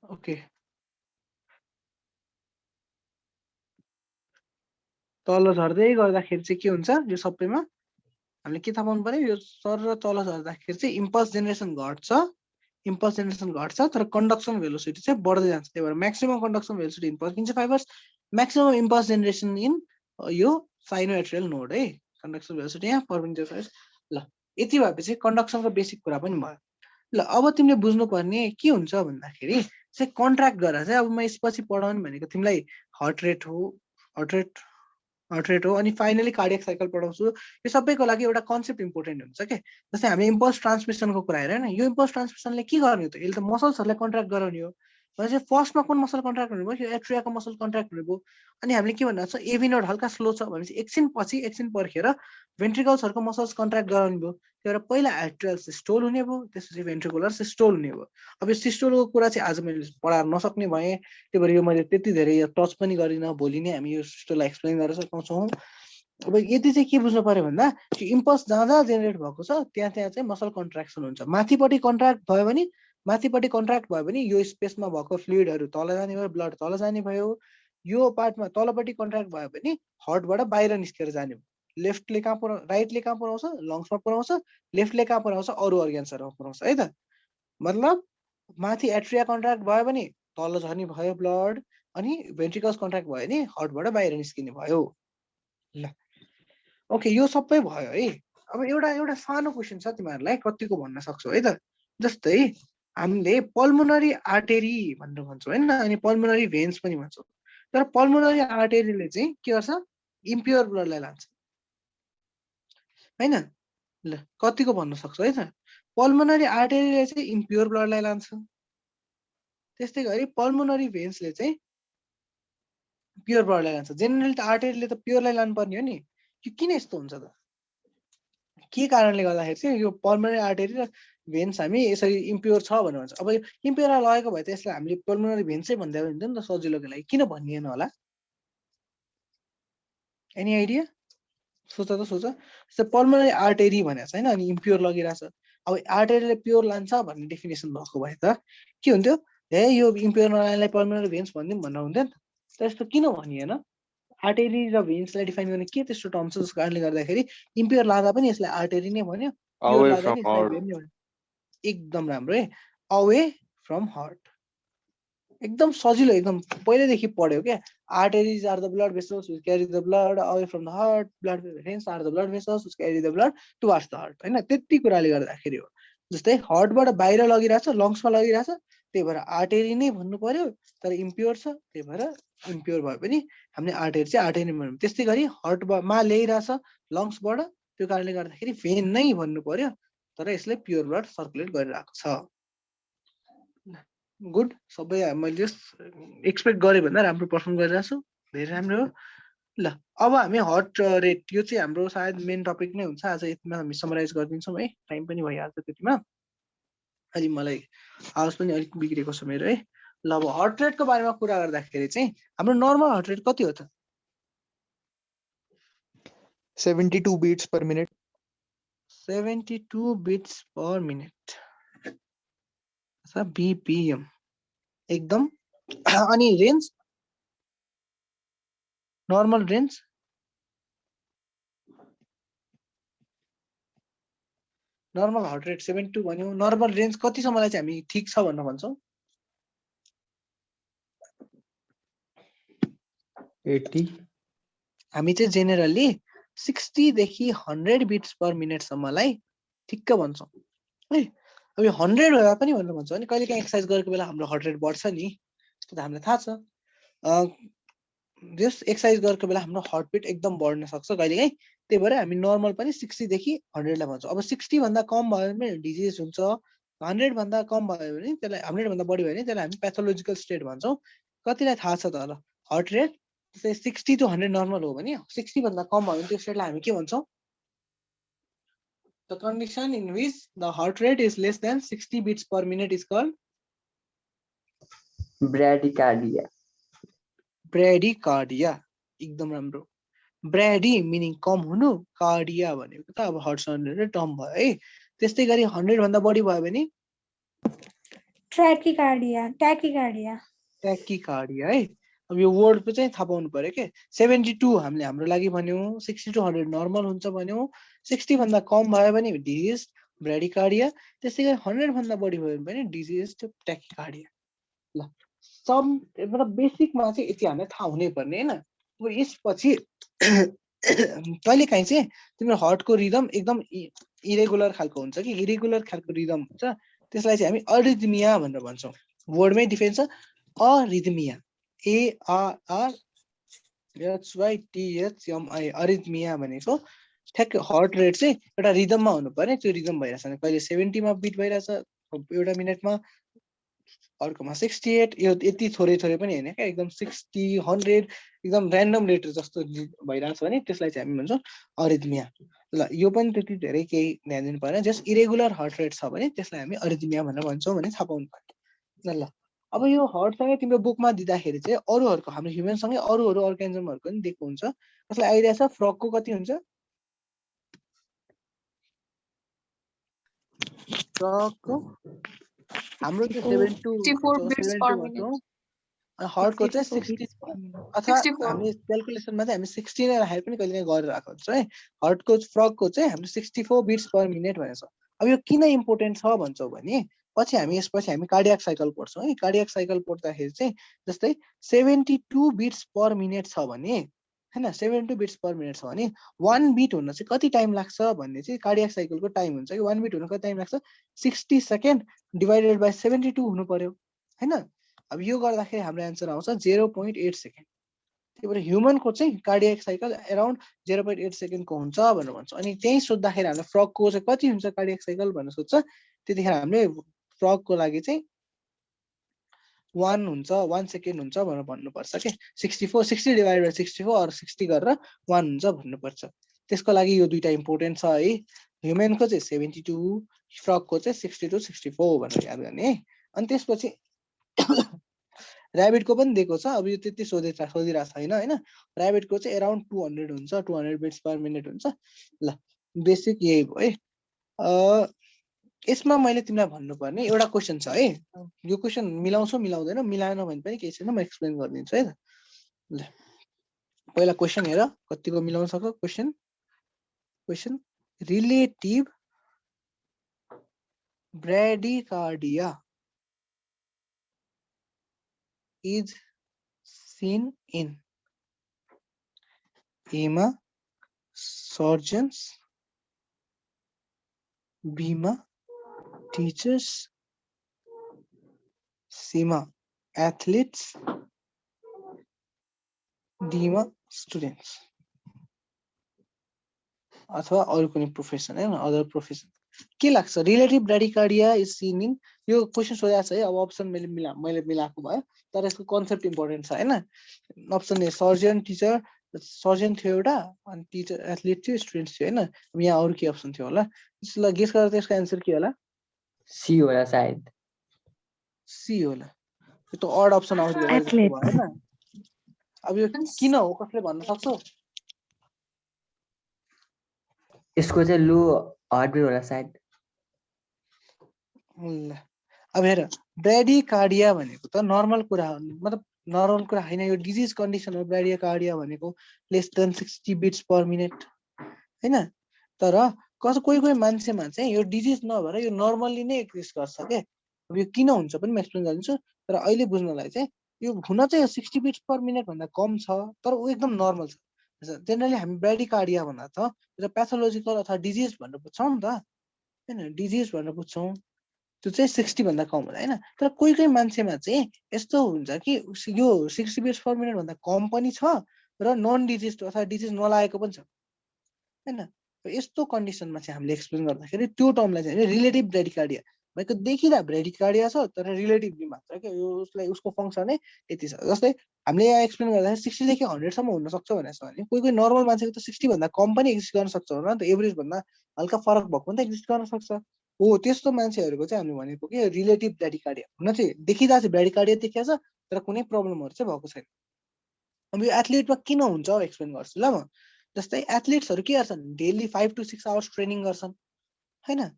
ओके तल झर्दै गर्दाखेरि चाहिँ के हुन्छ? यो सबैमा हामीले के थाहा पाउनु पर्यो? यो सर र तल झर्दाखेरि चाहिँ इम्पल्स जेनेरेसन घट्छ, तर कन्डक्सन भेलोसिटी चाहिँ बढ्दै जान्छ। त्यही भएर maximum conduction velocity in Purkinje fibres, maximum impulse generation in यो साइनोएट्रियल नोड है। कन्डक्सन भेलोसिटी यहाँ, पर्किन्छ फाइबर्स। ल यति भएपछि कन्डक्सनको बेसिक कुरा पनि भयो। ल अब तिमीले बुझ्नुपर्ने के हुन्छ भन्दाखेरि चाहिँ कन्ट्र्याक्ट गरेर चाहिँ अब म यसपछि पढाउनु भनेको तिमीलाई हार्ट रेट हो अनि फाइनली कार्डियक साइकल पढाउँछु। यो सबैको लागि एउटा कन्सेप्ट इम्पोर्टेन्ट हुन्छ के। जस्तै हामी इम्पल्स ट्रान्समिसनको कुरा हेऱ्यो होइन, यो इम्पल्स ट्रान्समिसनले के गर्ने त, यसले त मसल्सहरूलाई कन्ट्र्याक्ट गराउने हो। भनेपछि फर्स्टमा कुन मसल कन्ट्र्याक्ट हुने भयो, एट्रियाको मसल कन्ट्र्याक्ट हुने भयो। अनि हामीले के भन्नु छ, एभी नोड हल्का स्लो छ भनेपछि एकछिन पर्खेर भेन्ट्रिकल्सहरूको मसल्स कन्ट्र्याक्ट गराउने भयो। त्यही भएर पहिला एट्रियल सिस्टोल हुने भयो, त्यसपछि भेन्ट्रिकुलर सिस्टोल हुने भयो। अब यो सिस्टोलको कुरा चाहिँ आज मैले पढाएर नसक्ने भएँ, त्यही भएर यो मैले त्यति धेरै टच पनि गरिनँ। भोलि नै हामी यो सिस्टोललाई एक्सप्लेन गरेर सकाउँछौँ। अब यति चाहिँ के बुझ्नु पर्यो भन्दा इम्पल्स जहाँ जहाँ जेनेरेट भएको छ त्यहाँ चाहिँ मसल कन्ट्र्याक्सन हुन्छ। माथिपट्टि कन्ट्र्याक्ट भयो भने यो स्पेसमा भएको फ्लुइडहरू तल जाने भयो, ब्लड तल जाने भयो। यो पार्टमा तलपट्टि कन्ट्र्याक्ट भयो भने हार्टबाट बाहिर निस्केर जाने भयो। लेफ्टले कहाँ राइटले कहाँ पुऱ्याउँछ, लङ्समा पुऱ्याउँछ। लेफ्टले कहाँ पुऱ्याउँछ, अरू अर्ग्यान्सहरूमा पुऱ्याउँछ है त। मतलब माथि एट्रिया कन्ट्र्याक्ट भयो भने तल झर्ने भयो ब्लड, अनि भेन्ट्रिकल्स कन्ट्र्याक्ट भयो भने हार्टबाट बाहिर निस्किने भयो। ल ओके, यो सबै भयो है। अब एउटा सानो क्वेसन छ तिमीहरूलाई, कतिको भन्न सक्छौ है त। जस्तै हामीले पल्मोनरी आर्टेरी भनेर भन्छौँ होइन, अनि पल्मोनरी भेन्स पनि भन्छौँ। तर पल्मोनरी आर्टेरीले चाहिँ के गर्छ, इम्प्योर ब्लडलाई लान्छ होइन। ल कतिको भन्न सक्छौ है त। पल्मोनरी आर्टेरीले चाहिँ इम्प्योर ब्लडलाई लान्छ, त्यस्तै गरी पल्मोनरी भेन्सले चाहिँ प्योर ब्लडलाई लान्छ। जेनरली त आर्टेरीले त प्योरलाई लानुपर्ने हो नि। यो किन यस्तो हुन्छ त, के कारणले गर्दाखेरि चाहिँ यो पल्मोनरी आर्टेरी र भेन्स हामी यसरी इम्प्योर छ भनेर भन्छ। अब यो इम्प्योरलाई लगेको भए त यसलाई हामीले पल्मोनरी भेन्सै भन्दै हुन्थ्यो नि त सजिलोको लागि, किन भनिएन होला? Any idea? सोच त सोच। पल्मोनरी आर्टेरी भनेको छ होइन, अनि इम्प्योर लगिरहेछ। अब आर्टेरीले प्योर लान्छ भन्ने डेफिनेसन भएको भए त के हुन्थ्यो, हे यो इम्प्योर नलानेलाई पल्मोनरी भेन्स भनिदिउँ भनेर हुन्थ्यो नि त। तर यस्तो किन भनिएन? आर्टेरी र भेन्सलाई डिफाइन गर्ने के त्यस्तो टर्म छ जसको कारणले गर्दाखेरि इम्प्योर लाँदा पनि यसलाई आर्टेरी नै भन्यो, प्योर लाँदा पनि यसलाई भेन नै भन्यो। एकदम राम्रो है, अवे फ्रम हार्ट। एकदम सजिलो, एकदम पहिल्यैदेखि पढ्यो क्या। Arteries are the blood vessels which carry the blood away from the heart, blood veins are the blood vessels which carry the blood towards the heart होइन। त्यति कुराले गर्दाखेरि हो। जस्तै हार्टबाट बाहिर लगिरहेछ, लङ्समा लगिरहेछ, त्यही भएर आर्टेरी नै भन्नु पर्यो। तर इम्प्योर छ, त्यही भएर इम्प्योर भयो भने हामीले आर्टेरी चाहिँ आर्टेरी नै भन्नु। त्यस्तै गरी हार्टमा ल्याइरहेछ लङ्सबाट, त्यो कारणले गर्दाखेरि भेन नै भन्नु पर्यो, तर यसले प्योर ब्लड सर्कुलेट गरिरहेको छ। गुड, सबै मैले जस्ट एक्सपेक्ट गरेँ भन्दा राम्रो पर्फर्म गरिरहेको छु, धेरै राम्रो हो। ल अब हामी हार्ट रेट, यो चाहिँ हाम्रो सायद मेन टपिक नै हुन्छ आज। यतिमा हामी समराइज गरिदिन्छौँ है, टाइम पनि भइहाल्छ त्यतिमा। अलि मलाई आवाज पनि अलिक बिग्रेको छ मेरो है। ल अब हार्ट रेटको बारेमा कुरा गर्दाखेरि चाहिँ हाम्रो नर्मल हार्ट रेट कति हो त? 72 beats per minute. 72 beats per minute, BPM एकदम। अनि range, normal range normal heart rate 72 भन्यो। नर्मल रेन्ज कतिसम्मलाई चाहिँ हामी ठिक छ भनेर भन्छौँ? 80। हामी चाहिँ जेनरली 60 देखि 100 बिट्स पर मिनटसम्मलाई ठिक्क भन्छौँ है। अब यो 100 भए पनि भनेर भन्छौँ। अनि कहिले काहीँ एक्सर्साइज गरेको बेला हाम्रो हार्ट रेट बढ्छ नि, त्यो त हामीलाई थाहा छ। जस एक्सर्साइज गरेको बेला हाम्रो हार्ट बिट एकदम बढ्न सक्छ कहिलेकाहीँ। त्यही भएर हामी नर्मल पनि 60 देखि 100 लाई भन्छौँ। अब 60 भन्दा कम भयो भने डिजिज हुन्छ, 100 भन्दा कम भयो भने त्यसलाई, 100 भन्दा बढी भयो भने त्यसलाई हामी प्याथोलोजिकल स्टेट भन्छौँ। कतिलाई थाहा छ त होला? हार्ट रेट 60 to 100 नर्मल हो भने 60 भन्दा कम भयो भने त्यो स्टेटलाई हामी के भन्छौँ? The condition in which the heart rate is less than 60 beats per minute is called ब्राडिकार्डिया। ब्राडिकार्डिया, एकदम राम्रो। ब्राडी मिनिङ कम हुनु, कार्डिया भनेको त अब हार्टसँग रिलेटेड टर्म भयो है। त्यस्तै गरी 100 भन्दा बढी भयो भने ट्याकिकार्डिया, ट्याकिकार्डिया, ट्याकिकार्डिया है। अब यो वर्ड चाहिँ थाहा पाउनु पर्यो के। 72 हामीले हाम्रो लागि भन्यौँ, 60 to 100 नर्मल हुन्छ भन्यौँ, 60 भन्दा कम भयो भने डिजिज ब्राडिकार्डिया, त्यसै गरी 100 भन्दा बढी भयो भने डिजिज ट्याकिकार्डिया। ल सम मतलब बेसिकमा चाहिँ यति हामीलाई थाहा हुनै पर्ने होइन। अब यसपछि कहिले काहीँ चाहिँ तिम्रो हार्टको रिदम एकदम इरेगुलर खालको हुन्छ कि, इरेगुलर खालको रिदम हुन्छ, त्यसलाई चाहिँ हामी अरिथमिया भनेर भन्छौँ। वर्डमै डिफरेन्स छ, अरिथमिया, ARRHYTHMI, अरिथमिया भनेको ठ्याक्कै हार्ट रेट चाहिँ एउटा रिदममा हुनु पर्ने, त्यो रिदम भइरहेछ भने कहिले 70 मा बिट भइरहेछ एउटा मिनेटमा, अर्कोमा 68, यो यति थोरै थोरै पनि होइन क्या, एकदम 60 100 एकदम ऱ्यान्डम रेट जस्तो भइरहेछ भने त्यसलाई चाहिँ हामी भन्छौँ अरिथमिया। ल यो पनि त्यति धेरै केही ध्यान दिनु पर्दैन, जस्ट इरेगुलर हार्ट रेट छ भने त्यसलाई हामी अरिथमिया भनेर भन्छौँ भने थाहा पाउनु पर्यो। ल अब यो हार्टसँगै तिम्रो बुकमा दिँदाखेरि चाहिँ अरूहरूको हाम्रो ह्युमनसँगै अरू अर्गानिजमहरूको पनि दिएको हुन्छ। कसलाई आइडिया छ फ्रगको कति हुन्छ? फ्रगको हाम्रो चाहिँ 64 beats per minute. हार्टको चाहिँ 60 अथवा 64. हामी क्यालकुलेसनमा चाहिँ हामी 60 नै राखेर पनि कहिले गरेर राखेको हुन्छ है। हार्टको फ्रगको चाहिँ हाम्रो 64 बिट्स पर मिनट भनेको छ। अब यो किन इम्पोर्टेन्ट छ भन्छौँ भने पछि हामी कार्डियक साइकल पढ्छौँ है। कार्डियक साइकल पढ्दाखेरि चाहिँ जस्तै 72 बिट्स पर मिनट छ भने हैन, 72 बिट्स पर मिनट छ भने 1 बिट हुन चाहिँ कति टाइम लाग्छ भन्ने चाहिँ कार्डियक साइकलको टाइम हुन्छ कि 1 बिट हुन कति टाइम लाग्छ, 60 सेकेन्ड डिभाइडेड बाइ 72 हुनु पर्यो हैन। अब यो गर्दाखेरि हाम्रो एन्सर आउँछ 0.8 सेकेन्ड। त्यही भएर ह्युमनको चाहिँ कार्डियक साइकल अराउन्ड 0.8 सेकेन्डको हुन्छ भनेर भन्छ। अनि त्यही सोद्धाखेरि हामीले फ्रगको चाहिँ कति हुन्छ कार्डियक साइकल भनेर सोध्छ, त्यतिखेर हामीले फ्रगको लागि चाहिँ 1 हुन्छ 1 सेकेन्ड हुन्छ भनेर भन्नुपर्छ के। 60 डिभाइड बाइ 64 अर 60 गरेर 1 हुन्छ भन्नुपर्छ। त्यसको लागि यो दुईटा इम्पोर्टेन्ट छ है। ह्युमनको चाहिँ 72, फ्रगको चाहिँ 62 64 भनेर याद गर्ने है। अनि त्यसपछि ऱ्याबिटको पनि दिएको छ। अब यो त्यति सोधिरहेको छैन हैन। ऱ्याबिटको चाहिँ अराउन्ड 200 हुन्छ, 200 बिट्स पर मिनट हुन्छ। ल बेसिक यही भयो है। यसमा मैले तिमीलाई भन्नुपर्ने एउटा क्वेसन छ है। यो क्वेसन मिलाउँछु मिलाउँदैन, मिलाएन भने पनि केही छैन, म एक्सप्लेन गरिदिन्छु है त। ल पहिला क्वेसन हेर कतिको मिलाउन सक्छ। Question relative bradycardia is seen in A मा surgeons, B मा teachers, C मा athletes, D मा students अथवा अरू कुनै प्रोफेसन हैन, अदर प्रोफेसन। के लाग्छ रिलेटिभ ब्राडीकार्डिया इज सीन इन, यो क्वेसन सोधेको छ है। अब अप्सन मैले मिलाएको भयो, तर यसको कन्सेप्ट इम्पोर्टेन्ट छ हैन। Option a surgeon, teacher, surgeon थियो एउटा, अनि टिचर एथलिट थियो, स्टुडेन्ट थियो हैन। यहाँ अरू के अप्सन थियो होला, त्यसलाई गेस गरेर त्यसको एन्सर के होला? सी होला सायद। सी होला। यो त अड अप्सन आउँछ Athlete. हैन। अब यो किन हो कसले भन्न सक्छ? यसको चाहिँ लो हार्टबिट होला सायद। ल अब हेर ब्राडीकार्डिया भनेको त नर्मल कुरा हो, मतलब नर्मल कुरा हैन, यो डिजिज कन्डिसन हो। ब्राडीकार्डिया भनेको लेस देन 60 बिट्स पर मिनट हैन। तर कोही मान्छेमा चाहिँ यो डिजिज नभएर यो नर्मल्ली नै एक्जिस्ट गर्छ के। अब यो किन हुन्छ पनि म एक्सप्लेन गरिदिन्छु, तर अहिले बुझ्नलाई चाहिँ यो हुन चाहिँ 60 बिट्स पर मिनट भन्दा कम छ, तर ऊ एकदम नर्मल छ। जेनरली हामी ब्राडीकार्डिया भन्दा त यो प्याथोलोजिकल अथवा डिजिज भनेर बुझ्छौँ नि त हैन, डिजिज भनेर बुझ्छौँ। त्यो चाहिँ 60 भन्दा कम हुन्छ हैन। तर कोही मान्छेमा चाहिँ यस्तो हुन्छ कि यो 60 बिट्स पर मिनट भन्दा कम पनि छ र नन डिजिज अथवा डिजिज नलागेको पनि छ हैन। यस्तो कन्डिसनमा चाहिँ हामीले एक्सप्लेन गर्दाखेरि त्यो टर्मलाई चाहिँ रिलेटिभ ब्राडीकार्डिया भएको देखिदा ब्राडीकार्डिया छ, तर रिलेटिभली मात्र के उसलाई उसको फङ्सन नै यति छ। जस्तै हामीले यहाँ एक्सप्लेन गर्दाखेरि 60 देखि 100 सम्म हुन सक्छ भनेको छ भने कोही नर्मल मान्छेको त 60 भन्दा कम पनि एक्जिस्ट गर्न सक्छ होला नि त, एभरेज भन्दा हल्का फरक भएको पनि त एक्जिस्ट गर्न सक्छ। हो त्यस्तो मान्छेहरूको चाहिँ हामीले भनेको कि रिलेटिभ ब्राडीकार्डिया हुन चाहिँ देखिदा चाहिँ ब्राडीकार्डिया देखिएको छ, तर कुनै प्रब्लमहरू चाहिँ भएको छैन। अब यो एथलिटमा किन हुन्छ एक्सप्लेन गर्छु ल म। जस्तै एथलिट्सहरू के गर्छन्, डेली 5 to 6 आवर्स ट्रेनिङ गर्छन् हैन।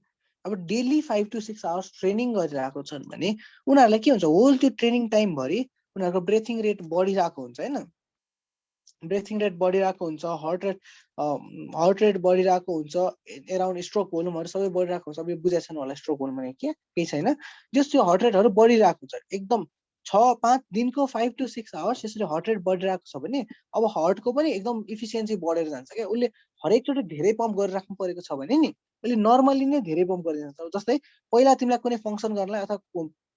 अब डेली 5 to 6 आवर्स ट्रेनिङ गरिरहेको छन् भने उनीहरूलाई के हुन्छ, होल त्यो ट्रेनिङ टाइमभरि उनीहरूको ब्रेथिङ रेट बढिरहेको हुन्छ हैन। ब्रेथिङ रेट बढिरहेको हुन्छ, हार्ट रेट बढिरहेको हुन्छ, एराउन्ड स्ट्रोक भोल्युमहरू सबै बढिरहेको हुन्छ। अब यो बुझाएको छैन होला स्ट्रोक भोल्युम भने के, केही छैन, जस्ट यो हार्ट रेटहरू बढिरहेको हुन्छ एकदम 5 दिनको 5 to 6 आवर्स यसरी हार्ट रेट बढिरहेको छ भने अब हार्टको पनि एकदम इफिसियन्सी बढेर जान्छ क्या। उसले हरेकचोटि धेरै पम्प गरिराख्नु परेको छ भने नि उसले नर्मली नै धेरै पम्प गरिदिन्छ। जस्तै पहिला तिमीलाई कुनै फङ्सन गर्नलाई अथवा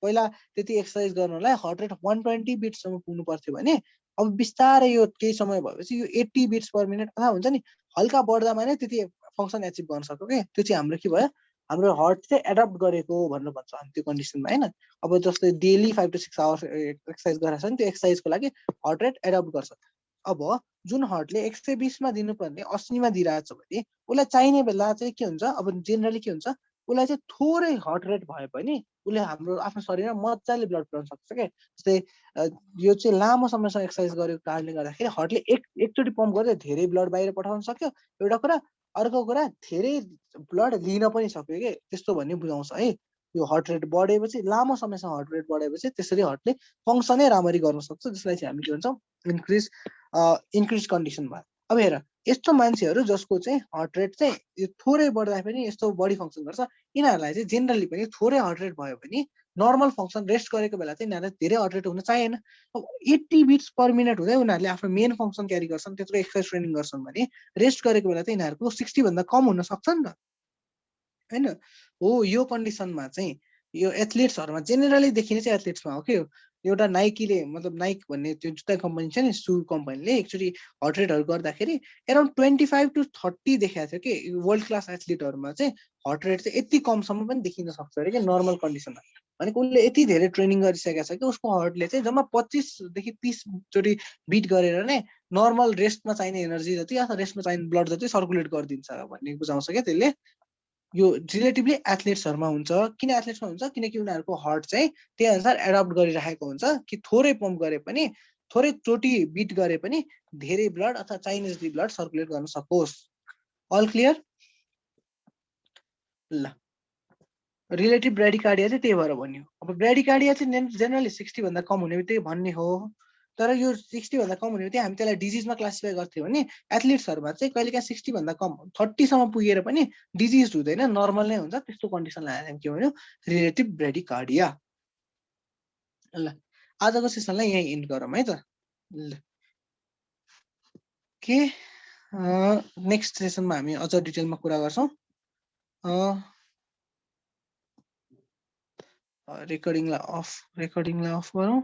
पहिला त्यति एक्सर्साइज गर्नलाई हार्ट रेट 120 बिट्ससम्म पुग्नु पर्थ्यो भने अब बिस्तारै यो केही समय भएपछि यो 80 बिट्स पर मिनट अथवा हुन्छ नि हल्का बढ्दामा नै त्यति फङ्सन एचिभ गर्न सक्यो क्या। त्यो चाहिँ हाम्रो के भयो, हाम्रो हार्ट चाहिँ एडप्ट गरेको भनेर भन्छ हामी त्यो कन्डिसनमा हैन। अब जस्तै डेली 5 to 6 आवर्स एक्सर्साइज गरेछ भने त्यो एक्सर्साइजको लागि हार्ट रेट एडप्ट गर्छ। अब जुन हार्टले 120 मा दिनुपर्ने 80 मा दिइरहेछ भने उसलाई चाहिने बेला चाहिँ के हुन्छ, अब जेनरली के हुन्छ उसलाई चाहिँ थोरै हार्ट रेट भए पनि उसले हाम्रो आफ्नो शरीरमा मजाले ब्लड पुर्याउन सक्छ क्या। जस्तै यो चाहिँ लामो समयसम्म एक्सर्साइज गरेको कारणले गर्दाखेरि हार्टले एकचोटि पम्प गर्दै धेरै ब्लड बाहिर पठाउन सक्यो एउटा कुरा, अर्को कुरा धेरै ब्लड लिन पनि सक्यो के। त्यस्तो भन्ने बुझाउँछ है। यो हार्ट रेट बढेपछि लामो समयसम्म हार्ट रेट बढेपछि त्यसरी हार्टले फङ्सनै राम्ररी गर्न सक्छ, जसलाई चाहिँ हामी के भन्छौँ इन्क्रिज कन्डिसन भयो। अब हेर यस्तो मान्छेहरू जसको चाहिँ हार्ट रेट चाहिँ यो थोरै बढ्दा पनि यस्तो बढी फङ्सन गर्छ यिनीहरूलाई चाहिँ जेनरली पनि थोरै हार्ट रेट भयो भने नर्मल फङ्सन रेस्ट गरेको बेला चाहिँ यिनीहरूलाई धेरै हार्ट रेट हुन चाहिएन। अब 80 बिट्स पर मिनट हुँदै उनीहरूले आफ्नो मेन फङ्सन क्यारी गर्छन्, त्यत्रो एक्सर्साइज ट्रेनिङ गर्छन् भने रेस्ट गरेको बेला चाहिँ यिनीहरूको 60 भन्दा कम हुन सक्छ नि त हैन। हो यो कन्डिसनमा चाहिँ यो एथलिट्सहरुमा जेनरली देखिने चाहिँ एथलिट्समा हो के एउटा नाइकीले मतलब नाइक भन्ने त्यो जुत्ता कम्पनी छ नि सु कम्पनीले एकचोटि हार्ट रेटहरु गर्दाखेरि अराउन्ड 25 to 30 देखाएको थियो कि वर्ल्ड क्लास एथलिटहरुमा चाहिँ हार्ट रेट चाहिँ यति कमसम्म पनि देखिन सक्छ अरे के नर्मल कन्डिसनमा। भनेको उसले यति धेरै ट्रेनिङ गरिसकेको छ कि उसको हार्टले चाहिँ जम्मा 25 देखि 30 चोटि बिट गरेर नै नर्मल रेस्टमा चाहिने एनर्जी जति अथवा रेस्टमा चाहिने ब्लड जति सर्कुलेट गरिदिन्छ भन्ने बुझाउँछ क्या त्यसले। यो रिलेटिभली एथलिट्सहरुमा हुन्छ। किन एथलिट्समा हुन्छ किनकि उनीहरुको हार्ट चाहिँ त्यही अनुसार एडप्ट गरिरहेको हुन्छ कि थोरै पम्प गरे पनि थोरै चोटि बिट गरे पनि धेरै ब्लड अथवा चाहिने जति ब्लड सर्कुलेट गर्न सकोस्। All clear? ल रिलेटिभ ब्राडिकार्डिया चाहिँ त्यही भएर भन्यो। अब ब्राडिकार्डिया चाहिँ जेनरली 60 भन्दा कम हुने बित्तिकै भन्ने हो, तर यो 60 भन्दा कम हुने बित्तिकै हामी त्यसलाई डिजिजमा क्लासिफाई गर्थ्यौं भने एथलिट्सहरुमा चाहिँ कहिलेकाहीँ 60 भन्दा कम 30 सम्म पुगेर पनि डिजिज हुँदैन, नर्मल नै हुन्छ। त्यस्तो कन्डिसनलाई हामी के भन्यो रिलेटिभ ब्राडिकार्डिया। ल आजको सेसनलाई यही एन्ड गरौँ है त। ल के नेक्स्ट सेसनमा हामी अझ डिटेलमा कुरा गर्छौं। रेकर्डिङलाई अफ गरौँ।